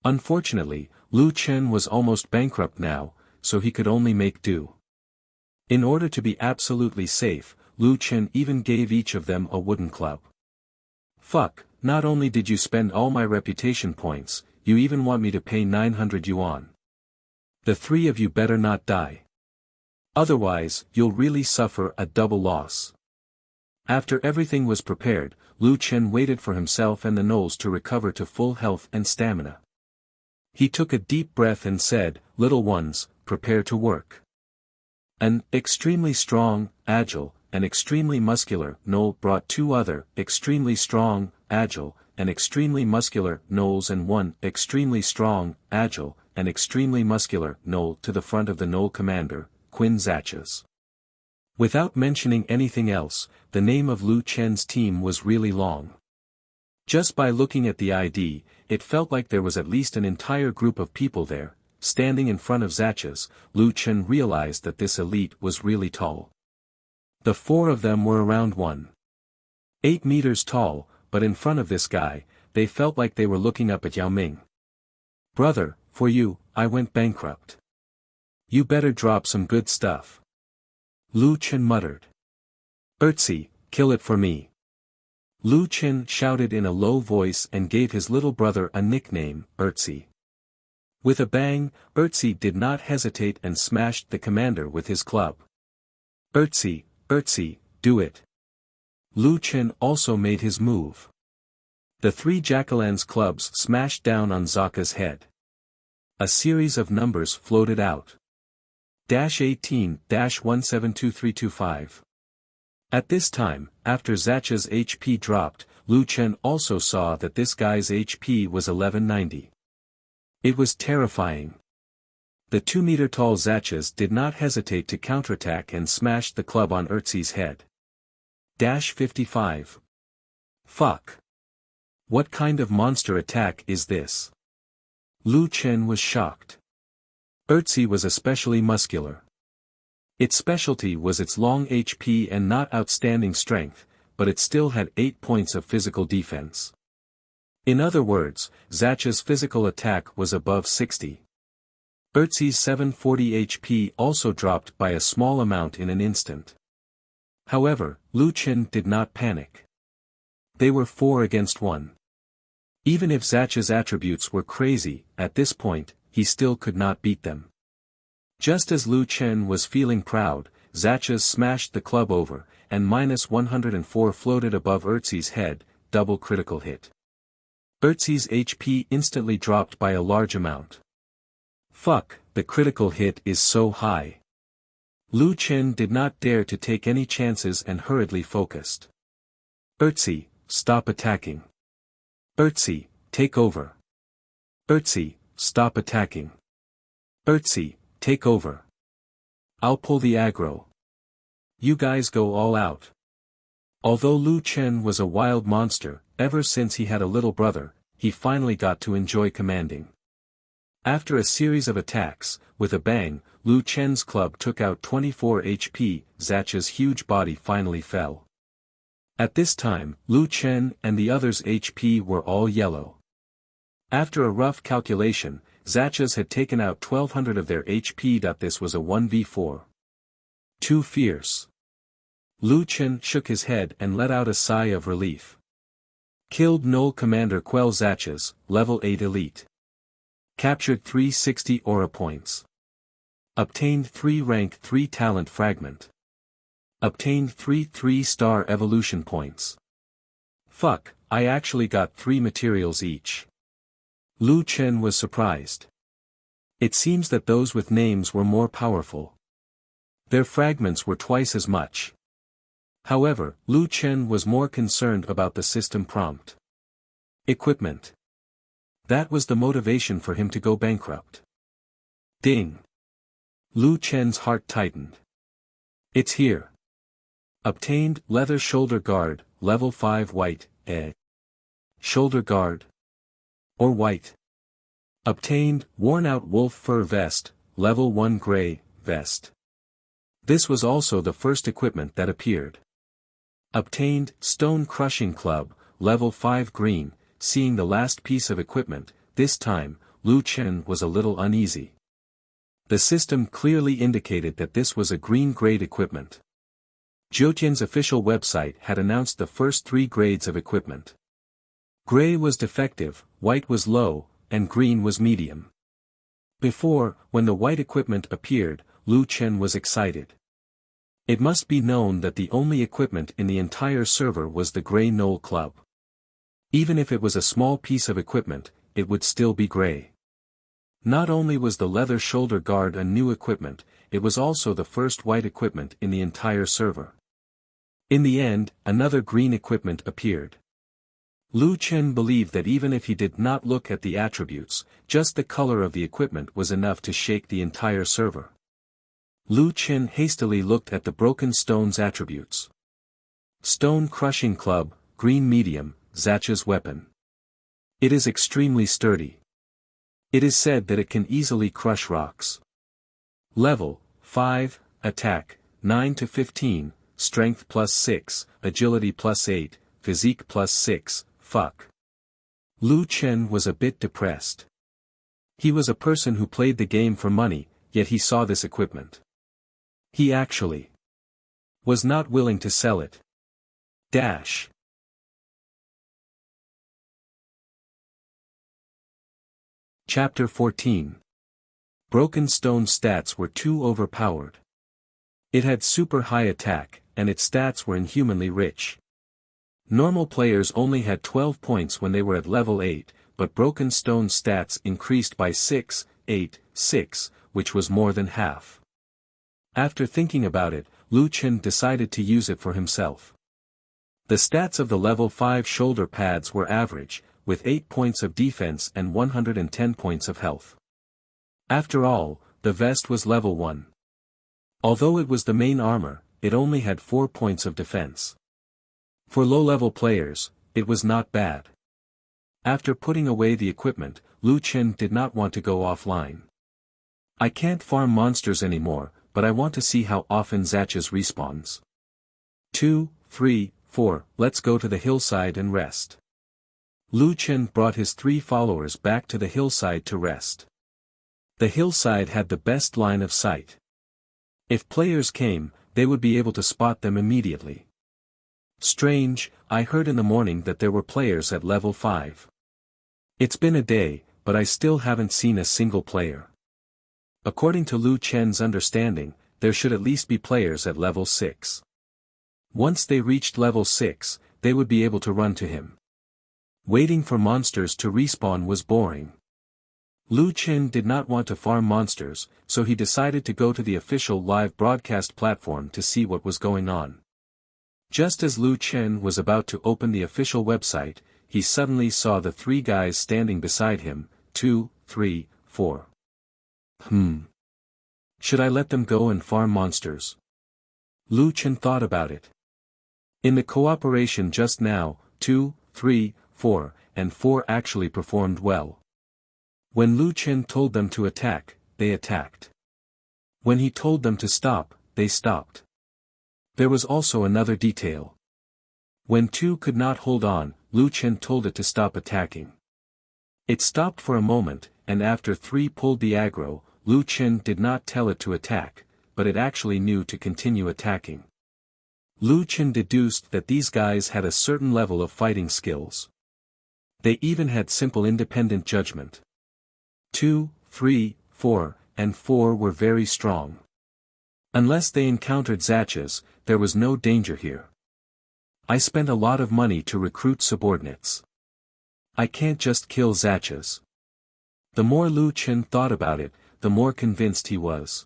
Unfortunately, Lu Chen was almost bankrupt now, so he could only make do. In order to be absolutely safe, Lu Chen even gave each of them a wooden club. Fuck, not only did you spend all my reputation points, you even want me to pay 900 yuan. The three of you better not die. Otherwise, you'll really suffer a double loss. After everything was prepared, Lu Chen waited for himself and the gnolls to recover to full health and stamina. He took a deep breath and said, "Little ones, prepare to work." An extremely strong, agile, and extremely muscular gnoll brought 2 other extremely strong, agile, and extremely muscular gnolls and 1 extremely strong, agile, and extremely muscular gnoll to the front of the gnoll commander, Qin Zaches. Without mentioning anything else, the name of Lu Chen's team was really long. Just by looking at the ID, it felt like there was at least an entire group of people there. Standing in front of Zaches, Lu Chen realized that this elite was really tall. The 4 of them were around 1.8 meters tall, but in front of this guy, they felt like they were looking up at Yao Ming. "Brother, for you, I went bankrupt. You better drop some good stuff." Lu Chen muttered. "Ertzi, kill it for me." Lu Chen shouted in a low voice and gave his little brother a nickname, Ertzi. With a bang, Ertzi did not hesitate and smashed the commander with his club. "Ertzi, Ertzi, do it." Lu Chen also made his move. The 3 Jackalan's clubs smashed down on Zaka's head. A series of numbers floated out. -18-172325. At this time, after Zacha's HP dropped, Lu Chen also saw that this guy's HP was 1190. It was terrifying. The 2-meter-tall Zachas did not hesitate to counterattack and smashed the club on Ertzi's head. -55. Fuck. What kind of monster attack is this? Lu Chen was shocked. Ertzi was especially muscular. Its specialty was its long HP and not outstanding strength, but it still had 8 points of physical defense. In other words, Zacha's physical attack was above 60. Ertzi's 740 HP also dropped by a small amount in an instant. However, Lu Chen did not panic. They were 4 against 1. Even if Zacha's attributes were crazy, at this point, he still could not beat them. Just as Lu Chen was feeling proud, Zacha's smashed the club over, and -104 floated above Ertzi's head, double critical hit. Ertzi's HP instantly dropped by a large amount. Fuck, the critical hit is so high. Lu Chen did not dare to take any chances and hurriedly focused. Ertzi, stop attacking. Ertzi, take over. Ertzi, stop attacking. Ertzi, take over. I'll pull the aggro. You guys go all out. Although Lu Chen was a wild monster, ever since he had a little brother, he finally got to enjoy commanding. After a series of attacks, with a bang, Lu Chen's club took out 24 HP, Zacha's huge body finally fell. At this time, Lu Chen and the others' HP were all yellow. After a rough calculation, Zacha's had taken out 1200 of their HP. This was a 1v4. Too fierce. Lu Chen shook his head and let out a sigh of relief. Killed Gnoll Commander Quell Zacha's, level 8 elite. Captured 360 aura points. Obtained 3 rank 3 talent fragment. Obtained 3 3-star evolution points. Fuck, I actually got 3 materials each. Lu Chen was surprised. It seems that those with names were more powerful. Their fragments were twice as much. However, Lu Chen was more concerned about the system prompt. Equipment. That was the motivation for him to go bankrupt. Ding. Lu Chen's heart tightened. It's here. Obtained, leather shoulder guard, level 5 white, shoulder guard. Or white. Obtained, worn out wolf fur vest, level 1 gray, vest. This was also the first equipment that appeared. Obtained, stone crushing club, level 5 green. Seeing the last piece of equipment, this time, Lu Chen was a little uneasy. The system clearly indicated that this was a green-grade equipment. Zhoutian's official website had announced the first 3 grades of equipment. Gray was defective, white was low, and green was medium. Before, when the white equipment appeared, Lu Chen was excited. It must be known that the only equipment in the entire server was the Gray Knoll Club. Even if it was a small piece of equipment, it would still be gray. Not only was the leather shoulder guard a new equipment, it was also the first white equipment in the entire server. In the end, another green equipment appeared. Lu Chen believed that even if he did not look at the attributes, just the color of the equipment was enough to shake the entire server. Lu Chen hastily looked at the broken stone's attributes. Stone crushing club, green medium, Zacha's weapon. It is extremely sturdy. It is said that it can easily crush rocks. Level 5, attack, 9 to 15, strength plus 6, agility plus 8, physique plus 6, fuck. Lu Chen was a bit depressed. He was a person who played the game for money, yet he saw this equipment. He actually was not willing to sell it. Dash. Chapter 14. Broken Stone stats were too overpowered. It had super high attack, and its stats were inhumanly rich. Normal players only had 12 points when they were at level 8, but Broken Stone stats increased by 6, 8, 6, which was more than half. After thinking about it, Lu Chen decided to use it for himself. The stats of the level 5 shoulder pads were average, with 8 points of defense and 110 points of health. After all, the vest was level 1. Although it was the main armor, it only had 4 points of defense. For low-level players, it was not bad. After putting away the equipment, Lu Chen did not want to go offline. I can't farm monsters anymore, but I want to see how often Zacha's respawns. 2, 3, 4, let's go to the hillside and rest. Lu Chen brought his 3 followers back to the hillside to rest. The hillside had the best line of sight. If players came, they would be able to spot them immediately. Strange, I heard in the morning that there were players at level 5. It's been a day, but I still haven't seen a single player. According to Lu Chen's understanding, there should at least be players at level 6. Once they reached level 6, they would be able to run to him. Waiting for monsters to respawn was boring. Lu Chen did not want to farm monsters, so he decided to go to the official live broadcast platform to see what was going on. Just as Lu Chen was about to open the official website, he suddenly saw the 3 guys standing beside him, 2, 3, 4. Should I let them go and farm monsters? Lu Chen thought about it. In the cooperation just now, 2, 3, 4, and 4 actually performed well. When Lu Chen told them to attack, they attacked. When he told them to stop, they stopped. There was also another detail. When 2 could not hold on, Lu Chen told it to stop attacking. It stopped for a moment, and after 3 pulled the aggro, Lu Chen did not tell it to attack, but it actually knew to continue attacking. Lu Chen deduced that these guys had a certain level of fighting skills. They even had simple independent judgment. 2, 3, 4, and 4 were very strong. Unless they encountered Zacha's, there was no danger here. I spent a lot of money to recruit subordinates. I can't just kill Zacha's. The more Lu Chen thought about it, the more convinced he was.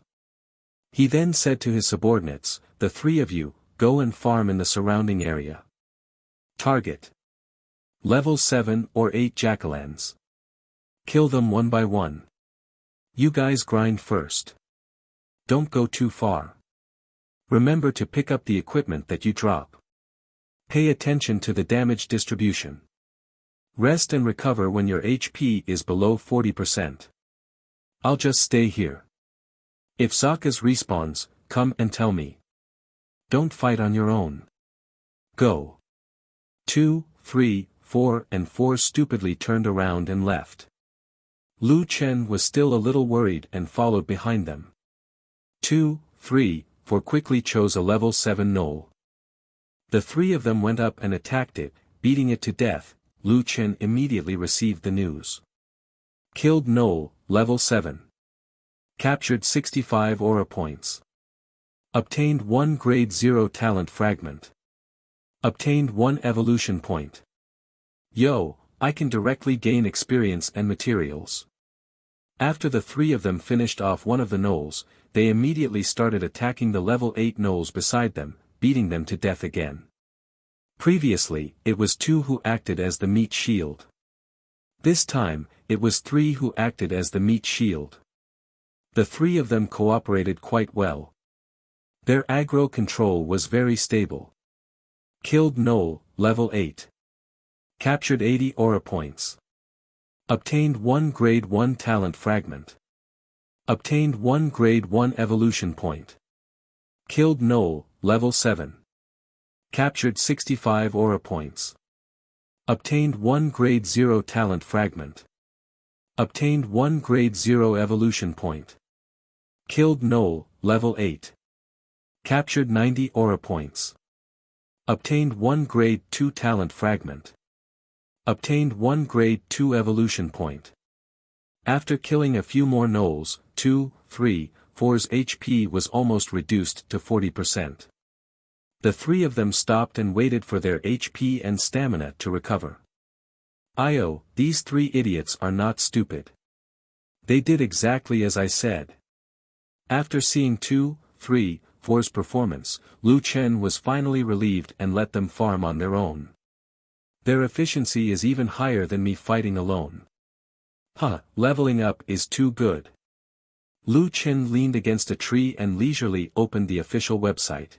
He then said to his subordinates, "The three of you, go and farm in the surrounding area. Target. Level 7 or 8 jackalans. Kill them one by one. You guys grind first. Don't go too far. Remember to pick up the equipment that you drop. Pay attention to the damage distribution. Rest and recover when your HP is below 40%. I'll just stay here. If Sokka's respawns, come and tell me. Don't fight on your own. Go." 2, 3, 4 and 4 stupidly turned around and left. Lu Chen was still a little worried and followed behind them. 2, 3, 4 quickly chose a level 7 knoll. The three of them went up and attacked it, beating it to death. Lu Chen immediately received the news. Killed knoll, level 7. Captured 65 aura points. Obtained 1 grade 0 talent fragment. Obtained 1 evolution point. Yo, I can directly gain experience and materials. After the three of them finished off one of the gnolls, they immediately started attacking the level 8 gnolls beside them, beating them to death again. Previously, it was 2 who acted as the meat shield. This time, it was 3 who acted as the meat shield. The three of them cooperated quite well. Their aggro control was very stable. Killed gnoll, level 8. Captured 80 aura points. Obtained 1 grade 1 talent fragment. Obtained 1 grade 1 evolution point. Killed gnoll, level 7. Captured 65 aura points. Obtained 1 grade 0 talent fragment. Obtained 1 grade 0 evolution point. Killed gnoll, level 8. Captured 90 aura points. Obtained 1 grade 2 talent fragment. Obtained 1 grade 2 evolution point. After killing a few more gnolls, 2, 3, 4's HP was almost reduced to 40%. The three of them stopped and waited for their HP and stamina to recover. These three idiots are not stupid. They did exactly as I said. After seeing 2, 3, 4's performance, Lu Chen was finally relieved and let them farm on their own. Their efficiency is even higher than me fighting alone. Leveling up is too good. Lu Chen leaned against a tree and leisurely opened the official website.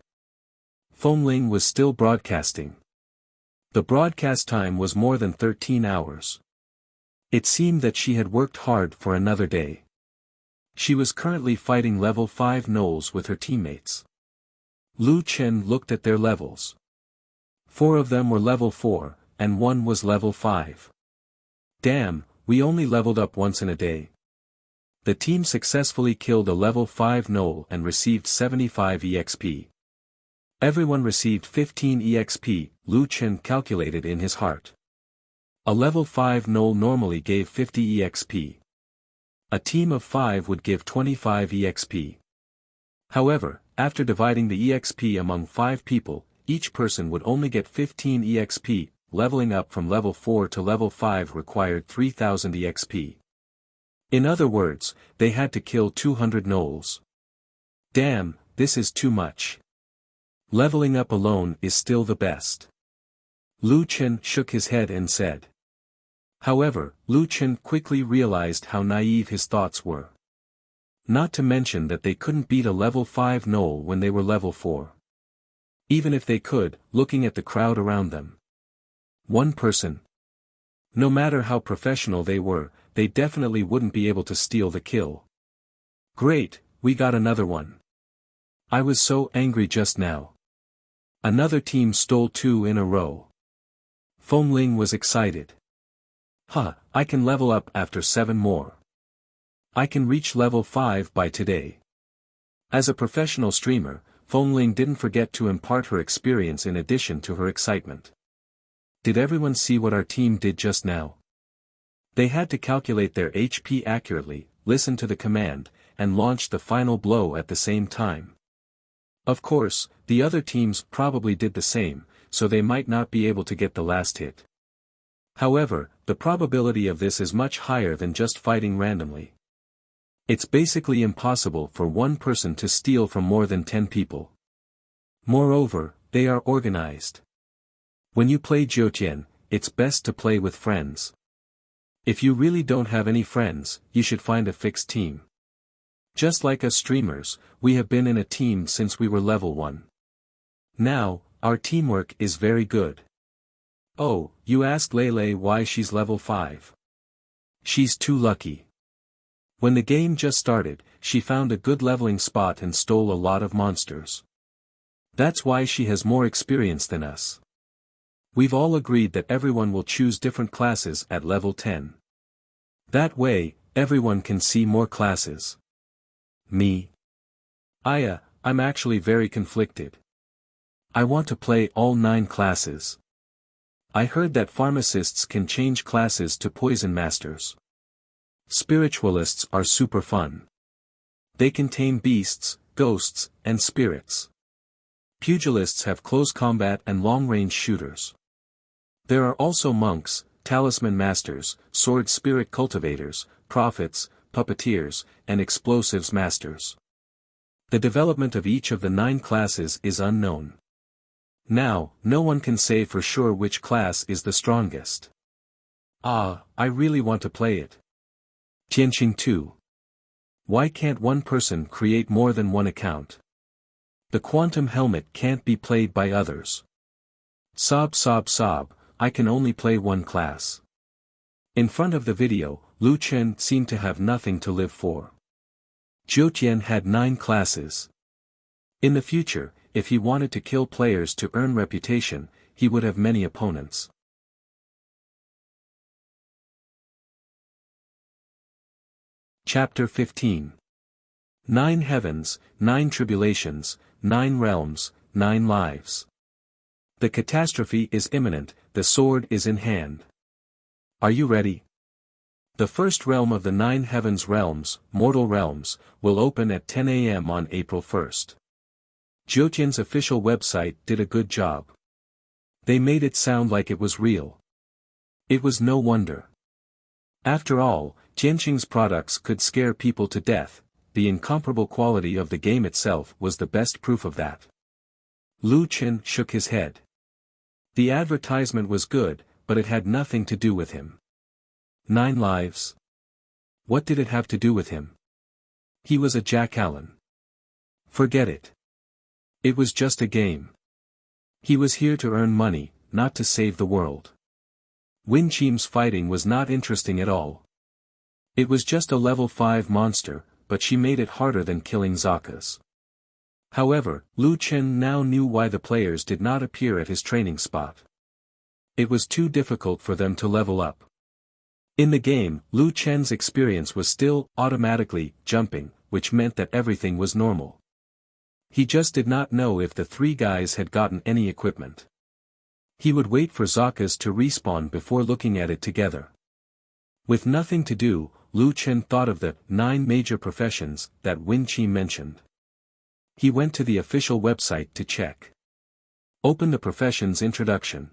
Fengling was still broadcasting. The broadcast time was more than 13 hours. It seemed that she had worked hard for another day. She was currently fighting level 5 gnolls with her teammates. Lu Chen looked at their levels. 4 of them were level 4, and 1 was level 5. Damn, we only leveled up once in a day. The team successfully killed a level 5 gnoll and received 75 EXP. Everyone received 15 EXP, Lu Chen calculated in his heart. A level 5 gnoll normally gave 50 EXP. A team of 5 would give 25 EXP. However, after dividing the EXP among 5 people, each person would only get 15 EXP, leveling up from level 4 to level 5 required 3000 EXP. In other words, they had to kill 200 gnolls. Damn, this is too much. Leveling up alone is still the best. Lu Chen shook his head and said. However, Lu Chen quickly realized how naive his thoughts were. Not to mention that they couldn't beat a level 5 gnoll when they were level 4. Even if they could, looking at the crowd around them. One person. No matter how professional they were, they definitely wouldn't be able to steal the kill. Great, we got another one. I was so angry just now. Another team stole 2 in a row. Fengling was excited. I can level up after 7 more. I can reach level 5 by today. As a professional streamer, Fengling didn't forget to impart her experience in addition to her excitement. Did everyone see what our team did just now? They had to calculate their HP accurately, listen to the command, and launch the final blow at the same time. Of course, the other teams probably did the same, so they might not be able to get the last hit. However, the probability of this is much higher than just fighting randomly. It's basically impossible for one person to steal from more than 10 people. Moreover, they are organized. When you play Jiutian, it's best to play with friends. If you really don't have any friends, you should find a fixed team. Just like us streamers, we have been in a team since we were level 1. Now, our teamwork is very good. Oh, you asked Lele why she's level 5. She's too lucky. When the game just started, she found a good leveling spot and stole a lot of monsters. That's why she has more experience than us. We've all agreed that everyone will choose different classes at level 10. That way, everyone can see more classes. Me? I'm actually very conflicted. I want to play all 9 classes. I heard that pharmacists can change classes to poison masters. Spiritualists are super fun. They can tame beasts, ghosts, and spirits. Pugilists have close combat and long-range shooters. There are also monks, talisman masters, sword spirit cultivators, prophets, puppeteers, and explosives masters. The development of each of the 9 classes is unknown. Now, no one can say for sure which class is the strongest. I really want to play it. Tianqing 2. Why can't one person create more than one account? The quantum helmet can't be played by others. Sob, I can only play one class. In front of the video, Lu Chen seemed to have nothing to live for. Jiutian had 9 classes. In the future, if he wanted to kill players to earn reputation, he would have many opponents. Chapter 15. 9 Heavens, 9 Tribulations, 9 Realms, 9 Lives. The catastrophe is imminent, the sword is in hand. Are you ready? The first realm of the 9 Heavens realms, Mortal Realms, will open at 10 a.m. on April 1st. Jiutian's official website did a good job. They made it sound like it was real. It was no wonder. After all, Tianqing's products could scare people to death. The incomparable quality of the game itself was the best proof of that. Lu Chen shook his head. The advertisement was good, but it had nothing to do with him. 9 lives? What did it have to do with him? He was a Jack Allen. Forget it. It was just a game. He was here to earn money, not to save the world. Win Chim's fighting was not interesting at all. It was just a level 5 monster, but she made it harder than killing Zaka's. However, Lu Chen now knew why the players did not appear at his training spot. It was too difficult for them to level up. In the game, Lu Chen's experience was still automatically jumping, which meant that everything was normal. He just did not know if the 3 guys had gotten any equipment. He would wait for Zaka's to respawn before looking at it together. With nothing to do, Lu Chen thought of the 9 major professions that Win Chi mentioned. He went to the official website to check. Open the professions introduction.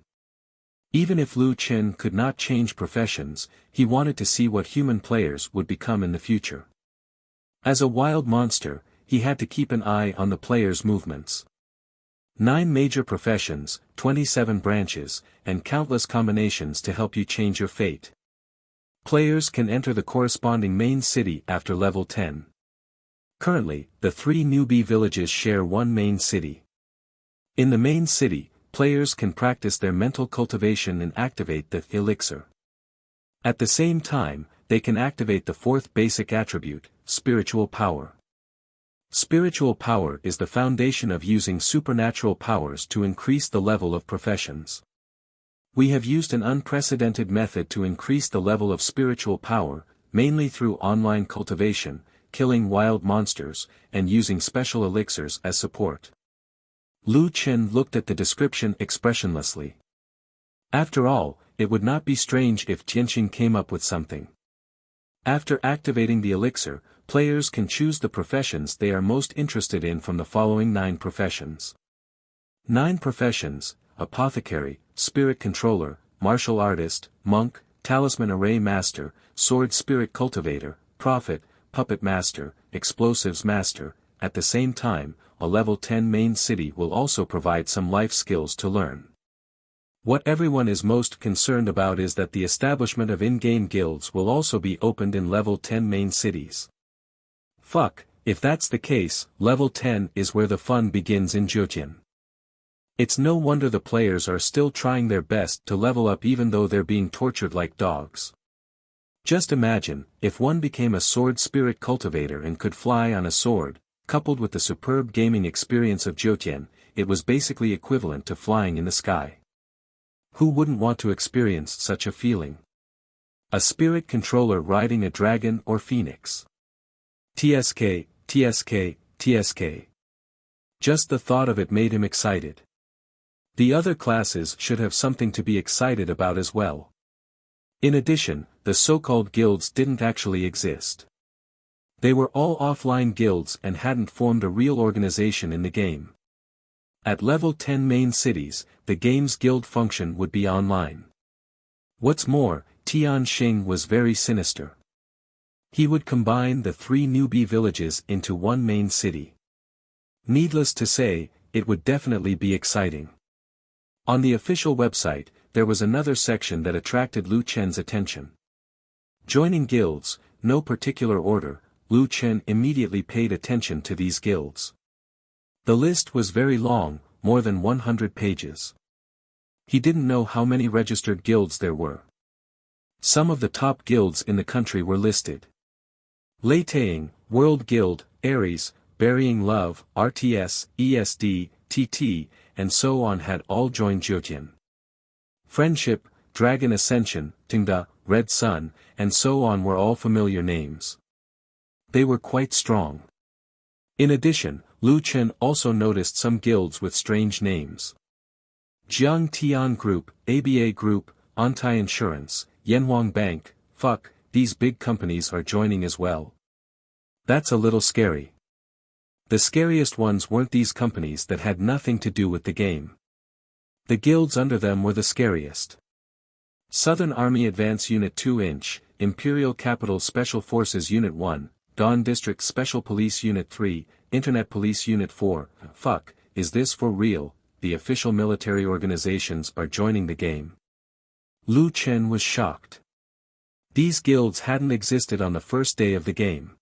Even if Lu Chen could not change professions, he wanted to see what human players would become in the future. As a wild monster, he had to keep an eye on the players' movements. 9 major professions, 27 branches, and countless combinations to help you change your fate. Players can enter the corresponding main city after level 10. Currently, the 3 newbie villages share one main city. In the main city, players can practice their mental cultivation and activate the elixir. At the same time, they can activate the 4th basic attribute, spiritual power. Spiritual power is the foundation of using supernatural powers to increase the level of professions. We have used an unprecedented method to increase the level of spiritual power, mainly through online cultivation, killing wild monsters, and using special elixirs as support. Lu Chen looked at the description expressionlessly. After all, it would not be strange if Tianqing came up with something. After activating the elixir, players can choose the professions they are most interested in from the following 9 professions. 9 professions: apothecary, spirit controller, martial artist, monk, talisman array master, sword spirit cultivator, prophet, puppet master, explosives master. At the same time, a level 10 main city will also provide some life skills to learn. What everyone is most concerned about is that the establishment of in-game guilds will also be opened in level 10 main cities. Fuck, if that's the case, level 10 is where the fun begins in Zhejiang. It's no wonder the players are still trying their best to level up even though they're being tortured like dogs. Just imagine, if one became a sword spirit cultivator and could fly on a sword, coupled with the superb gaming experience of Zhejiang, it was basically equivalent to flying in the sky. Who wouldn't want to experience such a feeling? A spirit controller riding a dragon or phoenix. TSK, TSK, TSK. Just the thought of it made him excited. The other classes should have something to be excited about as well. In addition, the so-called guilds didn't actually exist. They were all offline guilds and hadn't formed a real organization in the game. At level 10 main cities, the game's guild function would be online. What's more, Tianxing was very sinister. He would combine the 3 newbie villages into one main city. Needless to say, it would definitely be exciting. On the official website, there was another section that attracted Lu Chen's attention. Joining guilds, no particular order. Lu Chen immediately paid attention to these guilds. The list was very long, more than 100 pages. He didn't know how many registered guilds there were. Some of the top guilds in the country were listed. Leiting, World Guild, Ares, Burying Love, RTS, ESD, TT, and so on had all joined Zhejiang. Friendship, Dragon Ascension, Tingda, Red Sun, and so on were all familiar names. They were quite strong. In addition, Lu Chen also noticed some guilds with strange names. Jiang Tian Group, ABA Group, Antai Insurance, Yanhuang Bank. Fuck, these big companies are joining as well. That's a little scary. The scariest ones weren't these companies that had nothing to do with the game. The guilds under them were the scariest. Southern Army Advance Unit 2-inch, Imperial Capital Special Forces Unit 1, Dawn District Special Police Unit 3, Internet Police Unit 4. Fuck, is this for real? The official military organizations are joining the game. Lu Chen was shocked. These guilds hadn't existed on the first day of the game.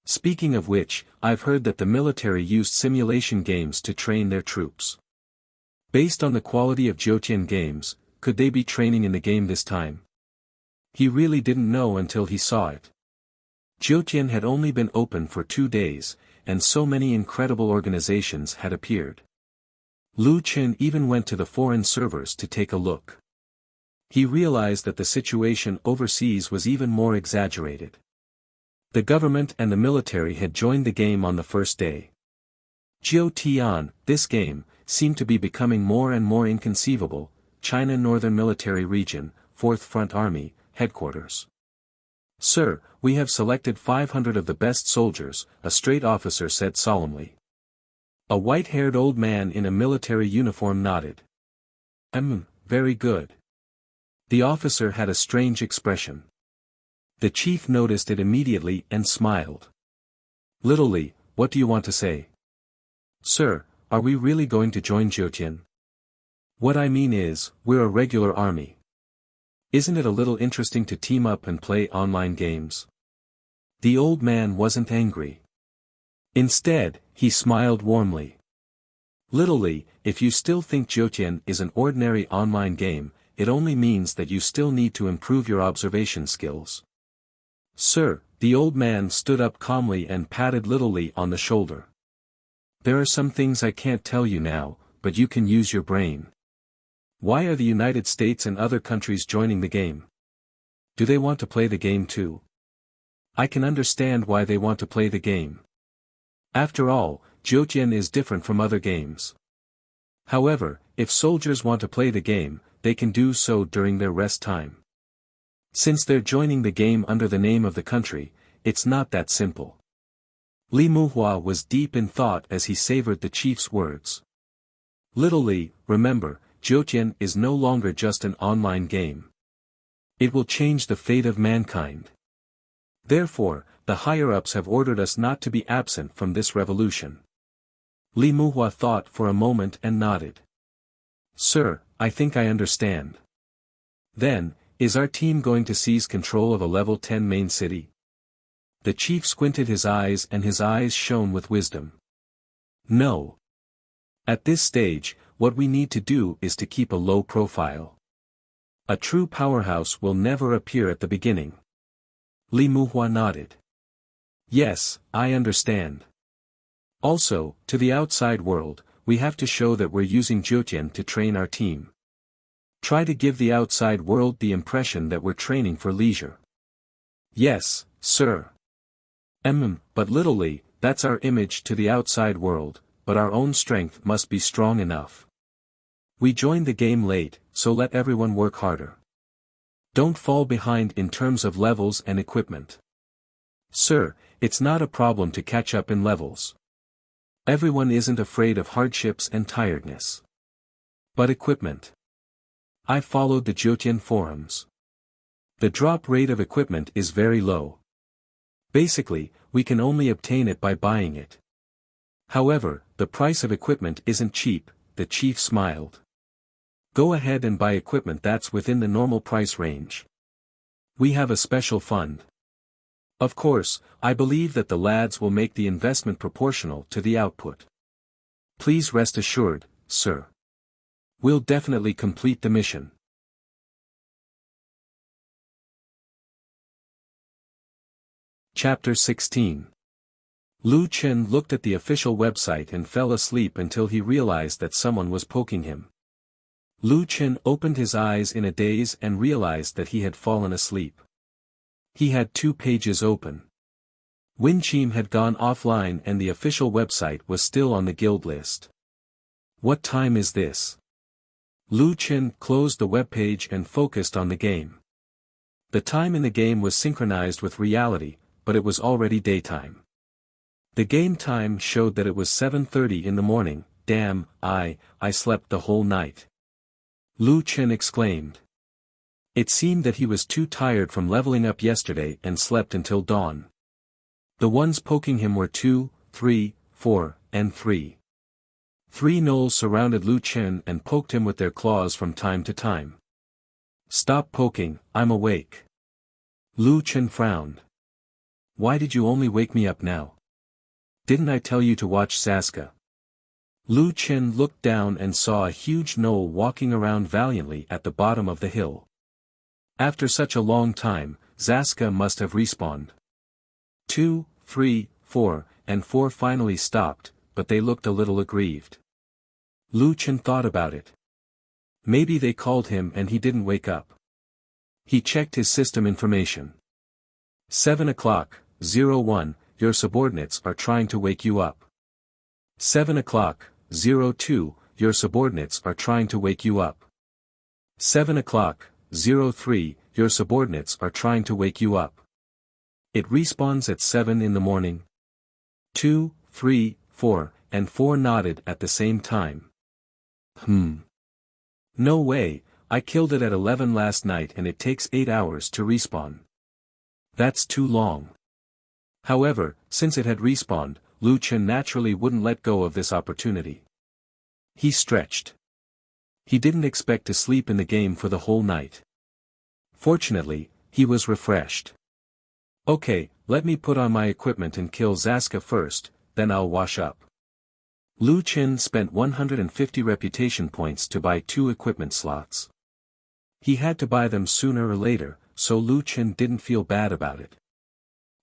Speaking of which, I've heard that the military used simulation games to train their troops. Based on the quality of Zhejiang games, could they be training in the game this time? He really didn't know until he saw it. Zhejiang had only been open for 2 days, and so many incredible organizations had appeared. Lu Chen even went to the foreign servers to take a look. He realized that the situation overseas was even more exaggerated. The government and the military had joined the game on the first day. Jiu Tian, this game, seemed to be becoming more and more inconceivable. China Northern Military Region, 4th Front Army, Headquarters. Sir, we have selected 500 of the best soldiers, a straight officer said solemnly. A white-haired old man in a military uniform nodded. Very good. The officer had a strange expression. The chief noticed it immediately and smiled. Little Li, what do you want to say? Sir, are we really going to join Zhejiang? What I mean is, we're a regular army. Isn't it a little interesting to team up and play online games? The old man wasn't angry. Instead, he smiled warmly. Little Li, if you still think Zhejiang is an ordinary online game, it only means that you still need to improve your observation skills. Sir, the old man stood up calmly and patted Little Li on the shoulder. There are some things I can't tell you now, but you can use your brain. Why are the United States and other countries joining the game? Do they want to play the game too? I can understand why they want to play the game. After all, Zhejiang is different from other games. However, if soldiers want to play the game, they can do so during their rest time. Since they're joining the game under the name of the country, it's not that simple. Li Muhua was deep in thought as he savored the chief's words. Little Li, remember, Jiutian is no longer just an online game. It will change the fate of mankind. Therefore, the higher-ups have ordered us not to be absent from this revolution. Li Muhua thought for a moment and nodded. Sir, I think I understand. Then, is our team going to seize control of a level 10 main city? The chief squinted his eyes and his eyes shone with wisdom. No. At this stage, what we need to do is to keep a low profile. A true powerhouse will never appear at the beginning. Li Muhua nodded. Yes, I understand. Also, to the outside world, we have to show that we're using Jiutian to train our team. Try to give the outside world the impression that we're training for leisure. Yes, sir. But little Li, that's our image to the outside world, but our own strength must be strong enough. We joined the game late, so let everyone work harder. Don't fall behind in terms of levels and equipment. Sir, it's not a problem to catch up in levels. Everyone isn't afraid of hardships and tiredness. But equipment. I followed the Jiutian forums. The drop rate of equipment is very low. Basically, we can only obtain it by buying it. However, the price of equipment isn't cheap, the chief smiled. Go ahead and buy equipment that's within the normal price range. We have a special fund. Of course, I believe that the lads will make the investment proportional to the output. Please rest assured, sir. We'll definitely complete the mission. Chapter 16. Lu Chen looked at the official website and fell asleep until he realized that someone was poking him. Lu Chen opened his eyes in a daze and realized that he had fallen asleep. He had 2 pages open. Win Chim had gone offline and the official website was still on the guild list. What time is this? Lu Chen closed the webpage and focused on the game. The time in the game was synchronized with reality, but it was already daytime. The game time showed that it was 7:30 in the morning. Damn, I slept the whole night. Lu Chen exclaimed. It seemed that he was too tired from leveling up yesterday and slept until dawn. The ones poking him were 2, 3, 4, and 3. 3 gnolls surrounded Lu Chen and poked him with their claws from time to time. Stop poking, I'm awake. Lu Chen frowned. Why did you only wake me up now? Didn't I tell you to watch Saska? Lu Chen looked down and saw a huge gnoll walking around valiantly at the bottom of the hill. After such a long time, Zaska must have respawned. 2, 3, 4, and 4 finally stopped, but they looked a little aggrieved. Lu Chen thought about it. Maybe they called him and he didn't wake up. He checked his system information. 7 o'clock, 01, your subordinates are trying to wake you up. 7 o'clock, 02, your subordinates are trying to wake you up. 7 o'clock, 03, your subordinates are trying to wake you up. It respawns at 7 in the morning. 2, 3, 4, and 4 nodded at the same time. No way, I killed it at 11 last night and it takes 8 hours to respawn. That's too long. However, since it had respawned, Lu Chen naturally wouldn't let go of this opportunity. He stretched. He didn't expect to sleep in the game for the whole night. Fortunately, he was refreshed. Okay, let me put on my equipment and kill Zaska first, then I'll wash up. Lu Chen spent 150 reputation points to buy 2 equipment slots. He had to buy them sooner or later, so Lu Chen didn't feel bad about it.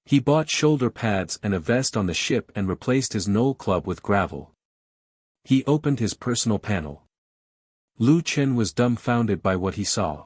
He bought shoulder pads and a vest on the ship and replaced his gnoll club with gravel. He opened his personal panel. Lu Chen was dumbfounded by what he saw.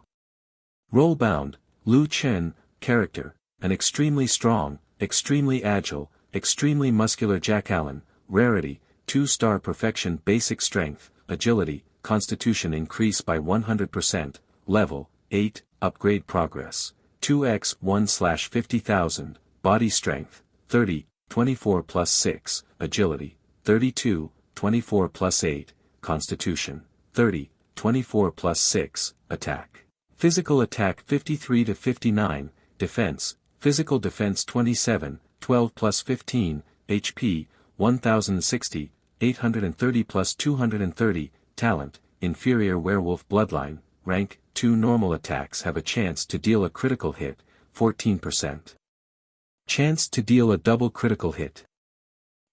Rollbound, Lu Chen, character, an extremely strong, extremely agile, extremely muscular Jackallen, rarity, 2-star perfection basic strength, agility, constitution increase by 100%, level, 8, upgrade progress, 2x 1/50,000, body strength, 30, 24 plus 6, agility, 32, 24 plus 8, constitution, 30, 24 plus 6, attack. Physical attack 53 to 59, defense, physical defense 27, 12 plus 15, HP, 1060, 830 plus 230, talent, inferior werewolf bloodline, rank, 2 normal attacks have a chance to deal a critical hit, 14%. Chance to deal a double critical hit.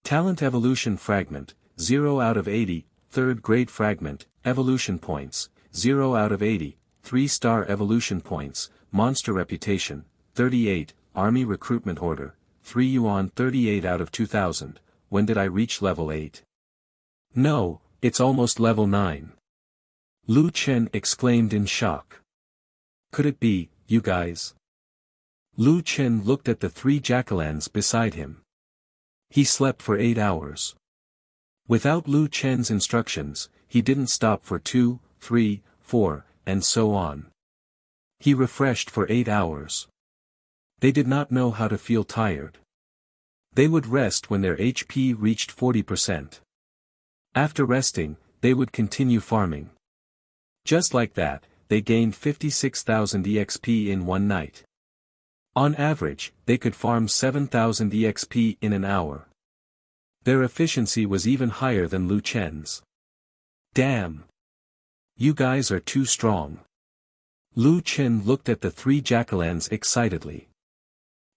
Talent evolution fragment, 0 out of 80, 3rd grade fragment, evolution points, 0 out of 80, 3-star evolution points, monster reputation, 38, army recruitment order, 3 yuan 38 out of 2000, when did I reach level 8? No, it's almost level 9. Lu Chen exclaimed in shock. Could it be, you guys? Lu Chen looked at the 3 jackalans beside him. He slept for 8 hours. Without Lu Chen's instructions, he didn't stop for 2, 3, 4, and so on. He refreshed for 8 hours. They did not know how to feel tired. They would rest when their HP reached 40%. After resting, they would continue farming. Just like that, they gained 56,000 EXP in one night. On average, they could farm 7,000 EXP in an hour. Their efficiency was even higher than Lu Chen's. Damn! You guys are too strong. Lu Chen looked at the 3 jackalans excitedly.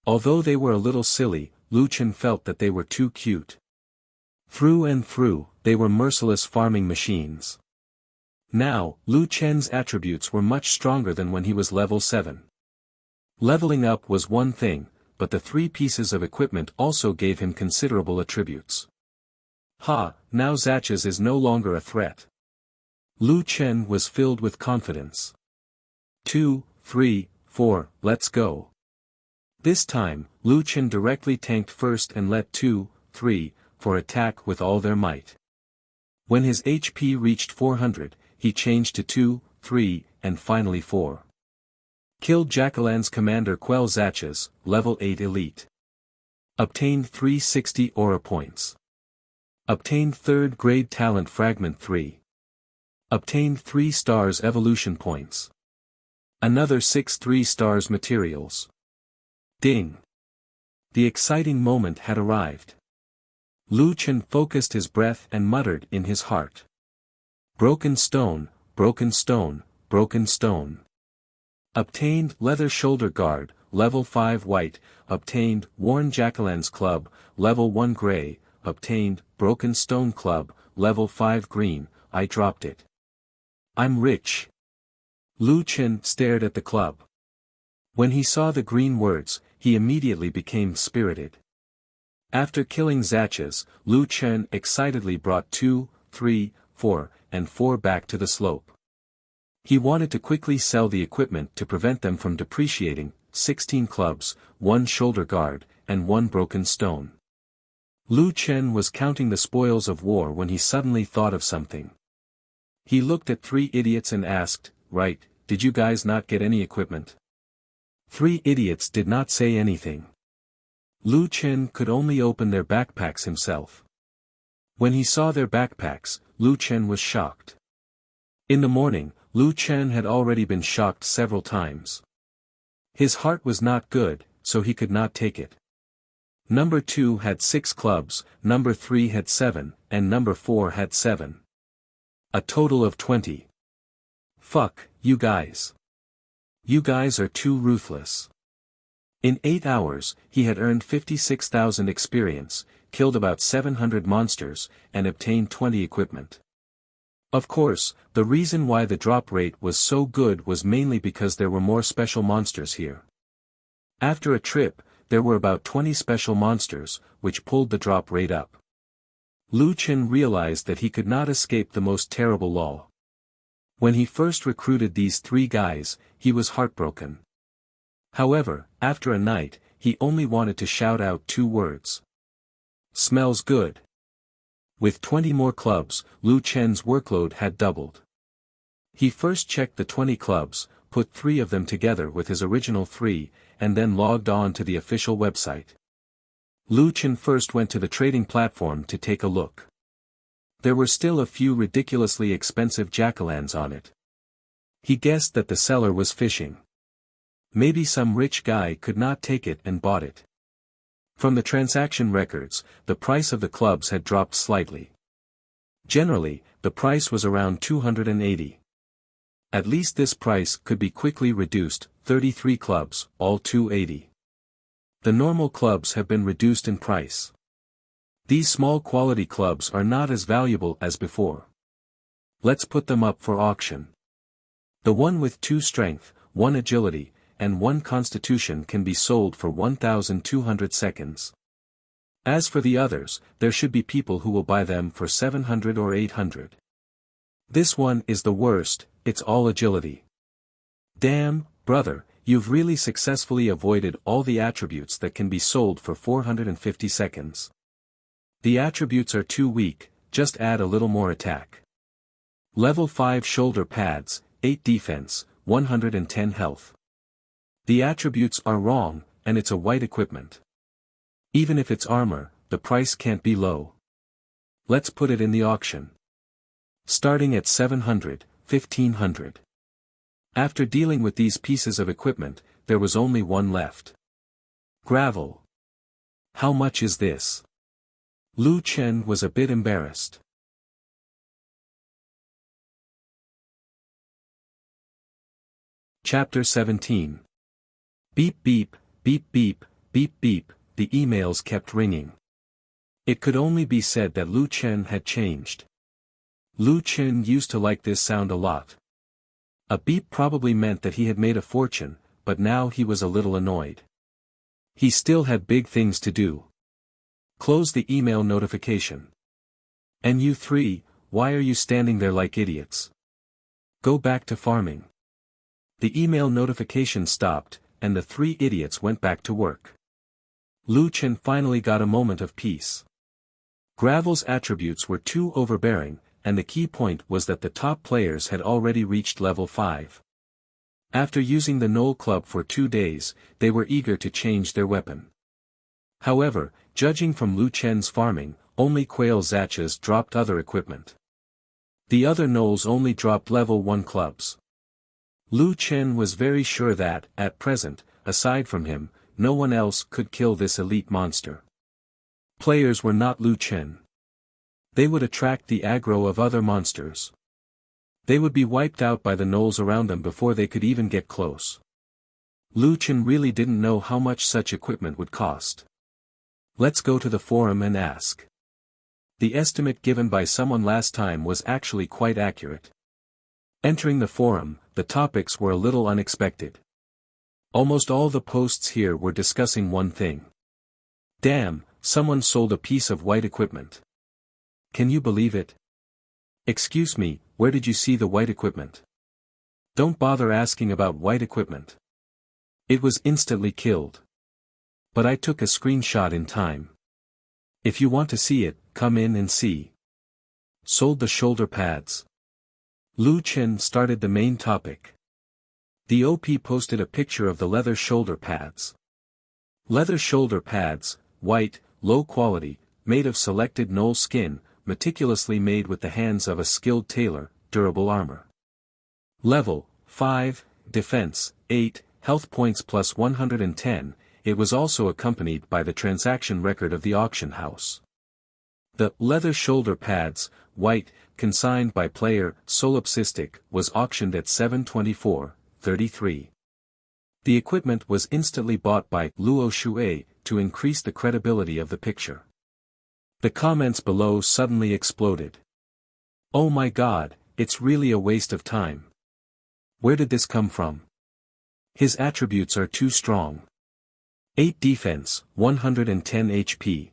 Although they were a little silly, Lu Chen felt that they were too cute. Through and through, they were merciless farming machines. Now, Lu Chen's attributes were much stronger than when he was level 7. Leveling up was one thing, but the 3 pieces of equipment also gave him considerable attributes. Ha, now Zatches is no longer a threat. Lu Chen was filled with confidence. 2, 3, 4, let's go. This time, Lu Chen directly tanked first and let 2, 3, 4 attack with all their might. When his HP reached 400, he changed to 2, 3, and finally 4. Killed Jackalan's commander Quell Zatches, level 8 elite. Obtained 360 aura points. Obtained 3rd grade talent fragment 3. Obtained 3 stars evolution points. Another 6 3 stars materials. Ding! The exciting moment had arrived. Lu Chen focused his breath and muttered in his heart. Broken stone, broken stone, broken stone. Obtained leather shoulder guard, level 5 white, obtained worn Jackalan's club, level 1 gray, obtained broken stone club, level 5 green, I dropped it. I'm rich. Lu Chen stared at the club. When he saw the green words, he immediately became spirited. After killing Zatches, Lu Chen excitedly brought 2, 3, 4, and 4 back to the slope. He wanted to quickly sell the equipment to prevent them from depreciating, 16 clubs, 1 shoulder guard, and 1 broken stone. Lu Chen was counting the spoils of war when he suddenly thought of something. He looked at 3 idiots and asked, right, did you guys not get any equipment? 3 idiots did not say anything. Lu Chen could only open their backpacks himself. When he saw their backpacks, Lu Chen was shocked. In the morning, Lu Chen had already been shocked several times. His heart was not good, so he could not take it. Number 2 had 6 clubs, number 3 had 7, and number 4 had 7. A total of 20. Fuck, you guys. You guys are too ruthless. In 8 hours, he had earned 56,000 experience, killed about 700 monsters, and obtained 20 equipment. Of course, the reason why the drop rate was so good was mainly because there were more special monsters here. After a trip, there were about 20 special monsters, which pulled the drop rate up. Lu Chen realized that he could not escape the most terrible law. When he first recruited these 3 guys, he was heartbroken. However, after a night, he only wanted to shout out 2 words. Smells good. With 20 more clubs, Lu Chen's workload had doubled. He first checked the 20 clubs, put 3 of them together with his original 3, and then logged on to the official website. Lu Chen first went to the trading platform to take a look. There were still a few ridiculously expensive jackalans on it. He guessed that the seller was fishing. Maybe some rich guy could not take it and bought it. From the transaction records, the price of the clubs had dropped slightly. Generally, the price was around 280. At least this price could be quickly reduced, 33 clubs, all 280. The normal clubs have been reduced in price. These small quality clubs are not as valuable as before. Let's put them up for auction. The one with 2 strength, 1 agility, and 1 constitution can be sold for 1,200 seconds. As for the others, there should be people who will buy them for 700 or 800. This one is the worst, it's all agility. Damn, brother, you've really successfully avoided all the attributes that can be sold for 450 seconds. The attributes are too weak, just add a little more attack. Level 5 shoulder pads, 8 defense, 110 health. The attributes are wrong, and it's a white equipment. Even if it's armor, the price can't be low. Let's put it in the auction. Starting at 700, 1500. After dealing with these pieces of equipment, there was only one left. Gravel. How much is this? Lu Chen was a bit embarrassed. Chapter 17. Beep beep, beep beep, beep beep, the emails kept ringing. It could only be said that Lu Chen had changed. Lu Chen used to like this sound a lot. A beep probably meant that he had made a fortune, but now he was a little annoyed. He still had big things to do. Close the email notification. And you 3, why are you standing there like idiots? Go back to farming. The email notification stopped, and the 3 idiots went back to work. Lu Chen finally got a moment of peace. Gravel's attributes were too overbearing, and the key point was that the top players had already reached level 5. After using the Knoll Club for 2 days, they were eager to change their weapon. However, judging from Lu Chen's farming, only Quail Zachas dropped other equipment. The other Knolls only dropped level 1 clubs. Lu Chen was very sure that, at present, aside from him, no one else could kill this elite monster. Players were not Lu Chen. They would attract the aggro of other monsters. They would be wiped out by the Knolls around them before they could even get close. Lu Chen really didn't know how much such equipment would cost. Let's go to the forum and ask. The estimate given by someone last time was actually quite accurate. Entering the forum, the topics were a little unexpected. Almost all the posts here were discussing one thing. Damn, someone sold a piece of white equipment. Can you believe it? Excuse me, where did you see the white equipment? Don't bother asking about white equipment. It was instantly killed. But I took a screenshot in time. If you want to see it, come in and see. Sold the shoulder pads. Lu Chen started the main topic. The OP posted a picture of the leather shoulder pads. Leather shoulder pads, white, low quality, made of selected Knoll skin, meticulously made with the hands of a skilled tailor, durable armor. Level 5, defense 8, health points plus 110. It was also accompanied by the transaction record of the auction house. The leather shoulder pads, white, consigned by player Solipsistic, was auctioned at 724.33. The equipment was instantly bought by Luo Shuei to increase the credibility of the picture. The comments below suddenly exploded. Oh my god, it's really a waste of time. Where did this come from? His attributes are too strong. 8 defense, 110 HP.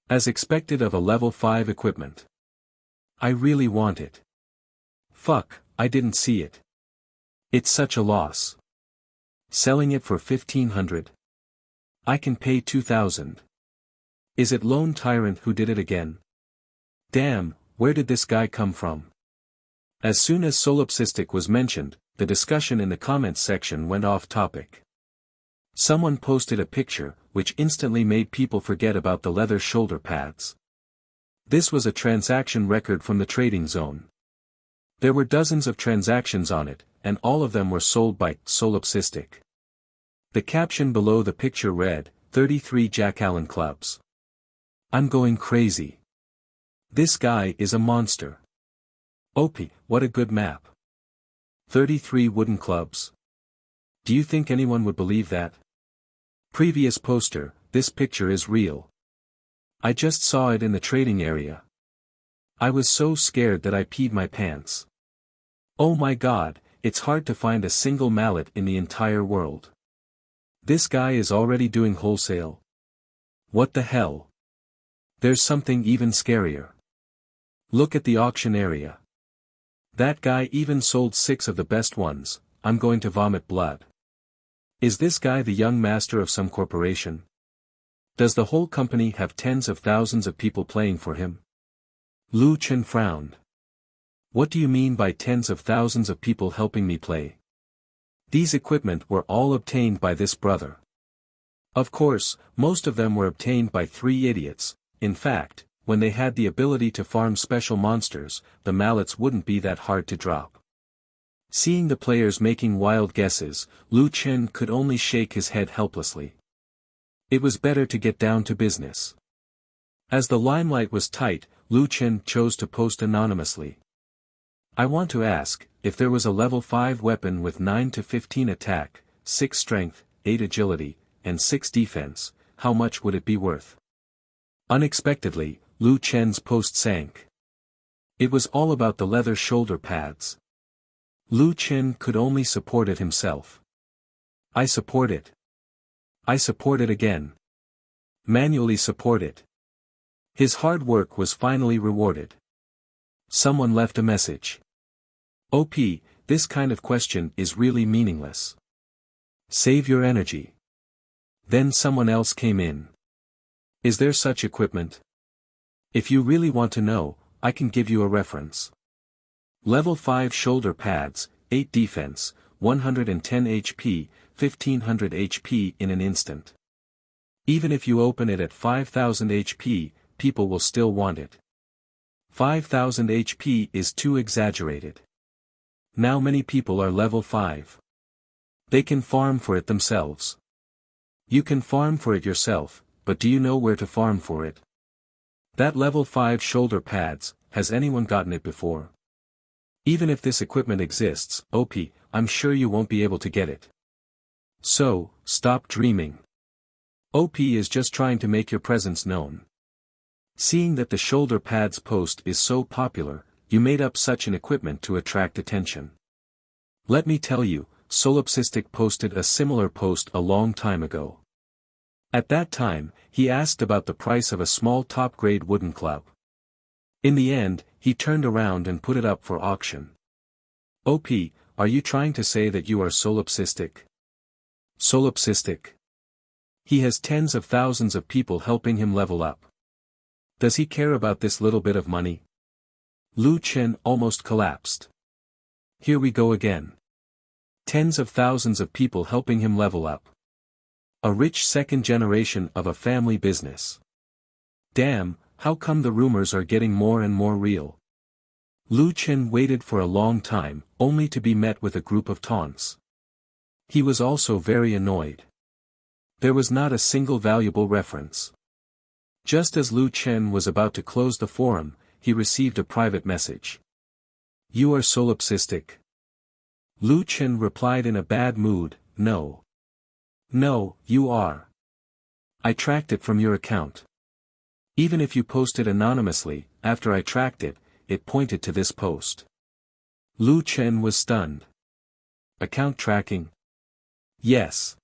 As expected of a level 5 equipment. I really want it. Fuck, I didn't see it. It's such a loss. Selling it for 1500. I can pay 2000. Is it Lone Tyrant who did it again? Damn, where did this guy come from? As soon as Solipsistic was mentioned, the discussion in the comments section went off topic. Someone posted a picture, which instantly made people forget about the leather shoulder pads. This was a transaction record from the trading zone. There were dozens of transactions on it, and all of them were sold by Solipsistic. The caption below the picture read, 33 Jackallen clubs. I'm going crazy. This guy is a monster. OP, what a good map. 33 wooden clubs. Do you think anyone would believe that? Previous poster, this picture is real. I just saw it in the trading area. I was so scared that I peed my pants. Oh my god, it's hard to find a single mallet in the entire world. This guy is already doing wholesale. What the hell? There's something even scarier. Look at the auction area. That guy even sold 6 of the best ones. I'm going to vomit blood. Is this guy the young master of some corporation? Does the whole company have tens of thousands of people playing for him? Lu Chen frowned. What do you mean by tens of thousands of people helping me play? These equipment were all obtained by this brother. Of course, most of them were obtained by 3 idiots. In fact, when they had the ability to farm special monsters, the mallets wouldn't be that hard to drop. Seeing the players making wild guesses, Lu Chen could only shake his head helplessly. It was better to get down to business. As the limelight was tight, Lu Chen chose to post anonymously. I want to ask, if there was a level 5 weapon with 9 to 15 attack, 6 strength, 8 agility, and 6 defense, how much would it be worth? Unexpectedly, Lu Chen's post sank. It was all about the leather shoulder pads. Lu Chen could only support it himself. I support it. I support it again. Manually support it. His hard work was finally rewarded. Someone left a message. OP, this kind of question is really meaningless. Save your energy. Then someone else came in. Is there such equipment? If you really want to know, I can give you a reference. Level 5 shoulder pads, 8 defense, 110 HP, 1500 HP in an instant. Even if you open it at 5000 HP, people will still want it. 5000 HP is too exaggerated. Now many people are level 5. They can farm for it themselves. You can farm for it yourself, but do you know where to farm for it? That level 5 shoulder pads, has anyone gotten it before? Even if this equipment exists, OP, I'm sure you won't be able to get it. So, stop dreaming. OP is just trying to make your presence known. Seeing that the shoulder pads post is so popular, you made up such an equipment to attract attention. Let me tell you, Solipsistic posted a similar post a long time ago. At that time, he asked about the price of a small top-grade wooden club. In the end, he turned around and put it up for auction. OP, are you trying to say that you are Solipsistic? Solipsistic. He has tens of thousands of people helping him level up. Does he care about this little bit of money? Lu Chen almost collapsed. Here we go again. Tens of thousands of people helping him level up. A rich second generation of a family business. Damn, how come the rumors are getting more and more real? Lu Chen waited for a long time, only to be met with a group of taunts. He was also very annoyed. There was not a single valuable reference. Just as Lu Chen was about to close the forum, he received a private message. You are Solipsistic. Lu Chen replied in a bad mood, no. No, you are. I tracked it from your account. Even if you posted anonymously, after I tracked it, it pointed to this post. Lu Chen was stunned. Account tracking? Yes.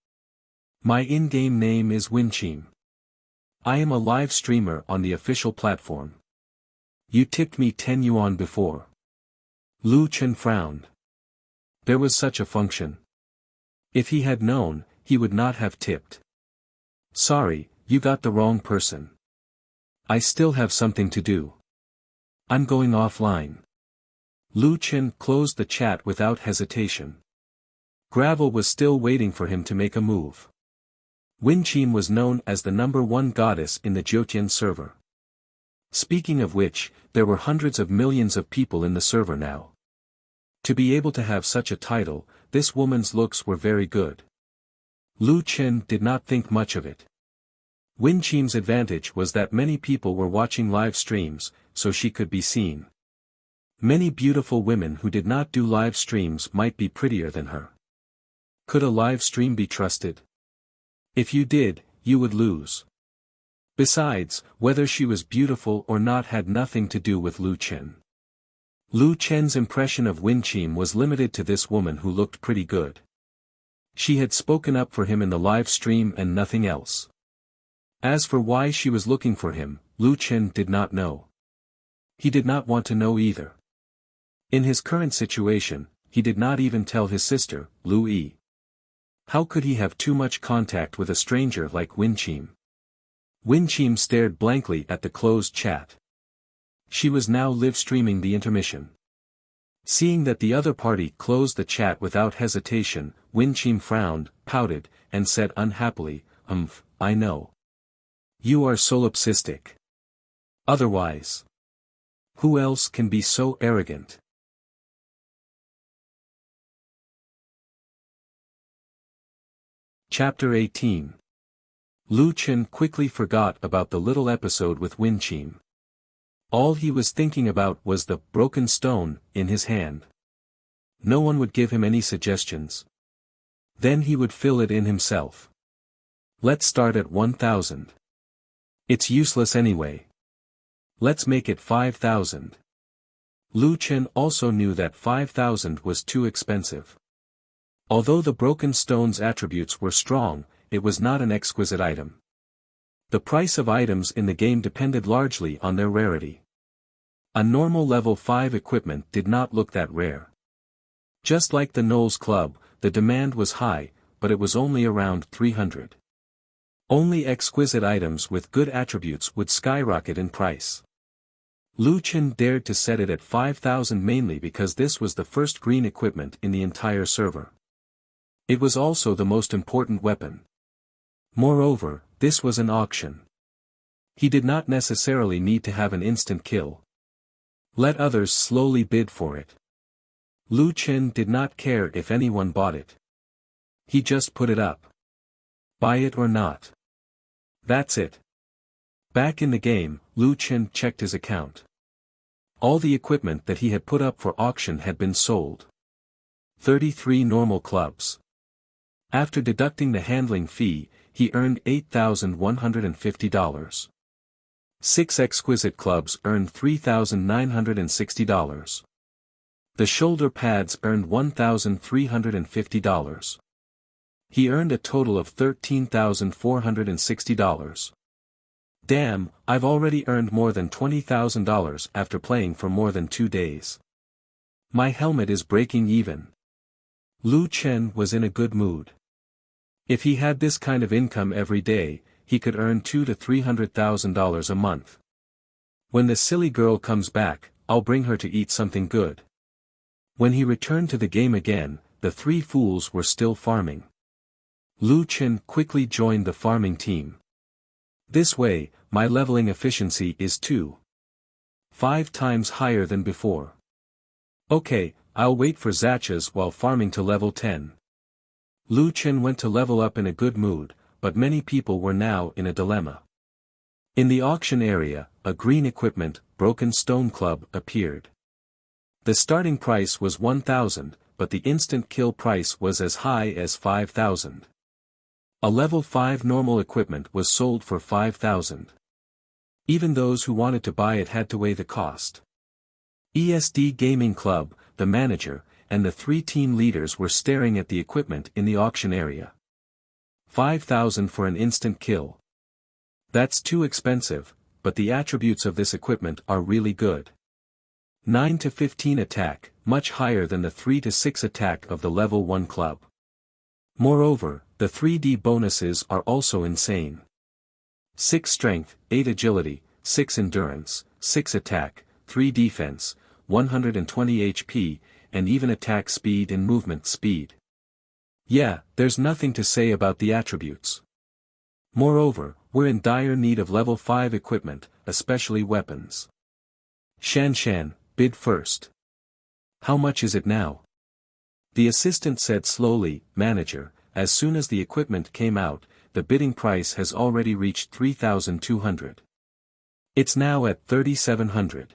My in-game name is Winchim. I am a live streamer on the official platform. You tipped me 10 yuan before. Lu Chen frowned. There was such a function. If he had known, he would not have tipped. Sorry, you got the wrong person. I still have something to do. I'm going offline. Lu Chen closed the chat without hesitation. Gravel was still waiting for him to make a move. Winchim was known as the #1 goddess in the Jyotian server. Speaking of which, there were hundreds of millions of people in the server now. To be able to have such a title, this woman's looks were very good. Lu Chen did not think much of it. Winchim's advantage was that many people were watching live streams, so she could be seen. Many beautiful women who did not do live streams might be prettier than her. Could a live stream be trusted? If you did, you would lose. Besides, whether she was beautiful or not had nothing to do with Lu Chen. Lu Chen's impression of Winchim was limited to this woman who looked pretty good. She had spoken up for him in the live stream and nothing else. As for why she was looking for him, Lu Chen did not know. He did not want to know either. In his current situation, he did not even tell his sister, Lu Yi. How could he have too much contact with a stranger like Winchim? Winchim stared blankly at the closed chat. She was now live-streaming the intermission. Seeing that the other party closed the chat without hesitation, Winchim frowned, pouted, and said unhappily, I know. You are solipsistic. Otherwise. Who else can be so arrogant? Chapter 18. Lu Chen quickly forgot about the little episode with Winchim. All he was thinking about was the broken stone in his hand. No one would give him any suggestions. Then he would fill it in himself. Let's start at 1,000. It's useless anyway. Let's make it 5,000. Lu Chen also knew that 5,000 was too expensive. Although the broken stone's attributes were strong, it was not an exquisite item. The price of items in the game depended largely on their rarity. A normal level 5 equipment did not look that rare. Just like the Knowles Club, the demand was high, but it was only around 300. Only exquisite items with good attributes would skyrocket in price. Lu Chen dared to set it at 5,000 mainly because this was the first green equipment in the entire server. It was also the most important weapon. Moreover, this was an auction. He did not necessarily need to have an instant kill. Let others slowly bid for it. Lu Chen did not care if anyone bought it. He just put it up. Buy it or not. That's it. Back in the game, Lu Chen checked his account. All the equipment that he had put up for auction had been sold. 33 normal clubs. After deducting the handling fee, he earned $8,150. 6 exquisite clubs earned $3,960. The shoulder pads earned $1,350. He earned a total of $13,460. Damn, I've already earned more than $20,000 after playing for more than 2 days. My helmet is breaking even. Lu Chen was in a good mood. If he had this kind of income every day, he could earn $200,000 to $300,000 a month. When the silly girl comes back, I'll bring her to eat something good. When he returned to the game again, the 3 fools were still farming. Lu Chen quickly joined the farming team. This way, my leveling efficiency is 2.5 times higher than before. Okay, I'll wait for Zachas while farming to level 10. Lu Chen went to level up in a good mood, but many people were now in a dilemma. In the auction area, a green equipment, broken stone club appeared. The starting price was 1,000, but the instant kill price was as high as 5,000. A level 5 normal equipment was sold for 5,000. Even those who wanted to buy it had to weigh the cost. ESD Gaming Club, the manager, and the 3 team leaders were staring at the equipment in the auction area. 5,000 for an instant kill. That's too expensive, but the attributes of this equipment are really good. 9 to 15 attack, much higher than the 3 to 6 attack of the level 1 club. Moreover, the 3D bonuses are also insane. 6 strength, 8 agility, 6 endurance, 6 attack, 3 defense, 120 HP, and even attack speed and movement speed. Yeah, there's nothing to say about the attributes. Moreover, we're in dire need of level 5 equipment, especially weapons. Shan, bid first. How much is it now? The assistant said slowly, Manager, as soon as the equipment came out, the bidding price has already reached 3,200. It's now at 3,700.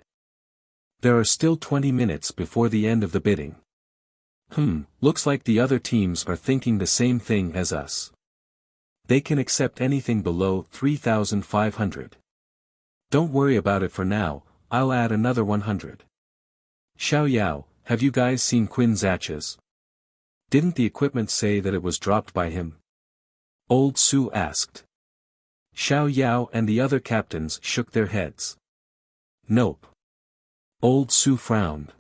There are still 20 minutes before the end of the bidding. Looks like the other teams are thinking the same thing as us. They can accept anything below 3,500. Don't worry about it for now, I'll add another 100. Xiao Yao, have you guys seen Quinn Zatch's? Didn't the equipment say that it was dropped by him? Old Su asked. Xiao Yao and the other captains shook their heads. Nope. Old Su frowned.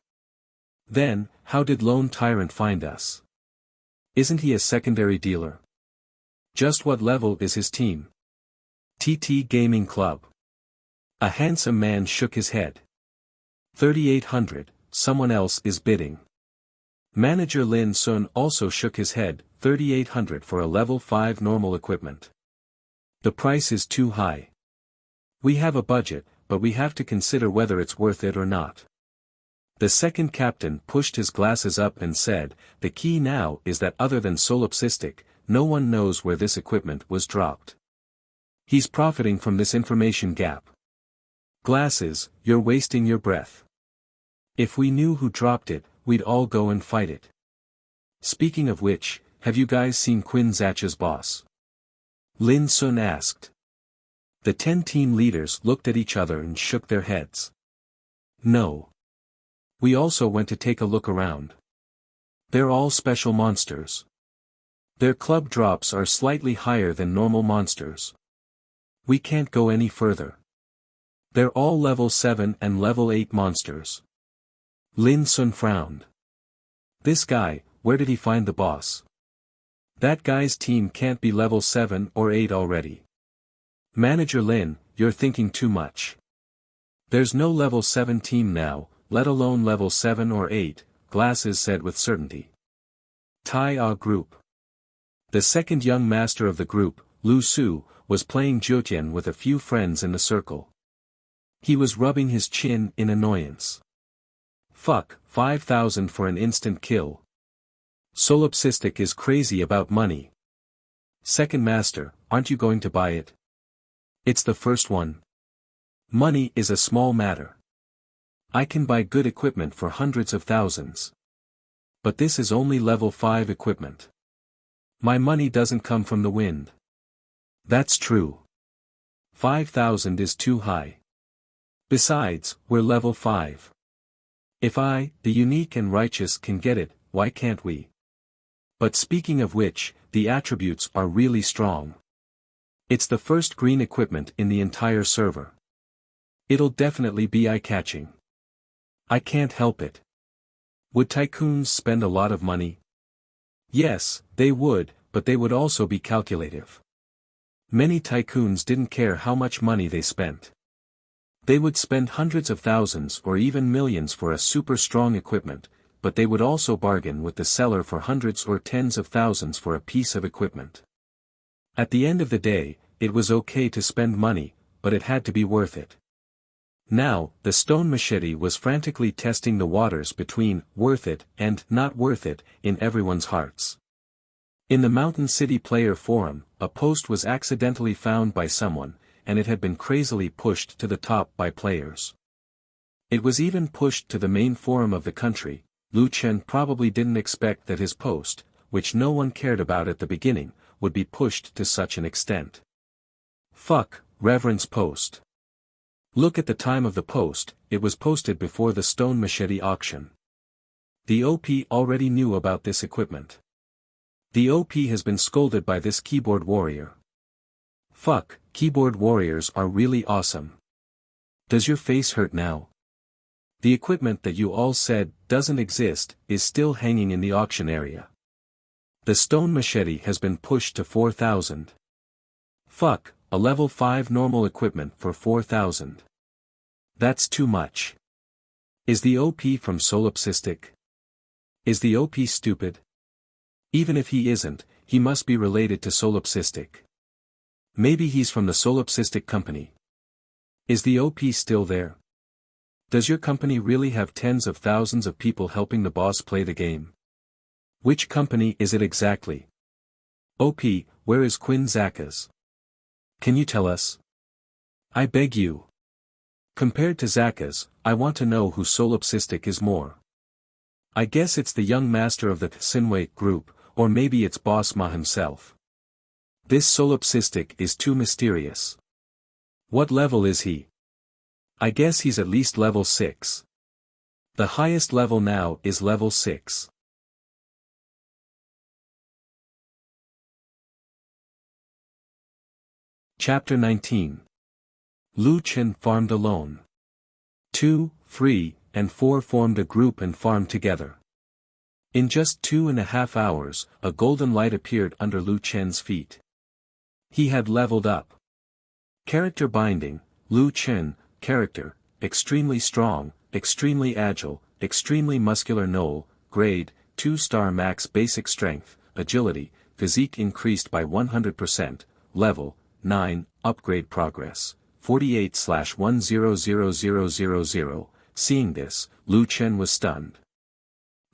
Then, how did Lone Tyrant find us? Isn't he a secondary dealer? Just what level is his team? TT Gaming Club. A handsome man shook his head. 3,800, someone else is bidding. Manager Lin Sun also shook his head, 3,800 for a level 5 normal equipment. The price is too high. We have a budget, but we have to consider whether it's worth it or not. The second captain pushed his glasses up and said, the key now is that other than Solipsistic, no one knows where this equipment was dropped. He's profiting from this information gap. Glasses, you're wasting your breath. If we knew who dropped it, we'd all go and fight it. Speaking of which, have you guys seen Quinn Zatch's boss? Lin Sun asked. The 10 team leaders looked at each other and shook their heads. No. We also went to take a look around. They're all special monsters. Their club drops are slightly higher than normal monsters. We can't go any further. They're all level 7 and level 8 monsters. Lin Sun frowned. This guy, where did he find the boss? That guy's team can't be level 7 or 8 already. Manager Lin, you're thinking too much. There's no level 7 team now, let alone level 7 or 8, Glasses said with certainty. Tai A Group. The second young master of the group, Lu Su, was playing Jiutian with a few friends in the circle. He was rubbing his chin in annoyance. Fuck, 5,000 for an instant kill. Solipsistic is crazy about money. Second master, aren't you going to buy it? It's the first one. Money is a small matter. I can buy good equipment for hundreds of thousands. But this is only level 5 equipment. My money doesn't come from the wind. That's true. 5,000 is too high. Besides, we're level 5. If I, the unique and righteous, can get it, why can't we? But speaking of which, the attributes are really strong. It's the first green equipment in the entire server. It'll definitely be eye-catching. I can't help it. Would tycoons spend a lot of money? Yes, they would, but they would also be calculative. Many tycoons didn't care how much money they spent. They would spend hundreds of thousands or even millions for a super strong equipment, but they would also bargain with the seller for hundreds or tens of thousands for a piece of equipment. At the end of the day, it was okay to spend money, but it had to be worth it. Now, the stone machete was frantically testing the waters between worth it and not worth it in everyone's hearts. In the Mountain City Player Forum, a post was accidentally found by someone, and it had been crazily pushed to the top by players. It was even pushed to the main forum of the country. Lu Chen probably didn't expect that his post, which no one cared about at the beginning, would be pushed to such an extent. Fuck, Reverend's post. Look at the time of the post, it was posted before the stone machete auction. The OP already knew about this equipment. The OP has been scolded by this keyboard warrior. Fuck, keyboard warriors are really awesome. Does your face hurt now? The equipment that you all said doesn't exist is still hanging in the auction area. The stone machete has been pushed to 4,000. Fuck, a level 5 normal equipment for 4,000. That's too much. Is the OP from Solipsistic? Is the OP stupid? Even if he isn't, he must be related to Solipsistic. Maybe he's from the Solipsistic company. Is the OP still there? Does your company really have tens of thousands of people helping the boss play the game? Which company is it exactly? OP, where is Quinn Zakas? Can you tell us? I beg you. Compared to Zakas, I want to know who Solipsistic is more. I guess it's the young master of the Sinway group, or maybe it's Boss Ma himself. This Solipsistic is too mysterious. What level is he? I guess he's at least level 6. The highest level now is level 6. Chapter 19. Lu Chen farmed alone. 2, 3, and 4 formed a group and farmed together. In just 2.5 hours, a golden light appeared under Lu Chen's feet. He had leveled up. Character binding, Lu Chen, character, extremely strong, extremely agile, extremely muscular null, grade, 2-star max basic strength, agility, physique increased by 100%, level, 9, upgrade progress, 48/100000. Seeing this, Lu Chen was stunned.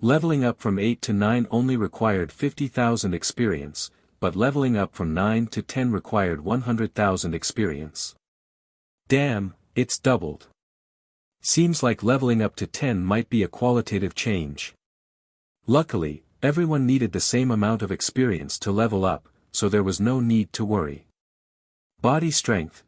Leveling up from 8 to 9 only required 50,000 experience, but leveling up from 9 to 10 required 100,000 experience. Damn, it's doubled. Seems like leveling up to 10 might be a qualitative change. Luckily, everyone needed the same amount of experience to level up, so there was no need to worry. Body strength,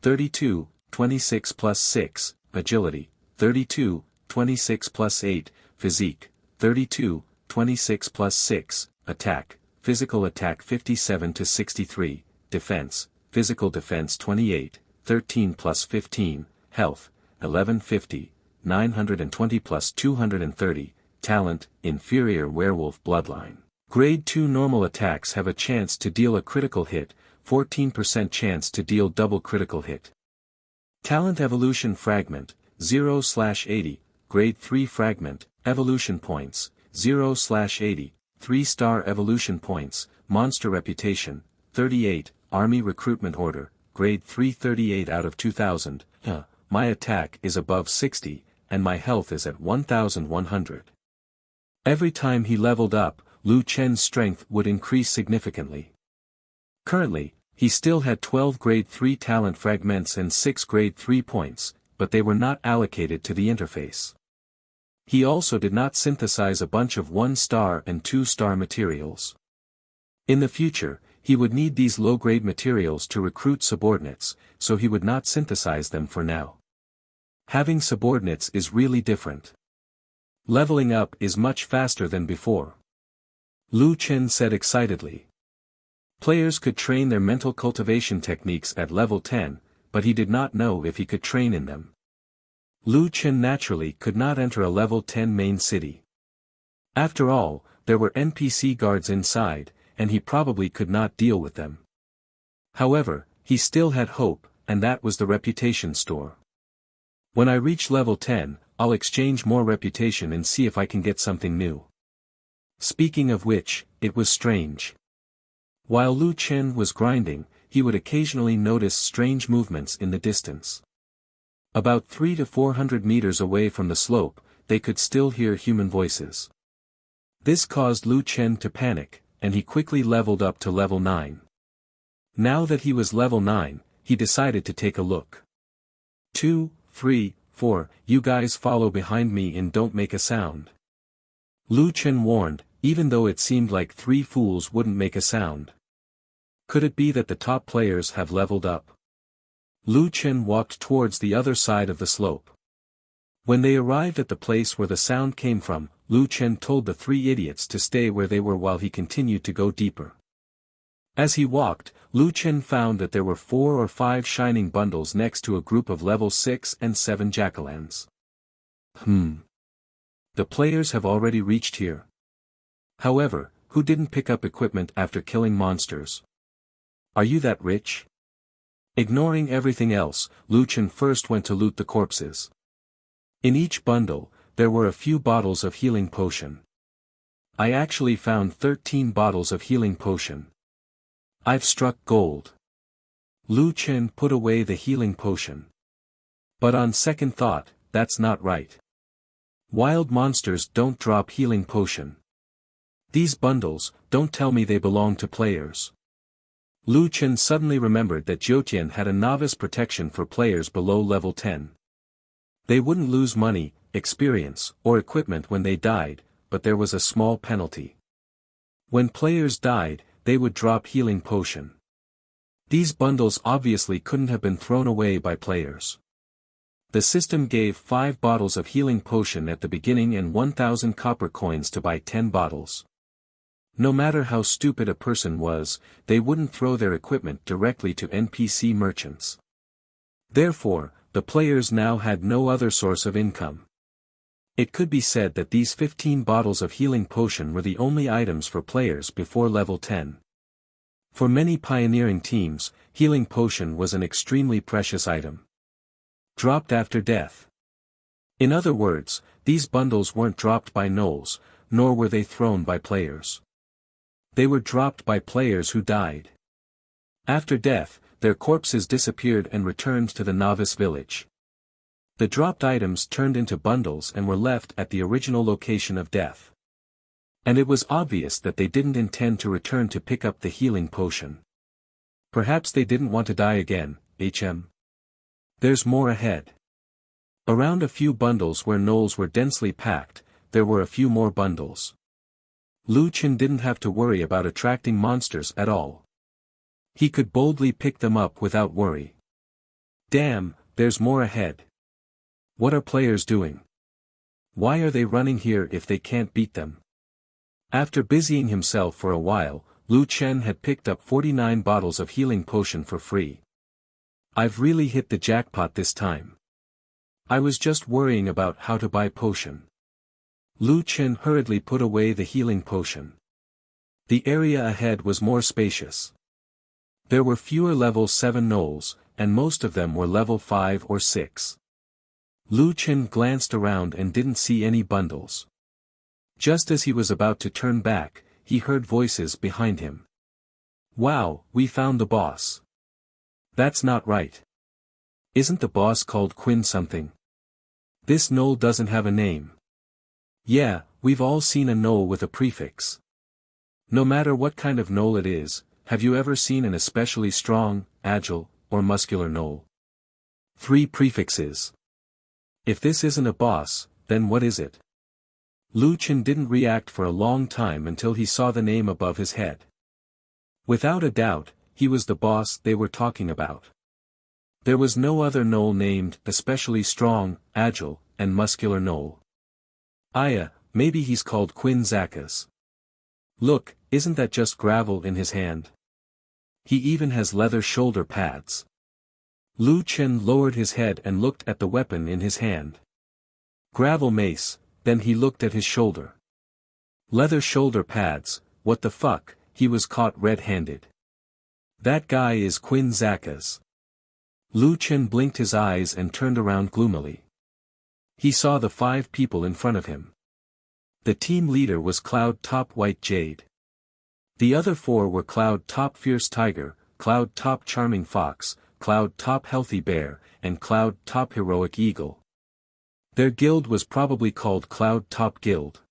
32, 26 plus 6, agility, 32, 26 plus 8, physique, 32, 26 plus 6, attack, physical attack 57 to 63, defense, physical defense 28, 13 plus 15, health, 1150, 920 plus 230, talent, inferior werewolf bloodline. Grade 2 normal attacks have a chance to deal a critical hit, 14% chance to deal double critical hit. Talent evolution fragment, 0/80, grade 3 fragment, evolution points, 0/80, 3-star evolution points, monster reputation, 38, army recruitment order, grade 3 38 out of 2000, my attack is above 60, and my health is at 1100. Every time he leveled up, Lu Chen's strength would increase significantly. Currently, he still had 12 grade 3 talent fragments and 6 grade 3 points, but they were not allocated to the interface. He also did not synthesize a bunch of 1-star and 2-star materials. In the future, he would need these low-grade materials to recruit subordinates, so he would not synthesize them for now. Having subordinates is really different. Leveling up is much faster than before. Lu Chen said excitedly. Players could train their mental cultivation techniques at level 10, but he did not know if he could train in them. Lu Chen naturally could not enter a level 10 main city. After all, there were NPC guards inside, and he probably could not deal with them. However, he still had hope, and that was the reputation store. When I reach level 10, I'll exchange more reputation and see if I can get something new. Speaking of which, it was strange. While Lu Chen was grinding, he would occasionally notice strange movements in the distance. About 300 to 400 meters away from the slope, they could still hear human voices. This caused Lu Chen to panic, and he quickly leveled up to level 9. Now that he was level 9, he decided to take a look. 2, 3, 4, you guys follow behind me and don't make a sound. Lu Chen warned, even though it seemed like 3 fools wouldn't make a sound. Could it be that the top players have leveled up? Lu Chen walked towards the other side of the slope. When they arrived at the place where the sound came from, Lu Chen told the 3 idiots to stay where they were while he continued to go deeper. As he walked, Lu Chen found that there were 4 or 5 shining bundles next to a group of level 6 and 7 jackalans. The players have already reached here. However, who didn't pick up equipment after killing monsters? Are you that rich? Ignoring everything else, Lu Chen first went to loot the corpses. In each bundle, there were a few bottles of healing potion. I actually found 13 bottles of healing potion. I've struck gold. Lu Chen put away the healing potion. But on second thought, that's not right. Wild monsters don't drop healing potion. These bundles, don't tell me they belong to players. Lu Chen suddenly remembered that Jiutian had a novice protection for players below level 10. They wouldn't lose money, experience, or equipment when they died, but there was a small penalty. When players died, they would drop healing potion. These bundles obviously couldn't have been thrown away by players. The system gave 5 bottles of healing potion at the beginning and 1,000 copper coins to buy 10 bottles. No matter how stupid a person was, they wouldn't throw their equipment directly to NPC merchants. Therefore, the players now had no other source of income. It could be said that these 15 bottles of healing potion were the only items for players before level 10. For many pioneering teams, healing potion was an extremely precious item. Dropped after death. In other words, these bundles weren't dropped by gnolls, nor were they thrown by players. They were dropped by players who died. After death, their corpses disappeared and returned to the novice village. The dropped items turned into bundles and were left at the original location of death. And it was obvious that they didn't intend to return to pick up the healing potion. Perhaps they didn't want to die again, There's more ahead. Around a few bundles where gnolls were densely packed, there were a few more bundles. Lu Chen didn't have to worry about attracting monsters at all. He could boldly pick them up without worry. Damn, there's more ahead. What are players doing? Why are they running here if they can't beat them? After busying himself for a while, Lu Chen had picked up 49 bottles of healing potion for free. I've really hit the jackpot this time. I was just worrying about how to buy potion. Lu Chen hurriedly put away the healing potion. The area ahead was more spacious. There were fewer level 7 gnolls, and most of them were level 5 or 6. Lu Chen glanced around and didn't see any bundles. Just as he was about to turn back, he heard voices behind him. Wow, we found the boss. That's not right. Isn't the boss called Quinn something? This gnoll doesn't have a name. Yeah, we've all seen a gnoll with a prefix. No matter what kind of gnoll it is, have you ever seen an especially strong, agile, or muscular gnoll? 3 prefixes. If this isn't a boss, then what is it? Lu Chen didn't react for a long time until he saw the name above his head. Without a doubt, he was the boss they were talking about. There was no other gnoll named especially strong, agile, and muscular gnoll. Maybe he's called Quinn Zakas. Look, isn't that just gravel in his hand? He even has leather shoulder pads. Lu Chen lowered his head and looked at the weapon in his hand. Gravel mace. Then he looked at his shoulder. Leather shoulder pads, what the fuck, he was caught red-handed. That guy is Quinn Zakas. Lu Chen blinked his eyes and turned around gloomily. He saw the 5 people in front of him. The team leader was Cloud Top White Jade. The other 4 were Cloud Top Fierce Tiger, Cloud Top Charming Fox, Cloud Top Healthy Bear, and Cloud Top Heroic Eagle. Their guild was probably called Cloud Top Guild.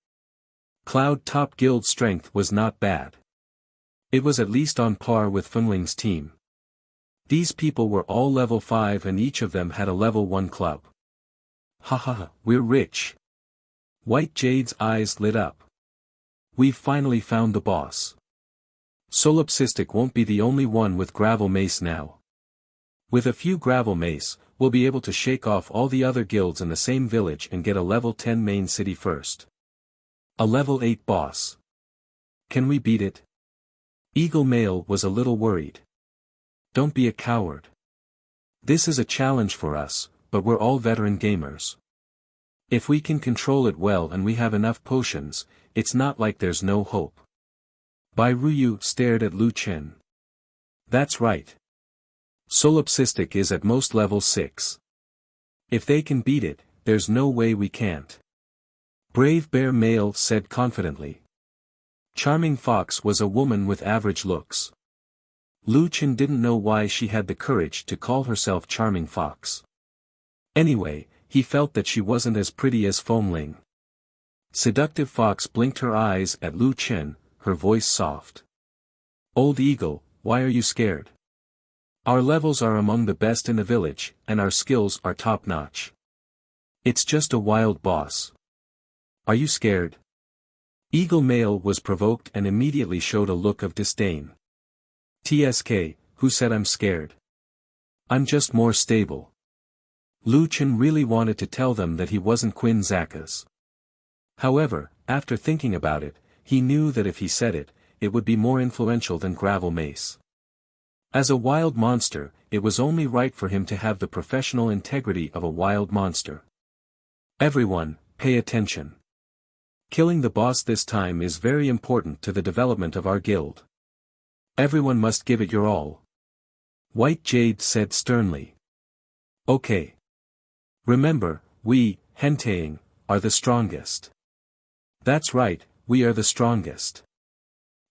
Cloud Top Guild strength was not bad. It was at least on par with Funling's team. These people were all level 5 and each of them had a level 1 club. Haha, we're rich. White Jade's eyes lit up. We've finally found the boss. Solipsistic won't be the only one with gravel mace now. With a few gravel mace, we'll be able to shake off all the other guilds in the same village and get a level 10 main city first. A level 8 boss. Can we beat it? Eagle Male was a little worried. Don't be a coward. This is a challenge for us, but we're all veteran gamers. If we can control it well and we have enough potions, it's not like there's no hope. Bai Ruyu stared at Lu Chen. That's right. Solipsistic is at most level 6. If they can beat it, there's no way we can't. Brave Bear Male said confidently. Charming Fox was a woman with average looks. Lu Chen didn't know why she had the courage to call herself Charming Fox. Anyway, he felt that she wasn't as pretty as Foam Ling. Seductive Fox blinked her eyes at Lu Chen, her voice soft. Old Eagle, why are you scared? Our levels are among the best in the village, and our skills are top-notch. It's just a wild boss. Are you scared? Eagle Male was provoked and immediately showed a look of disdain. TSK, who said I'm scared? I'm just more stable. Lu Chen really wanted to tell them that he wasn't Quinn Zaka's. However, after thinking about it, he knew that if he said it, it would be more influential than Gravel Mace. As a wild monster, it was only right for him to have the professional integrity of a wild monster. Everyone, pay attention. Killing the boss this time is very important to the development of our guild. Everyone must give it your all. White Jade said sternly. Okay. Remember, we, Henteing, are the strongest. That's right, we are the strongest.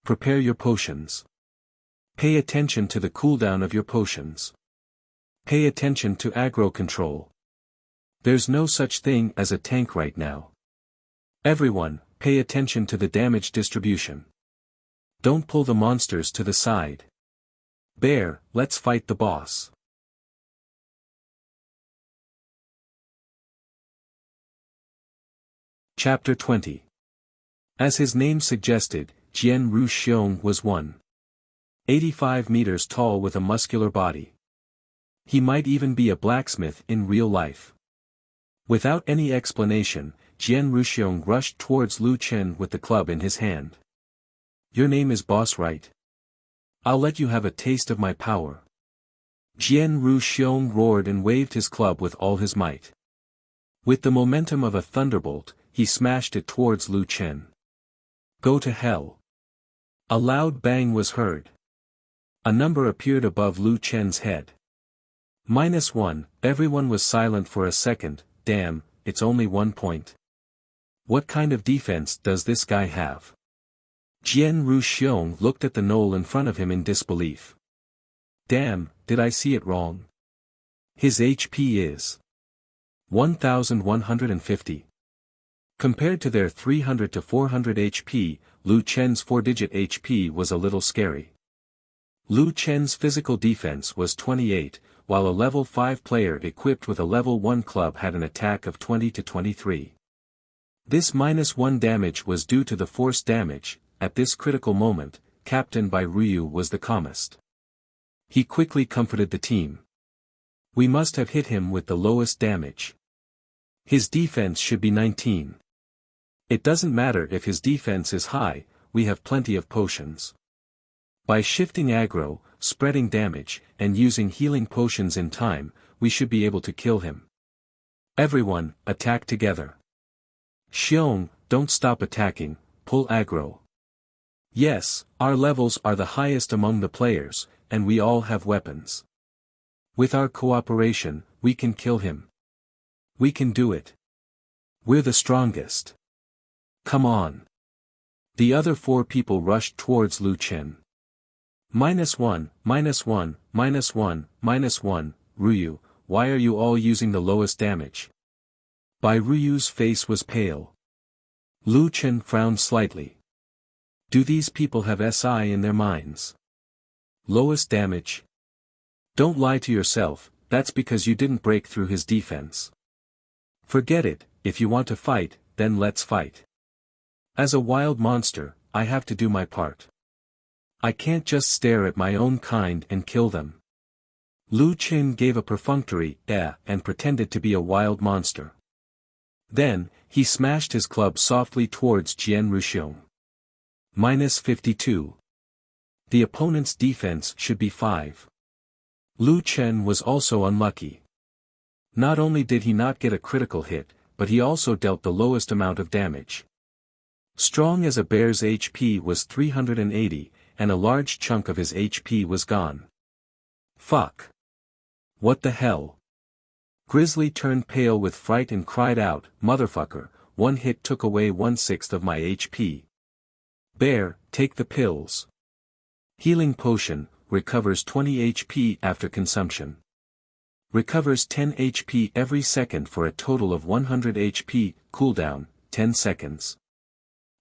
Prepare your potions. Pay attention to the cooldown of your potions. Pay attention to aggro control. There's no such thing as a tank right now. Everyone, pay attention to the damage distribution. Don't pull the monsters to the side. Bear, let's fight the boss. Chapter 20. As his name suggested, Jian Ruxiong was 185 meters tall with a muscular body. He might even be a blacksmith in real life. Without any explanation, Jian Ruxiong rushed towards Lu Chen with the club in his hand. Your name is Boss, right? I'll let you have a taste of my power. Jian Ruxiong roared and waved his club with all his might. With the momentum of a thunderbolt, he smashed it towards Lu Chen. Go to hell. A loud bang was heard. A number appeared above Lu Chen's head. -1, everyone was silent for a second. Damn, it's only 1 point. What kind of defense does this guy have? Jian Ruxiong looked at the knoll in front of him in disbelief. Damn, did I see it wrong? His HP is 1150. Compared to their 300 to 400 HP, Lu Chen's 4-digit HP was a little scary. Lu Chen's physical defense was 28, while a level 5 player equipped with a level 1 club had an attack of 20 to 23. This -1 damage was due to the force damage. At this critical moment, captained by Ryu was the calmest. He quickly comforted the team. We must have hit him with the lowest damage. His defense should be 19. It doesn't matter if his defense is high, we have plenty of potions. By shifting aggro, spreading damage, and using healing potions in time, we should be able to kill him. Everyone, attack together. Xiong, don't stop attacking, pull aggro. Yes, our levels are the highest among the players, and we all have weapons. With our cooperation, we can kill him. We can do it. We're the strongest. Come on. The other 4 people rushed towards Lu Chen. -1, -1, -1, -1, Ryu, why are you all using the lowest damage? Bai Ryu's face was pale. Lu Chen frowned slightly. Do these people have SI in their minds? Lowest damage? Don't lie to yourself, that's because you didn't break through his defense. Forget it, if you want to fight, then let's fight. As a wild monster, I have to do my part. I can't just stare at my own kind and kill them. Lu Chen gave a perfunctory and pretended to be a wild monster. Then, he smashed his club softly towards Jian Ruxiong. -52. The opponent's defense should be 5. Lu Chen was also unlucky. Not only did he not get a critical hit, but he also dealt the lowest amount of damage. Strong as a bear's HP was 380, and a large chunk of his HP was gone. Fuck. What the hell? Grizzly turned pale with fright and cried out, motherfucker, 1 hit took away 1/6 of my HP. Bear, take the pills. Healing potion, recovers 20 HP after consumption. Recovers 10 HP every second for a total of 100 HP, cooldown, 10 seconds.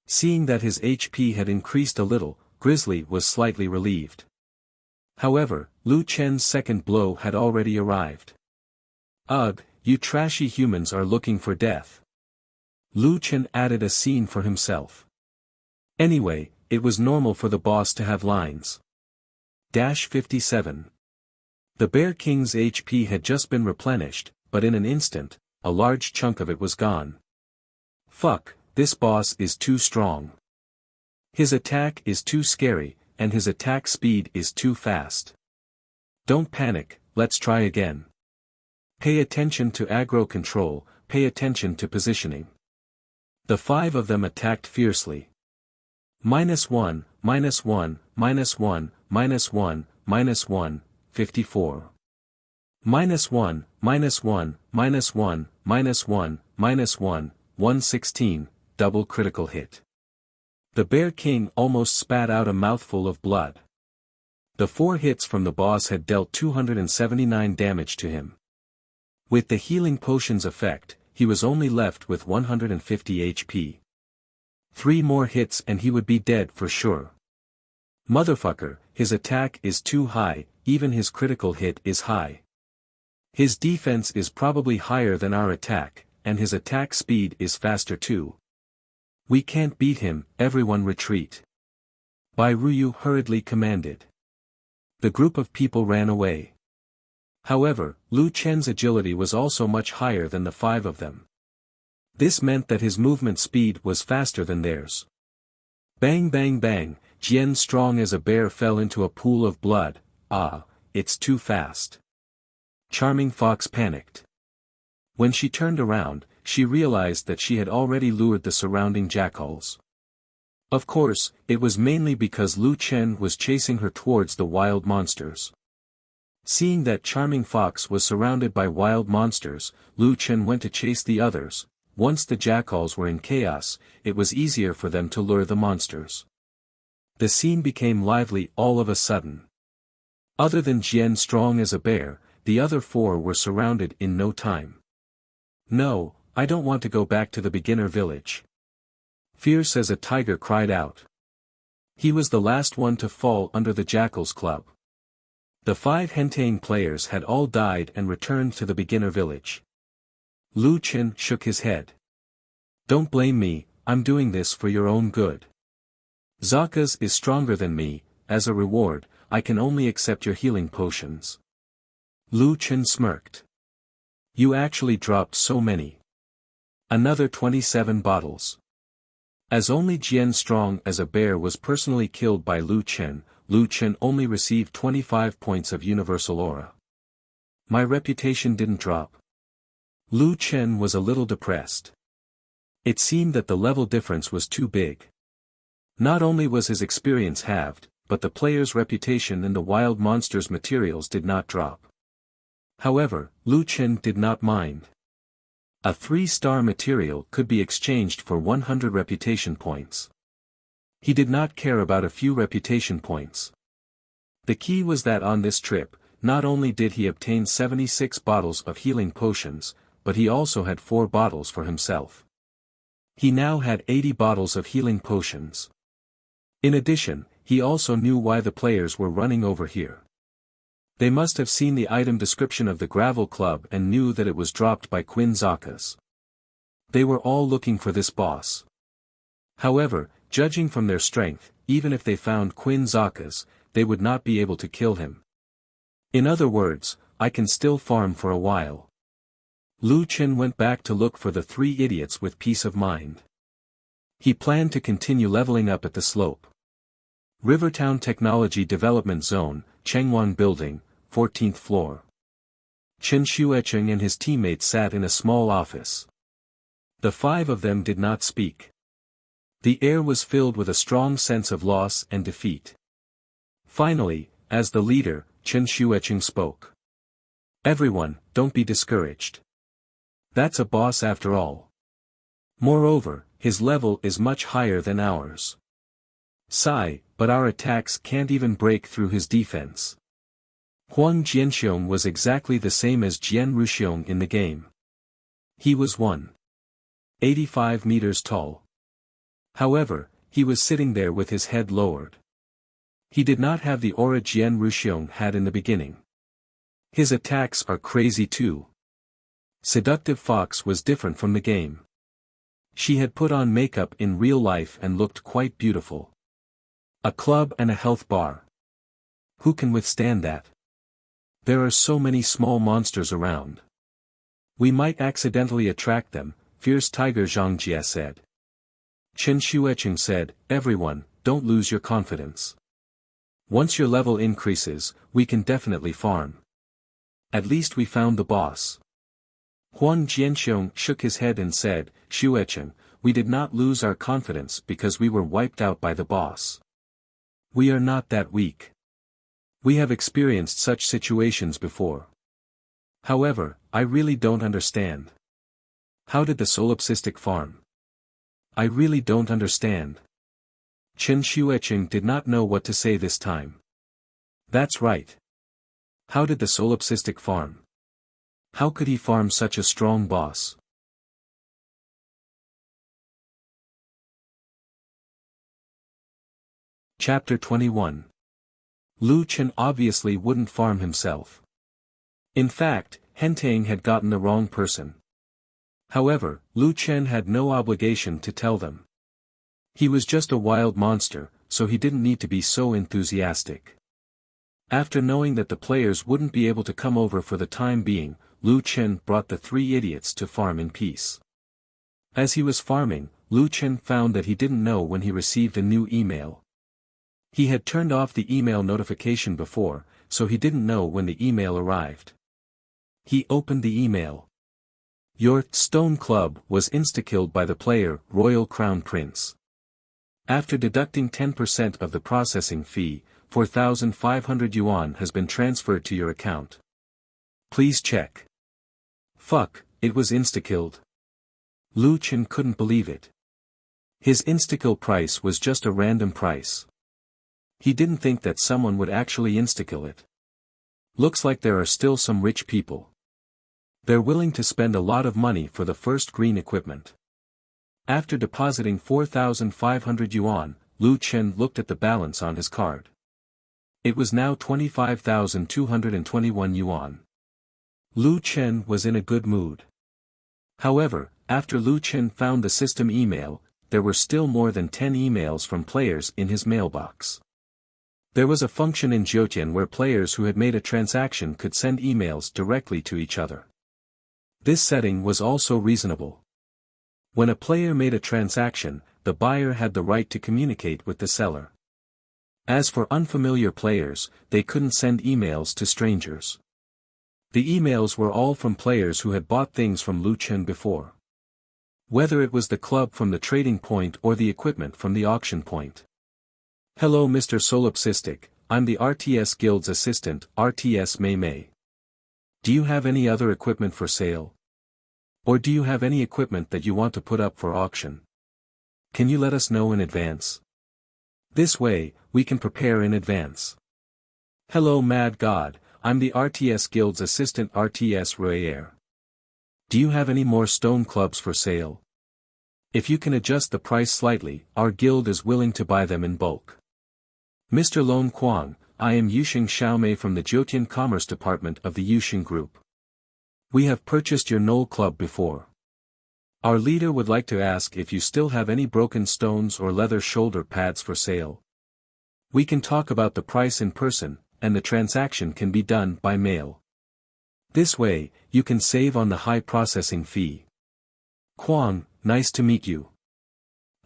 Seeing that his HP had increased a little, Grizzly was slightly relieved. However, Lu Chen's second blow had already arrived. Ugh, you trashy humans are looking for death. Lu Chen added a scene for himself. Anyway, it was normal for the boss to have lines. 57. The Bear King's HP had just been replenished, but in an instant, a large chunk of it was gone. Fuck, this boss is too strong. His attack is too scary, and his attack speed is too fast. Don't panic, let's try again. Pay attention to aggro control, pay attention to positioning. The 5 of them attacked fiercely. -1, -1, -1, -1, -1, 54. -1, -1, -1, -1, -1, 116, double critical hit. The Bear King almost spat out a mouthful of blood. The 4 hits from the boss had dealt 279 damage to him. With the healing potion's effect, he was only left with 150 HP. 3 more hits and he would be dead for sure. Motherfucker, his attack is too high, even his critical hit is high. His defense is probably higher than our attack, and his attack speed is faster too. We can't beat him, everyone retreat. Bai Ruyu hurriedly commanded. The group of people ran away. However, Lu Chen's agility was also much higher than the 5 of them. This meant that his movement speed was faster than theirs. Bang bang bang, Jian strong as a bear fell into a pool of blood. Ah, it's too fast. Charming Fox panicked. When she turned around, she realized that she had already lured the surrounding jackals. Of course, it was mainly because Lu Chen was chasing her towards the wild monsters. Seeing that Charming Fox was surrounded by wild monsters, Lu Chen went to chase the others. Once the jackals were in chaos, it was easier for them to lure the monsters. The scene became lively all of a sudden. Other than Jian strong as a bear, the other 4 were surrounded in no time. No, I don't want to go back to the beginner village. Fierce as a tiger cried out. He was the last one to fall under the Jackal's club. The 5 Hentang players had all died and returned to the beginner village. Lu Chen shook his head. Don't blame me, I'm doing this for your own good. Zakas is stronger than me, as a reward, I can only accept your healing potions. Lu Chen smirked. You actually dropped so many. Another 27 bottles. As only Jian strong as a bear was personally killed by Lu Chen only received 25 points of universal aura. My reputation didn't drop. Lu Chen was a little depressed. It seemed that the level difference was too big. Not only was his experience halved, but the player's reputation and the wild monster's materials did not drop. However, Lu Chen did not mind. A 3-star material could be exchanged for 100 reputation points. He did not care about a few reputation points. The key was that on this trip, not only did he obtain 76 bottles of healing potions, but he also had 4 bottles for himself. He now had 80 bottles of healing potions. In addition, he also knew why the players were running over here. They must have seen the item description of the Gravel Club and knew that it was dropped by Quinn Zakas. They were all looking for this boss. However, judging from their strength, even if they found Quinn Zakas, they would not be able to kill him. In other words, I can still farm for a while. Lu Chen went back to look for the 3 idiots with peace of mind. He planned to continue leveling up at the slope. Rivertown Technology Development Zone, Chengwang Building, 14th floor. Chen Xuecheng and his teammates sat in a small office. The 5 of them did not speak. The air was filled with a strong sense of loss and defeat. Finally, as the leader, Chen Xuecheng spoke. Everyone, don't be discouraged. That's a boss after all. Moreover, his level is much higher than ours. Sigh, but our attacks can't even break through his defense. Huang Jianxiong was exactly the same as Jian Ruxiong in the game. He was 185 meters tall. However, he was sitting there with his head lowered. He did not have the aura Jian Ruxiong had in the beginning. His attacks are crazy too. Seductive Fox was different from the game. She had put on makeup in real life and looked quite beautiful. A club and a health bar. Who can withstand that? There are so many small monsters around. We might accidentally attract them, Fierce Tiger Zhang Jie said. Chen Xuecheng said, everyone, don't lose your confidence. Once your level increases, we can definitely farm. At least we found the boss. Huang Jianxiong shook his head and said, Xuecheng, we did not lose our confidence because we were wiped out by the boss. We are not that weak. We have experienced such situations before. However, I really don't understand. How did the solipsistic farm? I really don't understand. Chen Xuecheng did not know what to say this time. That's right. How did the solipsistic farm? How could he farm such a strong boss? Chapter 21. Lu Chen obviously wouldn't farm himself. In fact, Hentang had gotten the wrong person. However, Lu Chen had no obligation to tell them. He was just a wild monster, so he didn't need to be so enthusiastic. After knowing that the players wouldn't be able to come over for the time being, Lu Chen brought the three idiots to farm in peace. As he was farming, Lu Chen found that he didn't know when he received a new email. He had turned off the email notification before, so he didn't know when the email arrived. He opened the email. Your Stone Club was insta-killed by the player, Royal Crown Prince. After deducting 10% of the processing fee, 4,500 yuan has been transferred to your account. Please check. Fuck, it was insta-killed. Lu Chen couldn't believe it. His insta-kill price was just a random price. He didn't think that someone would actually insta-kill it. Looks like there are still some rich people. They're willing to spend a lot of money for the first green equipment. After depositing 4,500 yuan, Lu Chen looked at the balance on his card. It was now 25,221 yuan. Lu Chen was in a good mood. However, after Lu Chen found the system email, there were still more than 10 emails from players in his mailbox. There was a function in Zhoutian where players who had made a transaction could send emails directly to each other. This setting was also reasonable. When a player made a transaction, the buyer had the right to communicate with the seller. As for unfamiliar players, they couldn't send emails to strangers. The emails were all from players who had bought things from Lu Chen before. Whether it was the club from the trading point or the equipment from the auction point. Hello Mr. Solipsistic, I'm the RTS Guild's assistant, RTS Mei Mei. Do you have any other equipment for sale? Or do you have any equipment that you want to put up for auction? Can you let us know in advance? This way, we can prepare in advance. Hello Mad God, I'm the RTS Guild's assistant RTS Royer. Do you have any more stone clubs for sale? If you can adjust the price slightly, our guild is willing to buy them in bulk. Mr. Lone Quang, I am Yuxing Xiaomei from the Zhoutian Commerce Department of the Yuxing Group. We have purchased your Knoll Club before. Our leader would like to ask if you still have any broken stones or leather shoulder pads for sale. We can talk about the price in person, and the transaction can be done by mail. This way, you can save on the high processing fee. Quang, nice to meet you.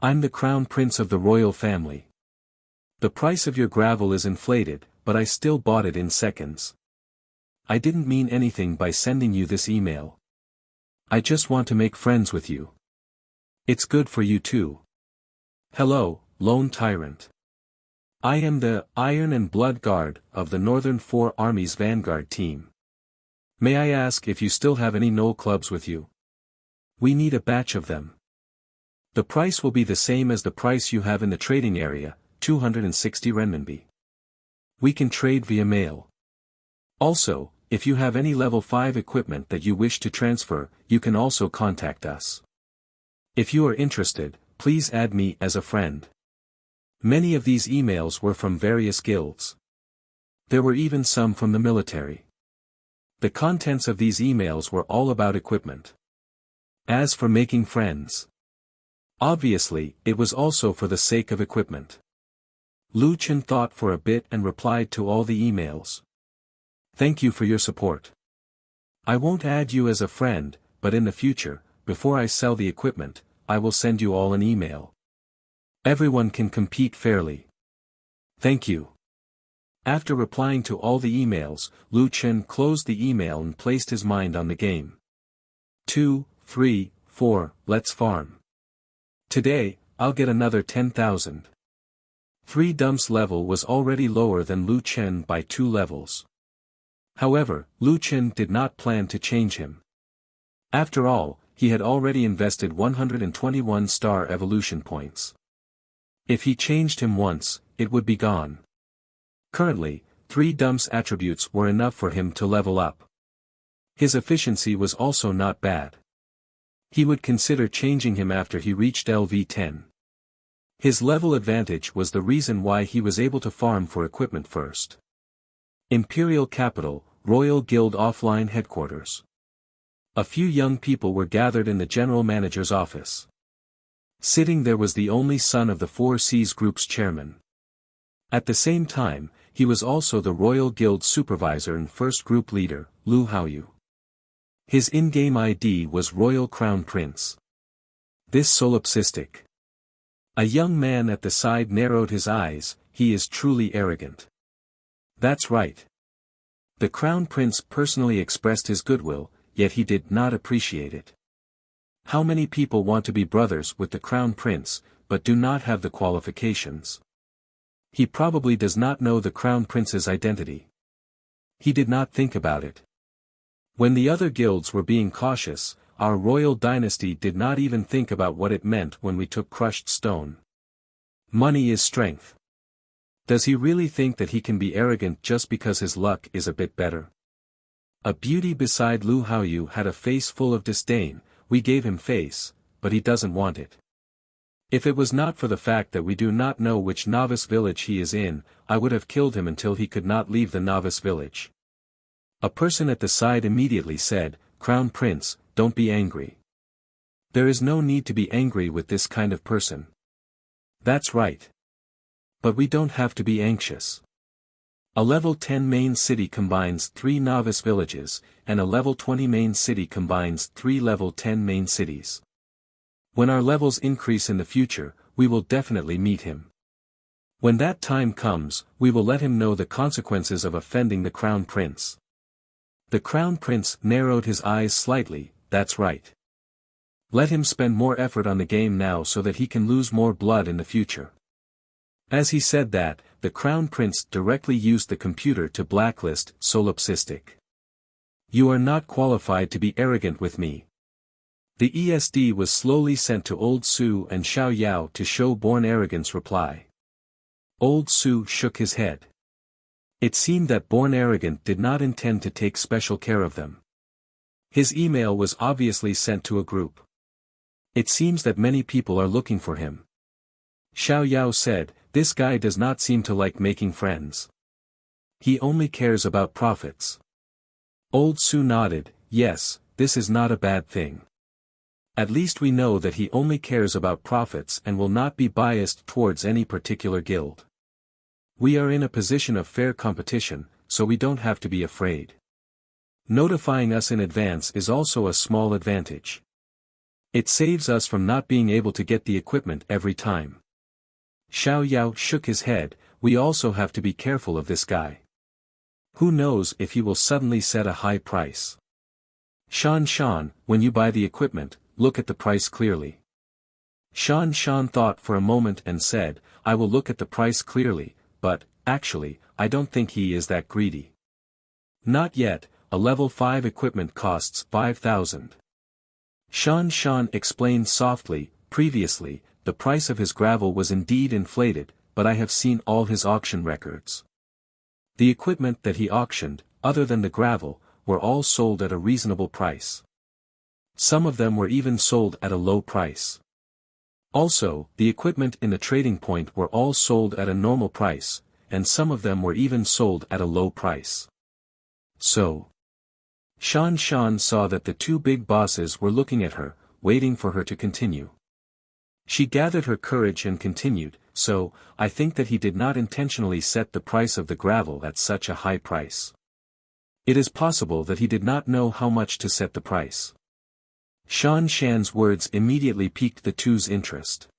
I'm the Crown Prince of the royal family. The price of your gravel is inflated, but I still bought it in seconds. I didn't mean anything by sending you this email. I just want to make friends with you. It's good for you too. Hello, Lone Tyrant. I am the Iron and Blood Guard of the Northern Four Armies Vanguard team. May I ask if you still have any Knoll clubs with you? We need a batch of them. The price will be the same as the price you have in the trading area, 260 renminbi. We can trade via mail. Also, if you have any level 5 equipment that you wish to transfer, you can also contact us. If you are interested, please add me as a friend. Many of these emails were from various guilds. There were even some from the military. The contents of these emails were all about equipment. As for making friends, obviously, it was also for the sake of equipment. Lu Chen thought for a bit and replied to all the emails. Thank you for your support. I won't add you as a friend, but in the future, before I sell the equipment, I will send you all an email. Everyone can compete fairly. Thank you. After replying to all the emails, Lu Chen closed the email and placed his mind on the game. 2, 3, 4, let's farm. Today, I'll get another 10,000. 3 dumps level was already lower than Lu Chen by 2 levels. However, Lu Chen did not plan to change him. After all, he had already invested 121 star evolution points. If he changed him once, it would be gone. Currently, 3 dumps attributes were enough for him to level up. His efficiency was also not bad. He would consider changing him after he reached LV10. His level advantage was the reason why he was able to farm for equipment first. Imperial Capital, Royal Guild Offline Headquarters. A few young people were gathered in the general manager's office. Sitting there was the only son of the Four Seas Group's chairman. At the same time, he was also the Royal Guild supervisor and first group leader, Lu Haoyu. His in-game ID was Royal Crown Prince. This solipsistic. A young man at the side narrowed his eyes, he is truly arrogant. That's right. The Crown Prince personally expressed his goodwill, yet he did not appreciate it. How many people want to be brothers with the Crown Prince, but do not have the qualifications? He probably does not know the Crown Prince's identity. He did not think about it. When the other guilds were being cautious, our royal dynasty did not even think about what it meant when we took crushed stone. Money is strength. Does he really think that he can be arrogant just because his luck is a bit better? A beauty beside Lu Haoyu had a face full of disdain. We gave him face, but he doesn't want it. If it was not for the fact that we do not know which novice village he is in, I would have killed him until he could not leave the novice village. A person at the side immediately said, Crown Prince, don't be angry. There is no need to be angry with this kind of person. That's right. But we don't have to be anxious. A level 10 main city combines 3 novice villages, and a level 20 main city combines 3 level 10 main cities. When our levels increase in the future, we will definitely meet him. When that time comes, we will let him know the consequences of offending the Crown Prince. The Crown Prince narrowed his eyes slightly, that's right. Let him spend more effort on the game now so that he can lose more blood in the future. As he said that, the Crown Prince directly used the computer to blacklist solipsistic. You are not qualified to be arrogant with me. The ESD was slowly sent to Old Su and Xiao Yao to show born arrogance reply. Old Su shook his head. It seemed that Born Arrogant did not intend to take special care of them. His email was obviously sent to a group. It seems that many people are looking for him. Xiao Yao said, this guy does not seem to like making friends. He only cares about profits. Old Su nodded, yes, this is not a bad thing. At least we know that he only cares about profits and will not be biased towards any particular guild. We are in a position of fair competition, so we don't have to be afraid. Notifying us in advance is also a small advantage. It saves us from not being able to get the equipment every time. Xiao Yao shook his head, we also have to be careful of this guy. Who knows if he will suddenly set a high price. Shan, when you buy the equipment, look at the price clearly. Shan thought for a moment and said, I will look at the price clearly, but, actually, I don't think he is that greedy. Not yet, a level 5 equipment costs 5,000. Shan explained softly, previously, the price of his gravel was indeed inflated, but I have seen all his auction records. The equipment that he auctioned, other than the gravel, were all sold at a reasonable price. Some of them were even sold at a low price. Also, the equipment in the trading point were all sold at a normal price, and some of them were even sold at a low price. So, Shan saw that the two big bosses were looking at her, waiting for her to continue. She gathered her courage and continued, "So, I think that he did not intentionally set the price of the gravel at such a high price. It is possible that he did not know how much to set the price." Shan's words immediately piqued the two's interest.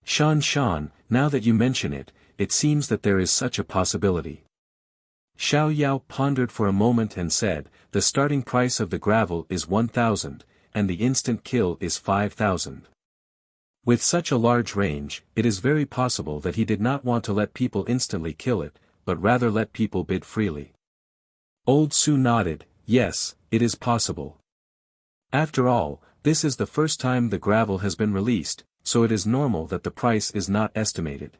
Shan, now that you mention it, it seems that there is such a possibility. Xiao Yao pondered for a moment and said, "The starting price of the gravel is 1,000, and the instant kill is 5,000. With such a large range, it is very possible that he did not want to let people instantly kill it, but rather let people bid freely." Old Su nodded, "Yes, it is possible. After all, this is the first time the gravel has been released, so it is normal that the price is not estimated.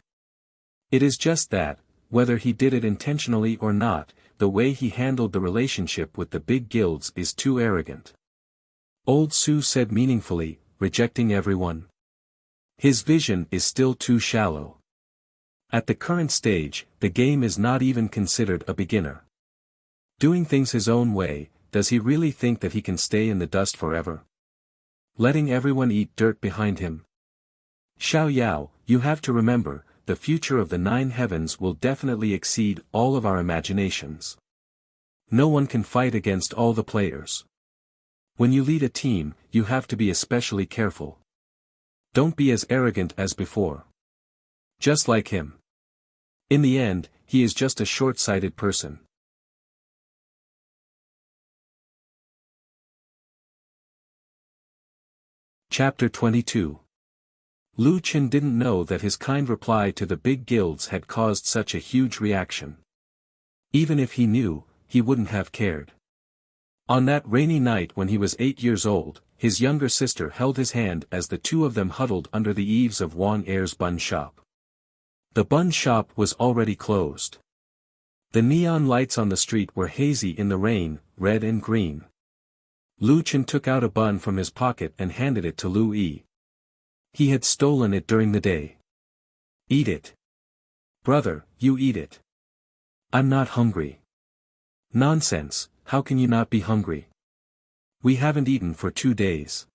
It is just that, whether he did it intentionally or not, the way he handled the relationship with the big guilds is too arrogant." Old Su said meaningfully, rejecting everyone. "His vision is still too shallow. At the current stage, the game is not even considered a beginner. Doing things his own way, does he really think that he can stay in the dust forever? Letting everyone eat dirt behind him? Xiao Yao, you have to remember, the future of the 9 heavens will definitely exceed all of our imaginations. No one can fight against all the players. When you lead a team, you have to be especially careful. Don't be as arrogant as before. Just like him. In the end, he is just a short-sighted person." Chapter 22. Lu Chen didn't know that his kind reply to the big guilds had caused such a huge reaction. Even if he knew, he wouldn't have cared. On that rainy night when he was 8 years old, his younger sister held his hand as the two of them huddled under the eaves of Wang Er's bun shop. The bun shop was already closed. The neon lights on the street were hazy in the rain, red and green. Lu Chen took out a bun from his pocket and handed it to Lu Yi. He had stolen it during the day. "Eat it. Brother, you eat it." "I'm not hungry." "Nonsense, how can you not be hungry? We haven't eaten for 2 days.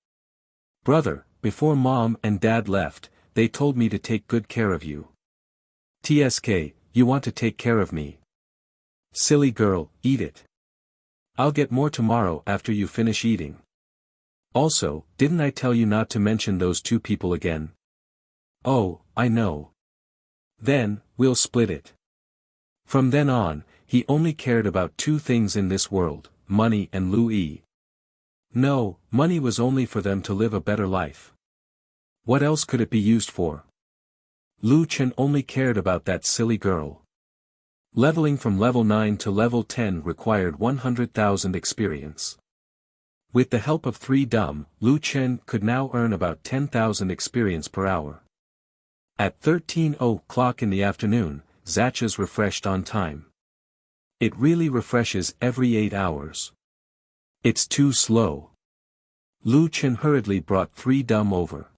Brother, before Mom and Dad left, they told me to take good care of you. TSK, you want to take care of me? Silly girl, eat it. I'll get more tomorrow after you finish eating. Also, didn't I tell you not to mention those 2 people again?" "Oh, I know. Then, we'll split it." From then on, he only cared about 2 things in this world, money and Lu Yi. No, money was only for them to live a better life. What else could it be used for? Lu Chen only cared about that silly girl. Leveling from level 9 to level 10 required 100,000 experience. With the help of 3 dumb, Lu Chen could now earn about 10,000 experience per hour. At 13:00 in the afternoon, Zatcha's refreshed on time. It really refreshes every 8 hours. It's too slow. Lu Chen hurriedly brought 3 dumb over.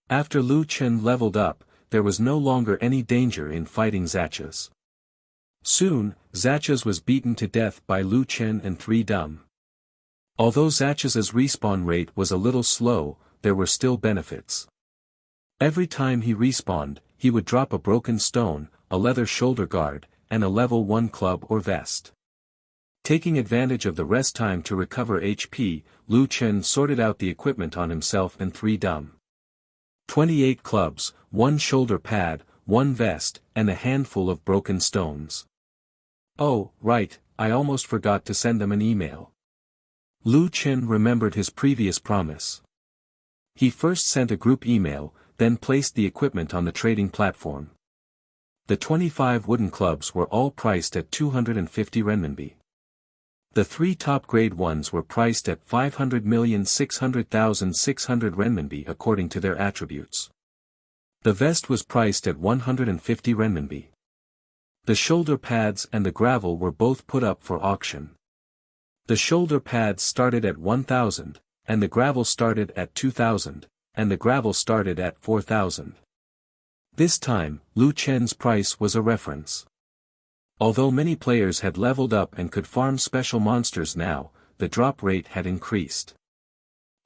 After Lu Chen leveled up, there was no longer any danger in fighting Zatcha's. Soon, Zatcha's was beaten to death by Lu Chen and 3 dumb. Although Zatcha's respawn rate was a little slow, there were still benefits. Every time he respawned, he would drop a broken stone, a leather shoulder guard, and a level 1 club or vest. Taking advantage of the rest time to recover HP, Lu Chen sorted out the equipment on himself and 3 dumb. 28 clubs, 1 shoulder pad, 1 vest, and a handful of broken stones. Oh, right, I almost forgot to send them an email. Lu Chen remembered his previous promise. He first sent a group email, then placed the equipment on the trading platform. The 25 wooden clubs were all priced at 250 renminbi. The 3 top-grade ones were priced at 500,600,600 renminbi according to their attributes. The vest was priced at 150 renminbi. The shoulder pads and the gravel were both put up for auction. The shoulder pads started at 1,000, and the gravel started at 2,000, and the gravel started at 4,000. This time, Lu Chen's price was a reference. Although many players had leveled up and could farm special monsters now, the drop rate had increased.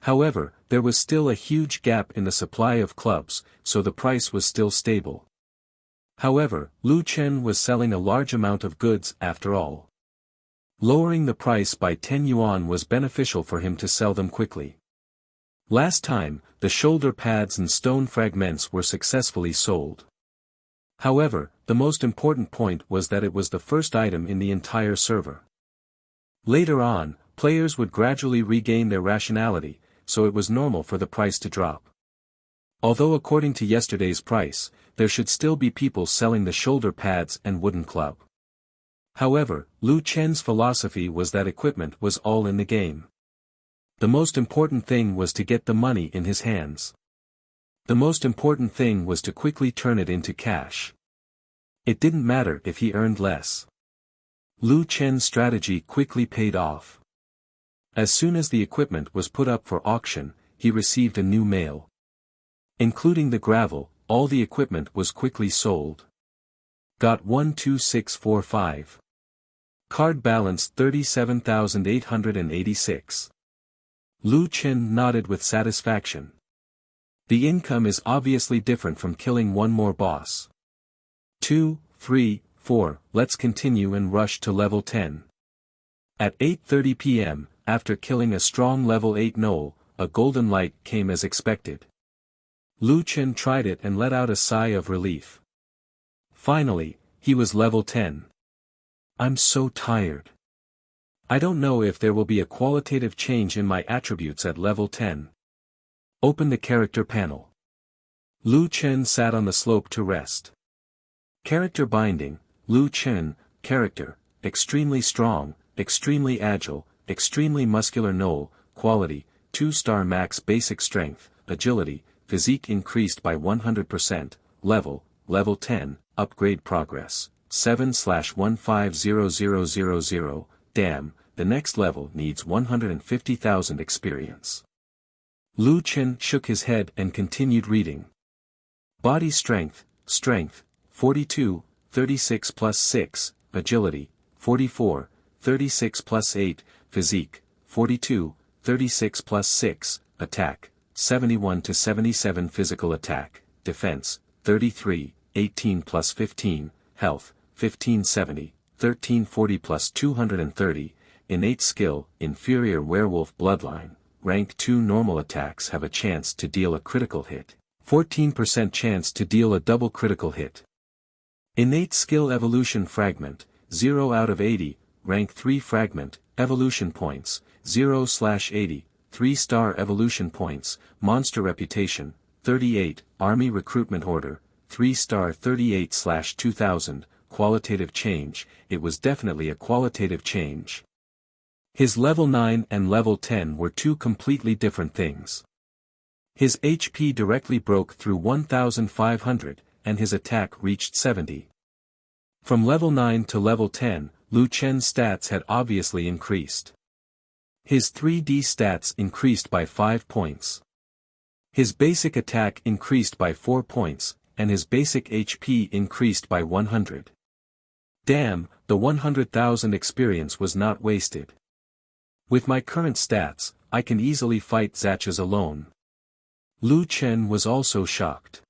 However, there was still a huge gap in the supply of clubs, so the price was still stable. However, Lu Chen was selling a large amount of goods after all. Lowering the price by 10 yuan was beneficial for him to sell them quickly. Last time, the shoulder pads and stone fragments were successfully sold. However, the most important point was that it was the first item in the entire server. Later on, players would gradually regain their rationality, so it was normal for the price to drop. Although according to yesterday's price, there should still be people selling the shoulder pads and wooden club. However, Lu Chen's philosophy was that equipment was all in the game. The most important thing was to get the money in his hands. The most important thing was to quickly turn it into cash. It didn't matter if he earned less. Lu Chen's strategy quickly paid off. As soon as the equipment was put up for auction, he received a new mail. Including the gravel, all the equipment was quickly sold. Got 12645. Card balance 37,886. Lu Chen nodded with satisfaction. The income is obviously different from killing one more boss. 2, 3, 4, let's continue and rush to level 10. At 8:30 p.m., after killing a strong level 8 gnoll, a golden light came as expected. Lu Chen tried it and let out a sigh of relief. Finally, he was level 10. I'm so tired. I don't know if there will be a qualitative change in my attributes at level 10. Open the character panel. Lu Chen sat on the slope to rest. Character binding, Lu Chen, character, extremely strong, extremely agile, extremely muscular gnoll, quality, 2-star max basic strength, agility, physique increased by 100%, level 10, upgrade progress, 7/150000, damn, the next level needs 150,000 experience. Lu Chen shook his head and continued reading. Body strength, 42, 36 plus 6, agility, 44, 36 plus 8, physique, 42, 36 plus 6, attack, 71 to 77 physical attack, defense, 33, 18 plus 15, health, 1570, 1340 plus 230, innate skill, inferior werewolf bloodline, rank 2 normal attacks have a chance to deal a critical hit, 14% chance to deal a double critical hit. Innate skill evolution fragment, 0 out of 80, rank 3 fragment, evolution points, 0/80, 3-star evolution points, monster reputation, 38, army recruitment order, 3-star 38/2000, qualitative change, it was definitely a qualitative change. His level 9 and level 10 were two completely different things. His HP directly broke through 1,500, and his attack reached 70. From level 9 to level 10, Lu Chen's stats had obviously increased. His 3D stats increased by 5 points. His basic attack increased by 4 points, and his basic HP increased by 100. Damn, the 100,000 experience was not wasted. With my current stats, I can easily fight Zachas alone. Lu Chen was also shocked.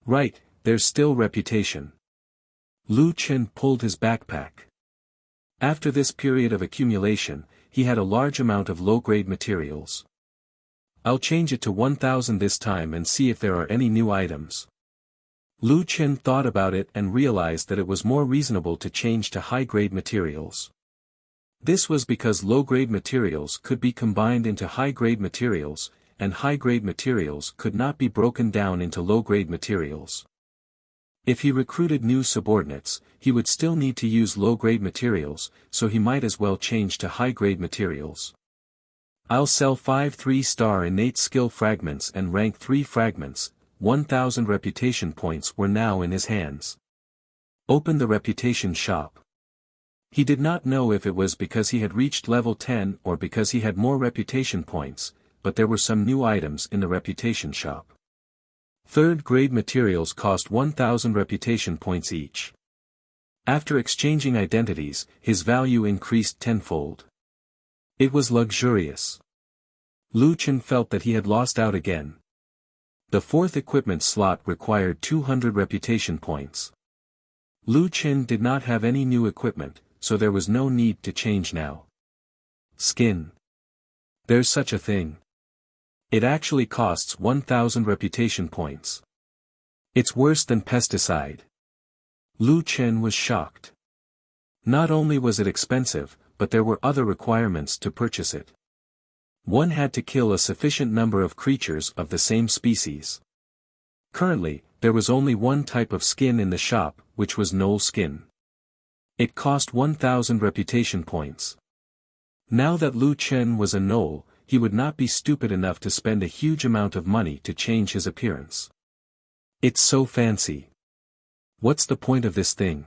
Right, there's still reputation. Lu Chen pulled his backpack. After this period of accumulation, he had a large amount of low-grade materials. I'll change it to 1,000 this time and see if there are any new items. Lu Chen thought about it and realized that it was more reasonable to change to high-grade materials. This was because low-grade materials could be combined into high-grade materials, and high-grade materials could not be broken down into low-grade materials. If he recruited new subordinates, he would still need to use low-grade materials, so he might as well change to high-grade materials. I'll sell 5 3-star innate skill fragments and rank 3 fragments, 1,000 reputation points were now in his hands. Open the reputation shop. He did not know if it was because he had reached level 10 or because he had more reputation points, but there were some new items in the reputation shop. Third-grade materials cost 1,000 reputation points each. After exchanging identities, his value increased tenfold. It was luxurious. Lu Chen felt that he had lost out again. The fourth equipment slot required 200 reputation points. Lu Chen did not have any new equipment, so there was no need to change now. Skin. There's such a thing. It actually costs 1,000 reputation points. It's worse than pesticide. Lu Chen was shocked. Not only was it expensive, but there were other requirements to purchase it. One had to kill a sufficient number of creatures of the same species. Currently, there was only one type of skin in the shop, which was gnoll skin. It cost 1,000 reputation points. Now that Lu Chen was a gnoll, he would not be stupid enough to spend a huge amount of money to change his appearance. It's so fancy. What's the point of this thing?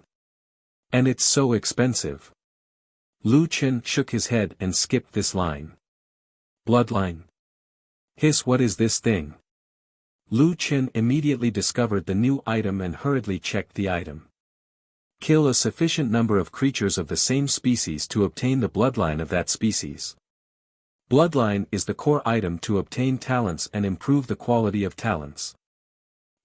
And it's so expensive. Lu Chen shook his head and skipped this line. Bloodline. Hiss, what is this thing? Lu Chen immediately discovered the new item and hurriedly checked the item. Kill a sufficient number of creatures of the same species to obtain the bloodline of that species. Bloodline is the core item to obtain talents and improve the quality of talents.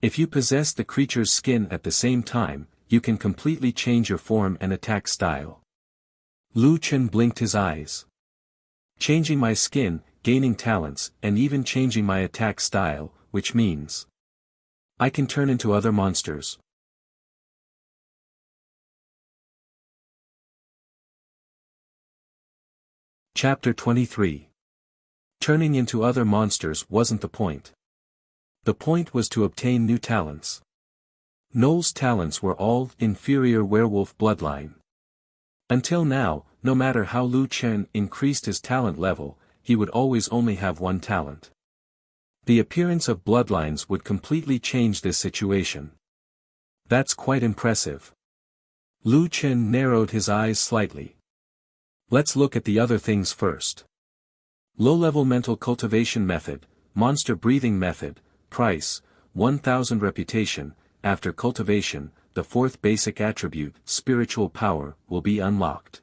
If you possess the creature's skin at the same time, you can completely change your form and attack style. Lu Chen blinked his eyes. Changing my skin, gaining talents, and even changing my attack style, which means I can turn into other monsters. Chapter 23. Turning into other monsters wasn't the point. The point was to obtain new talents. Gnoll's talents were all inferior werewolf bloodline. Until now, no matter how Lu Chen increased his talent level, he would always only have one talent. The appearance of bloodlines would completely change this situation. That's quite impressive. Lu Chen narrowed his eyes slightly. Let's look at the other things first. Low-level mental cultivation method, monster breathing method, price, 1,000 reputation. After cultivation, the fourth basic attribute, spiritual power, will be unlocked.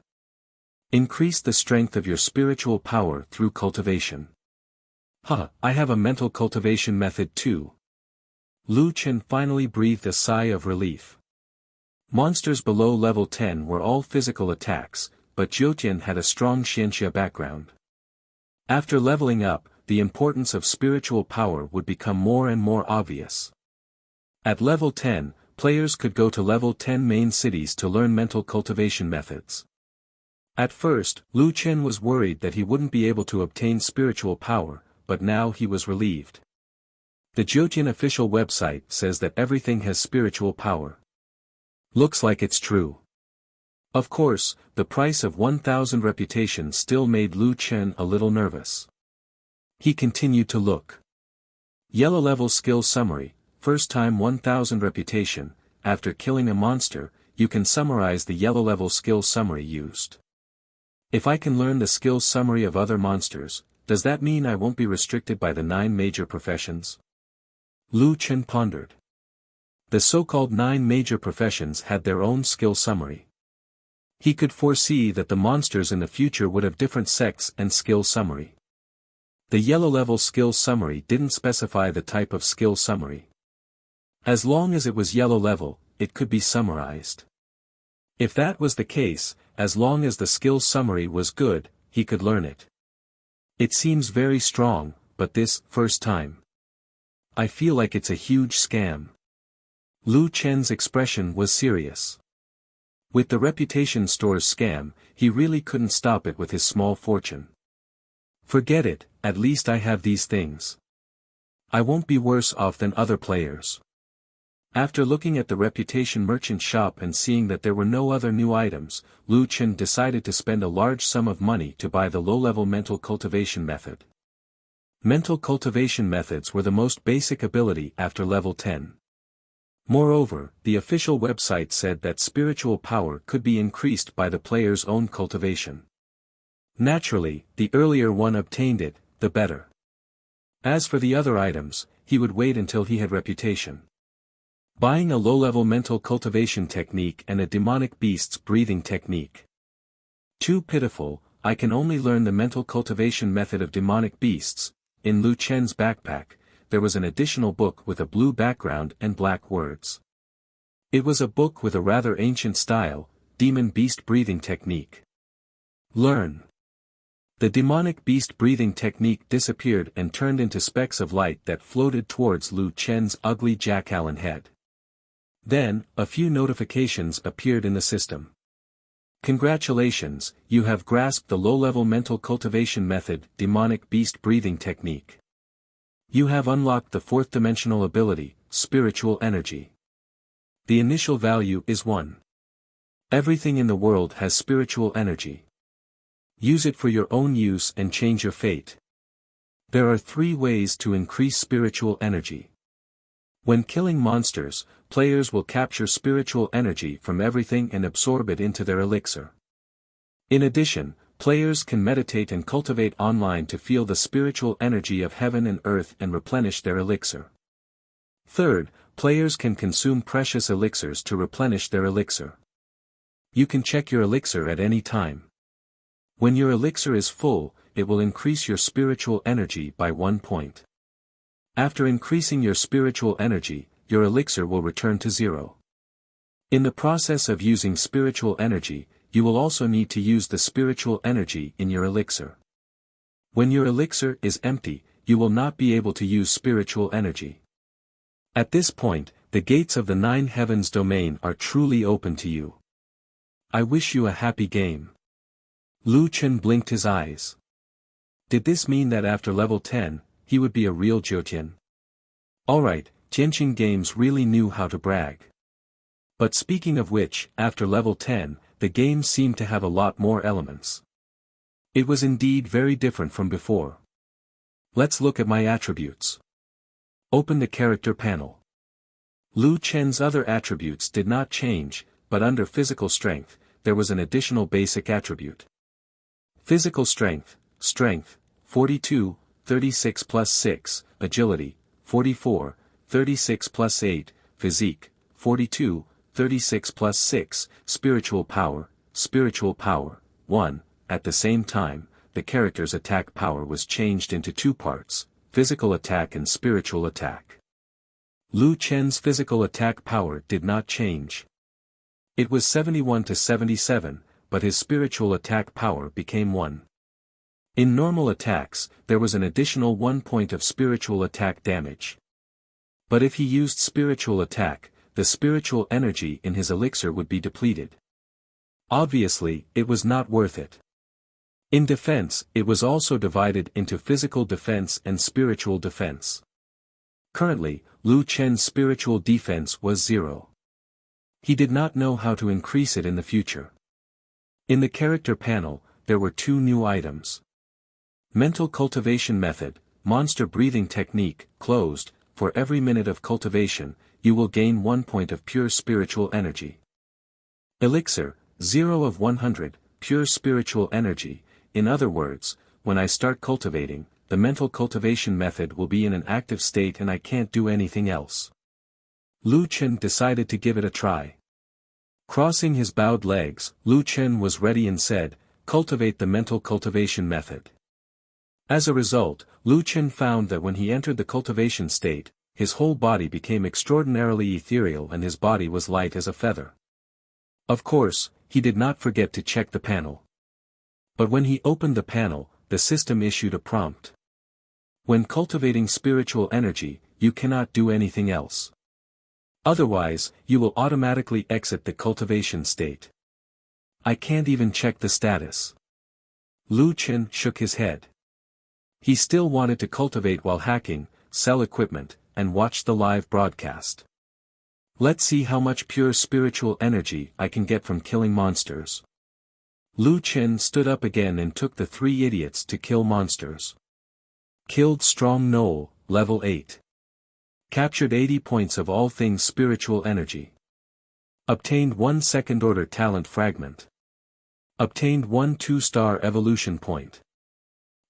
Increase the strength of your spiritual power through cultivation. I have a mental cultivation method too. Lu Chen finally breathed a sigh of relief. Monsters below level 10 were all physical attacks, but Jiutian had a strong Xianxia background. After leveling up, the importance of spiritual power would become more and more obvious. At level 10, players could go to level 10 main cities to learn mental cultivation methods. At first, Lu Chen was worried that he wouldn't be able to obtain spiritual power, but now he was relieved. The Jiutian official website says that everything has spiritual power. Looks like it's true. Of course, the price of 1,000 reputation still made Lu Chen a little nervous. He continued to look. Yellow level skill summary, first time 1,000 reputation. After killing a monster, you can summarize the yellow level skill summary used. If I can learn the skill summary of other monsters, does that mean I won't be restricted by the 9 major professions? Lu Chen pondered. The so-called 9 major professions had their own skill summary. He could foresee that the monsters in the future would have different sects and skill summary. The yellow level skill summary didn't specify the type of skill summary. As long as it was yellow level, it could be summarized. If that was the case, as long as the skill summary was good, he could learn it. It seems very strong, but this, first time. I feel like it's a huge scam. Lu Chen's expression was serious. With the reputation store's scam, he really couldn't stop it with his small fortune. Forget it, at least I have these things. I won't be worse off than other players. After looking at the reputation merchant shop and seeing that there were no other new items, Lu Chen decided to spend a large sum of money to buy the low-level mental cultivation method. Mental cultivation methods were the most basic ability after level 10. Moreover, the official website said that spiritual power could be increased by the player's own cultivation. Naturally, the earlier one obtained it, the better. As for the other items, he would wait until he had reputation. Buying a low-level mental cultivation technique and a demonic beast's breathing technique. Too pitiful, I can only learn the mental cultivation method of demonic beasts. In Lu Chen's backpack, there was an additional book with a blue background and black words. It was a book with a rather ancient style, demon beast breathing technique. Learn. The demonic beast breathing technique disappeared and turned into specks of light that floated towards Lu Chen's ugly jackalen head. Then, a few notifications appeared in the system. Congratulations, you have grasped the low-level mental cultivation method, demonic beast breathing technique. You have unlocked the fourth-dimensional ability, spiritual energy. The initial value is 1. Everything in the world has spiritual energy. Use it for your own use and change your fate. There are 3 ways to increase spiritual energy. When killing monsters, players will capture spiritual energy from everything and absorb it into their elixir. In addition, players can meditate and cultivate online to feel the spiritual energy of heaven and earth and replenish their elixir. Third, players can consume precious elixirs to replenish their elixir. You can check your elixir at any time. When your elixir is full, it will increase your spiritual energy by 1 point. After increasing your spiritual energy, your elixir will return to 0. In the process of using spiritual energy, you will also need to use the spiritual energy in your elixir. When your elixir is empty, you will not be able to use spiritual energy. At this point, the gates of the 9 heavens domain are truly open to you. I wish you a happy game. Lu Chen blinked his eyes. Did this mean that after level 10, he would be a real Jyotian? Alright, Genshin Games really knew how to brag. But speaking of which, after level 10, the game seemed to have a lot more elements. It was indeed very different from before. Let's look at my attributes. Open the character panel. Lu Chen's other attributes did not change, but under physical strength, there was an additional basic attribute. Physical strength, 42, 36 plus 6, agility, 44, 36 plus 8, physique, 42, 36 plus 6, spiritual power, 1. At the same time, the character's attack power was changed into 2 parts, physical attack and spiritual attack. Lu Chen's physical attack power did not change. It was 71 to 77, but his spiritual attack power became 1. In normal attacks, there was an additional 1 point of spiritual attack damage. But if he used spiritual attack, the spiritual energy in his elixir would be depleted. Obviously, it was not worth it. In defense, it was also divided into physical defense and spiritual defense. Currently, Lu Chen's spiritual defense was 0. He did not know how to increase it in the future. In the character panel, there were 2 new items. Mental cultivation method, monster breathing technique, closed. For every minute of cultivation, you will gain 1 point of pure spiritual energy. Elixir, 0 of 100, pure spiritual energy. In other words, when I start cultivating, the mental cultivation method will be in an active state and I can't do anything else. Lu Chen decided to give it a try. Crossing his bowed legs, Lu Chen was ready and said, "Cultivate the mental cultivation method." As a result, Lu Chen found that when he entered the cultivation state, his whole body became extraordinarily ethereal and his body was light as a feather. Of course, he did not forget to check the panel. But when he opened the panel, the system issued a prompt. When cultivating spiritual energy, you cannot do anything else. Otherwise, you will automatically exit the cultivation state. I can't even check the status. Lu Chen shook his head. He still wanted to cultivate while hacking, sell equipment, and watch the live broadcast. Let's see how much pure spiritual energy I can get from killing monsters. Lu Chen stood up again and took the 3 idiots to kill monsters. Killed strong Knoll, level 8. Captured 80 points of all things spiritual energy. Obtained 1 second order talent fragment. Obtained 1 2-star evolution point.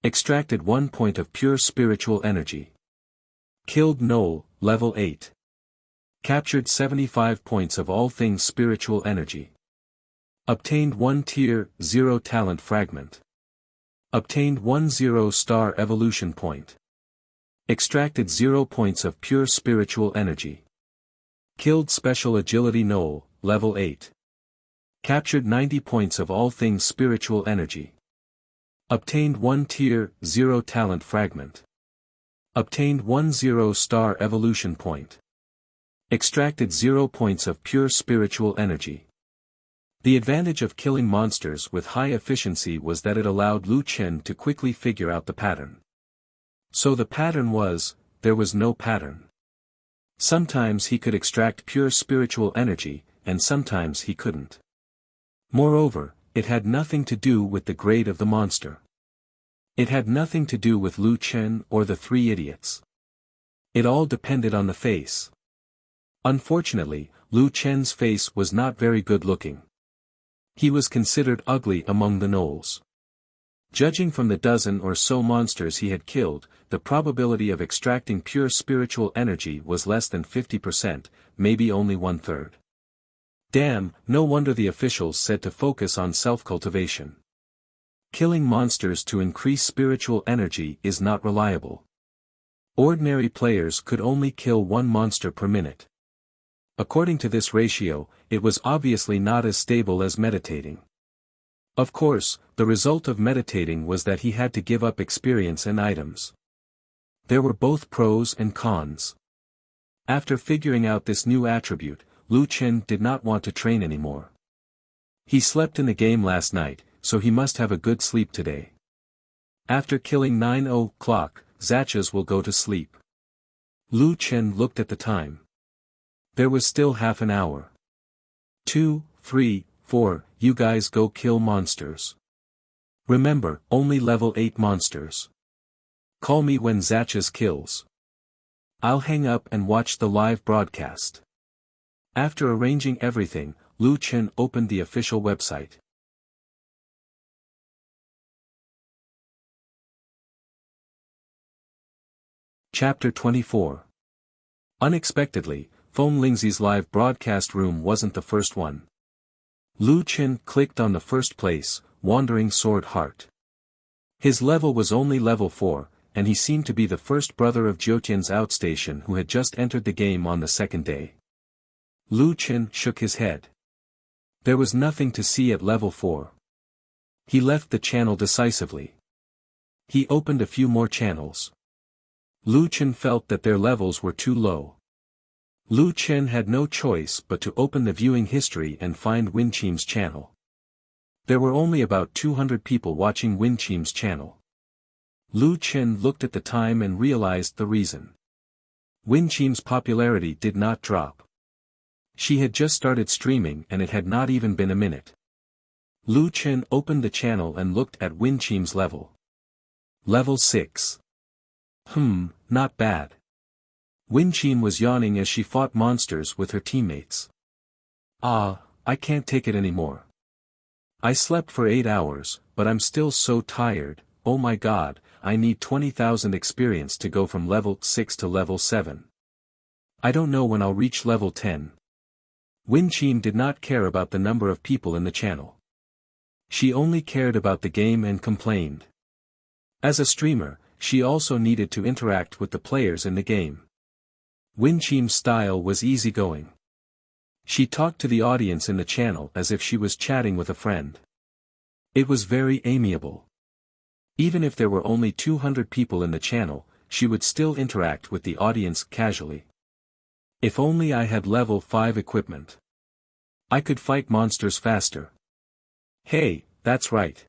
Extracted 1 point of pure spiritual energy. Killed Knoll, level 8. Captured 75 points of all things spiritual energy. Obtained 1 tier 0 talent fragment. Obtained 1 0-star evolution point. Extracted 0 points of pure spiritual energy. Killed special agility Knoll, level 8. Captured 90 points of all things spiritual energy. Obtained 1 tier 0 talent fragment. Obtained 1 0-star evolution point. Extracted 0 points of pure spiritual energy. The advantage of killing monsters with high efficiency was that it allowed Lu Chen to quickly figure out the pattern. So the pattern was, there was no pattern. Sometimes he could extract pure spiritual energy, and sometimes he couldn't. Moreover, it had nothing to do with the grade of the monster. It had nothing to do with Lu Chen or the 3 idiots. It all depended on the face. Unfortunately, Lu Chen's face was not very good looking. He was considered ugly among the gnolls. Judging from the dozen or so monsters he had killed, the probability of extracting pure spiritual energy was less than 50%, maybe only 1/3. Damn, no wonder the officials said to focus on self-cultivation. Killing monsters to increase spiritual energy is not reliable. Ordinary players could only kill 1 monster per minute. According to this ratio, it was obviously not as stable as meditating. Of course, the result of meditating was that he had to give up experience and items. There were both pros and cons. After figuring out this new attribute, Lu Chen did not want to train anymore. He slept in the game last night, so he must have a good sleep today. After killing 9 o'clock, Zachas will go to sleep. Lu Chen looked at the time. There was still half an hour. 2, 3, 4, you guys go kill monsters. Remember, only level 8 monsters. Call me when Zachas kills. I'll hang up and watch the live broadcast. After arranging everything, Lu Chen opened the official website. Chapter 24. Unexpectedly, Feng Lingzi's live broadcast room wasn't the first one. Lu Chen clicked on the first place, Wandering Sword Heart. His level was only level 4, and he seemed to be the first brother of Jiutian's outstation who had just entered the game on the second day. Lu Chen shook his head. There was nothing to see at level 4. He left the channel decisively. He opened a few more channels. Lu Chen felt that their levels were too low. Lu Chen had no choice but to open the viewing history and find Winchim's channel. There were only about 200 people watching Winchim's channel. Lu Chen looked at the time and realized the reason. Winchim's popularity did not drop. She had just started streaming and it had not even been a minute. Lu Chen opened the channel and looked at Winchim's level. Level 6. Not bad. Winchim was yawning as she fought monsters with her teammates. I can't take it anymore. I slept for 8 hours, but I'm still so tired. Oh my god, I need 20,000 experience to go from level 6 to level 7. I don't know when I'll reach level 10. Winchim did not care about the number of people in the channel. She only cared about the game and complained. As a streamer, she also needed to interact with the players in the game. Winchim's style was easygoing. She talked to the audience in the channel as if she was chatting with a friend. It was very amiable. Even if there were only 200 people in the channel, she would still interact with the audience casually. If only I had level 5 equipment. I could fight monsters faster. Hey, that's right.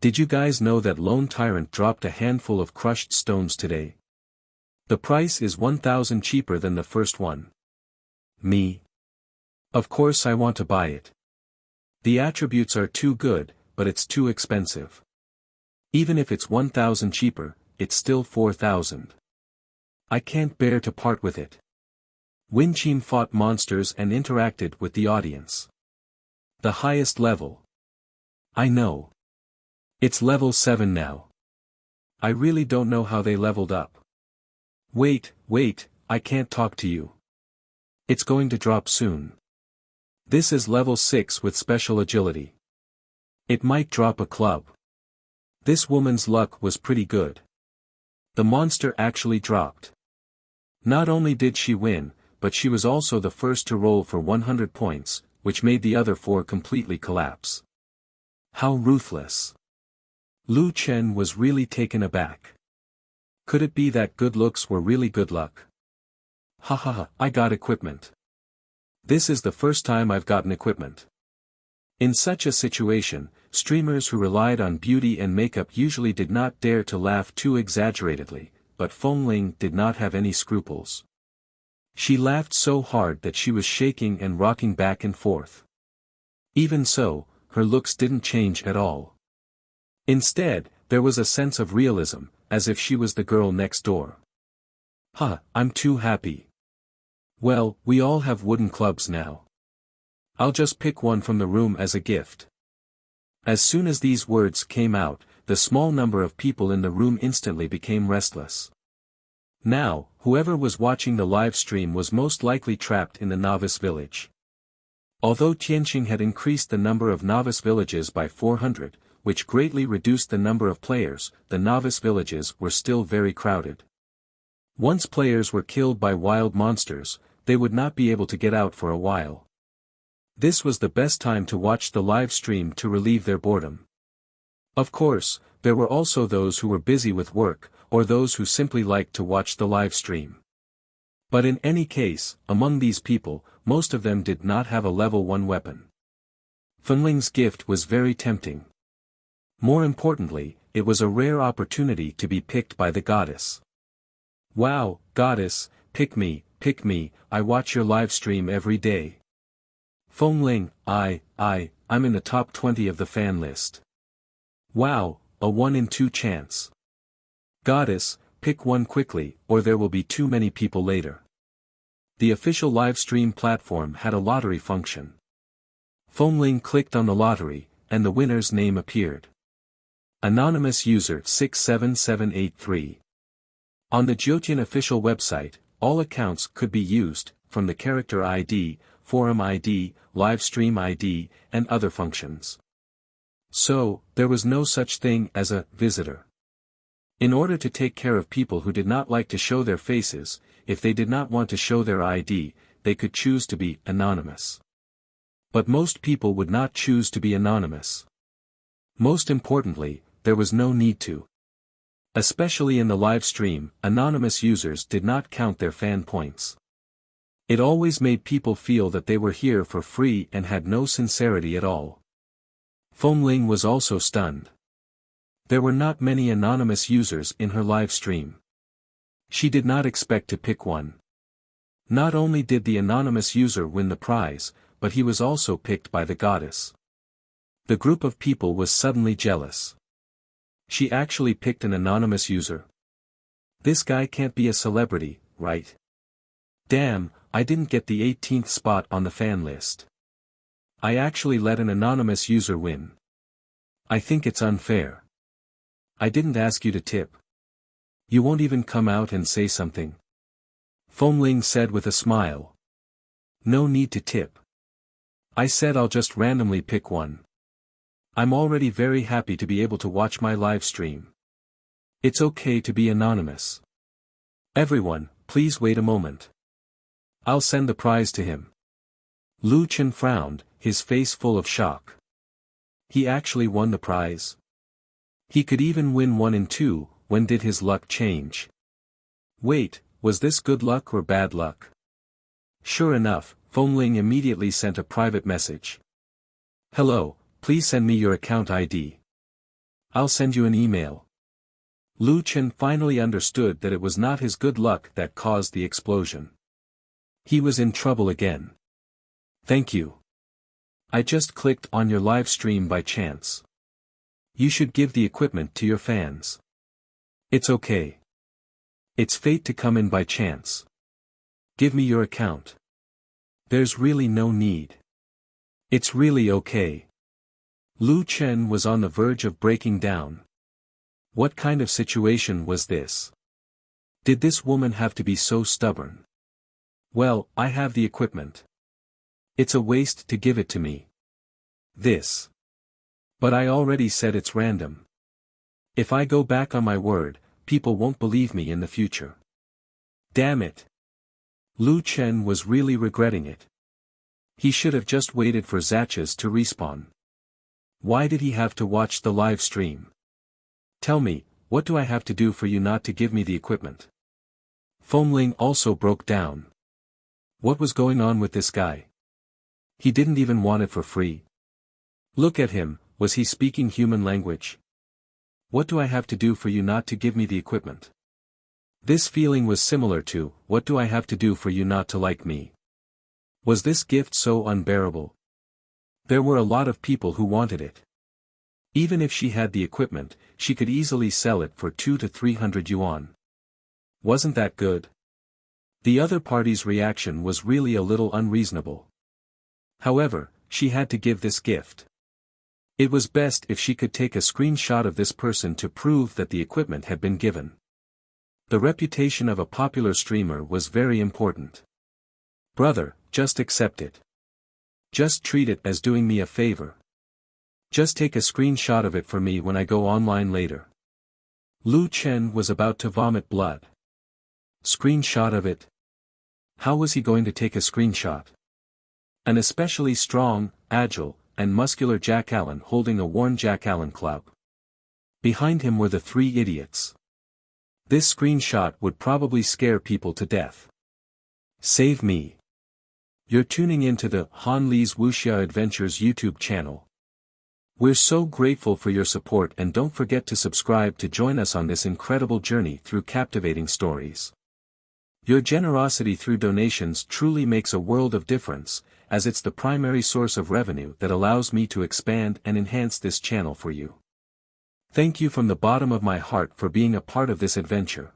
Did you guys know that Lone Tyrant dropped a handful of crushed stones today? The price is 1,000 cheaper than the first one. Me? Of course I want to buy it. The attributes are too good, but it's too expensive. Even if it's 1,000 cheaper, it's still 4,000. I can't bear to part with it. Winchim fought monsters and interacted with the audience. The highest level. I know. It's level 7 now. I really don't know how they leveled up. Wait, I can't talk to you. It's going to drop soon. This is level 6 with special agility. It might drop a club. This woman's luck was pretty good. The monster actually dropped. Not only did she win, but she was also the first to roll for 100 points, which made the other 4 completely collapse. How ruthless. Lu Chen was really taken aback. Could it be that good looks were really good luck? Haha, I got equipment. This is the first time I've gotten equipment. In such a situation, streamers who relied on beauty and makeup usually did not dare to laugh too exaggeratedly, but Fengling did not have any scruples. She laughed so hard that she was shaking and rocking back and forth. Even so, her looks didn't change at all. Instead, there was a sense of realism, as if she was the girl next door. I'm too happy. Well, we all have wooden clubs now. I'll just pick one from the room as a gift. As soon as these words came out, the small number of people in the room instantly became restless. Now, whoever was watching the live stream was most likely trapped in the novice village. Although Tianqing had increased the number of novice villages by 400, which greatly reduced the number of players, the novice villages were still very crowded. Once players were killed by wild monsters, they would not be able to get out for a while. This was the best time to watch the live stream to relieve their boredom. Of course, there were also those who were busy with work, or those who simply liked to watch the live stream. But in any case, among these people, most of them did not have a level 1 weapon. Fenling's gift was very tempting. More importantly, it was a rare opportunity to be picked by the goddess. Wow, goddess, pick me, I watch your live stream every day. Fengling, I'm in the top 20 of the fan list. Wow, a 1 in 2 chance. Goddess, pick one quickly, or there will be too many people later. The official live stream platform had a lottery function. Fengling clicked on the lottery, and the winner's name appeared. Anonymous user 67783. On the Jyotian official website, all accounts could be used, from the character ID, forum ID, livestream ID, and other functions. So, there was no such thing as a visitor. In order to take care of people who did not like to show their faces, if they did not want to show their ID, they could choose to be anonymous. But most people would not choose to be anonymous. Most importantly, there was no need to. Especially in the live stream, anonymous users did not count their fan points. It always made people feel that they were here for free and had no sincerity at all. Fengling was also stunned. There were not many anonymous users in her live stream. She did not expect to pick one. Not only did the anonymous user win the prize, but he was also picked by the goddess. The group of people was suddenly jealous. She actually picked an anonymous user. This guy can't be a celebrity, right? Damn, I didn't get the 18th spot on the fan list. I actually let an anonymous user win. I think it's unfair. I didn't ask you to tip. You won't even come out and say something? Fengling said with a smile. No need to tip. I said I'll just randomly pick one. I'm already very happy to be able to watch my live stream. It's okay to be anonymous. Everyone, please wait a moment. I'll send the prize to him. Lu Chen frowned, his face full of shock. He actually won the prize? He could even win 1 in 2, when did his luck change? Wait, was this good luck or bad luck? Sure enough, Fengling immediately sent a private message. Hello, please send me your account ID. I'll send you an email. Lu Chen finally understood that it was not his good luck that caused the explosion. He was in trouble again. Thank you. I just clicked on your live stream by chance. You should give the equipment to your fans. It's okay. It's fate to come in by chance. Give me your account. There's really no need. It's really okay. Lu Chen was on the verge of breaking down. What kind of situation was this? Did this woman have to be so stubborn? Well, I have the equipment. It's a waste to give it to me. This. But I already said it's random. If I go back on my word, people won't believe me in the future. Damn it. Lu Chen was really regretting it. He should have just waited for Zatches to respawn. Why did he have to watch the live stream? Tell me, what do I have to do for you not to give me the equipment? Fengling also broke down. What was going on with this guy? He didn't even want it for free. Look at him, was he speaking human language? What do I have to do for you not to give me the equipment? This feeling was similar to, what do I have to do for you not to like me? Was this gift so unbearable? There were a lot of people who wanted it. Even if she had the equipment, she could easily sell it for 200 to 300 yuan. Wasn't that good? The other party's reaction was really a little unreasonable. However, she had to give this gift. It was best if she could take a screenshot of this person to prove that the equipment had been given. The reputation of a popular streamer was very important. Brother, just accept it. Just treat it as doing me a favor. Just take a screenshot of it for me when I go online later. Lu Chen was about to vomit blood. Screenshot of it? How was he going to take a screenshot? An especially strong, agile, and muscular Jack Allen holding a worn Jack Allen club. Behind him were the three idiots. This screenshot would probably scare people to death. Save me. You're tuning into the Han Li's Wuxia Adventures YouTube channel. We're so grateful for your support, and don't forget to subscribe to join us on this incredible journey through captivating stories. Your generosity through donations truly makes a world of difference, as it's the primary source of revenue that allows me to expand and enhance this channel for you. Thank you from the bottom of my heart for being a part of this adventure.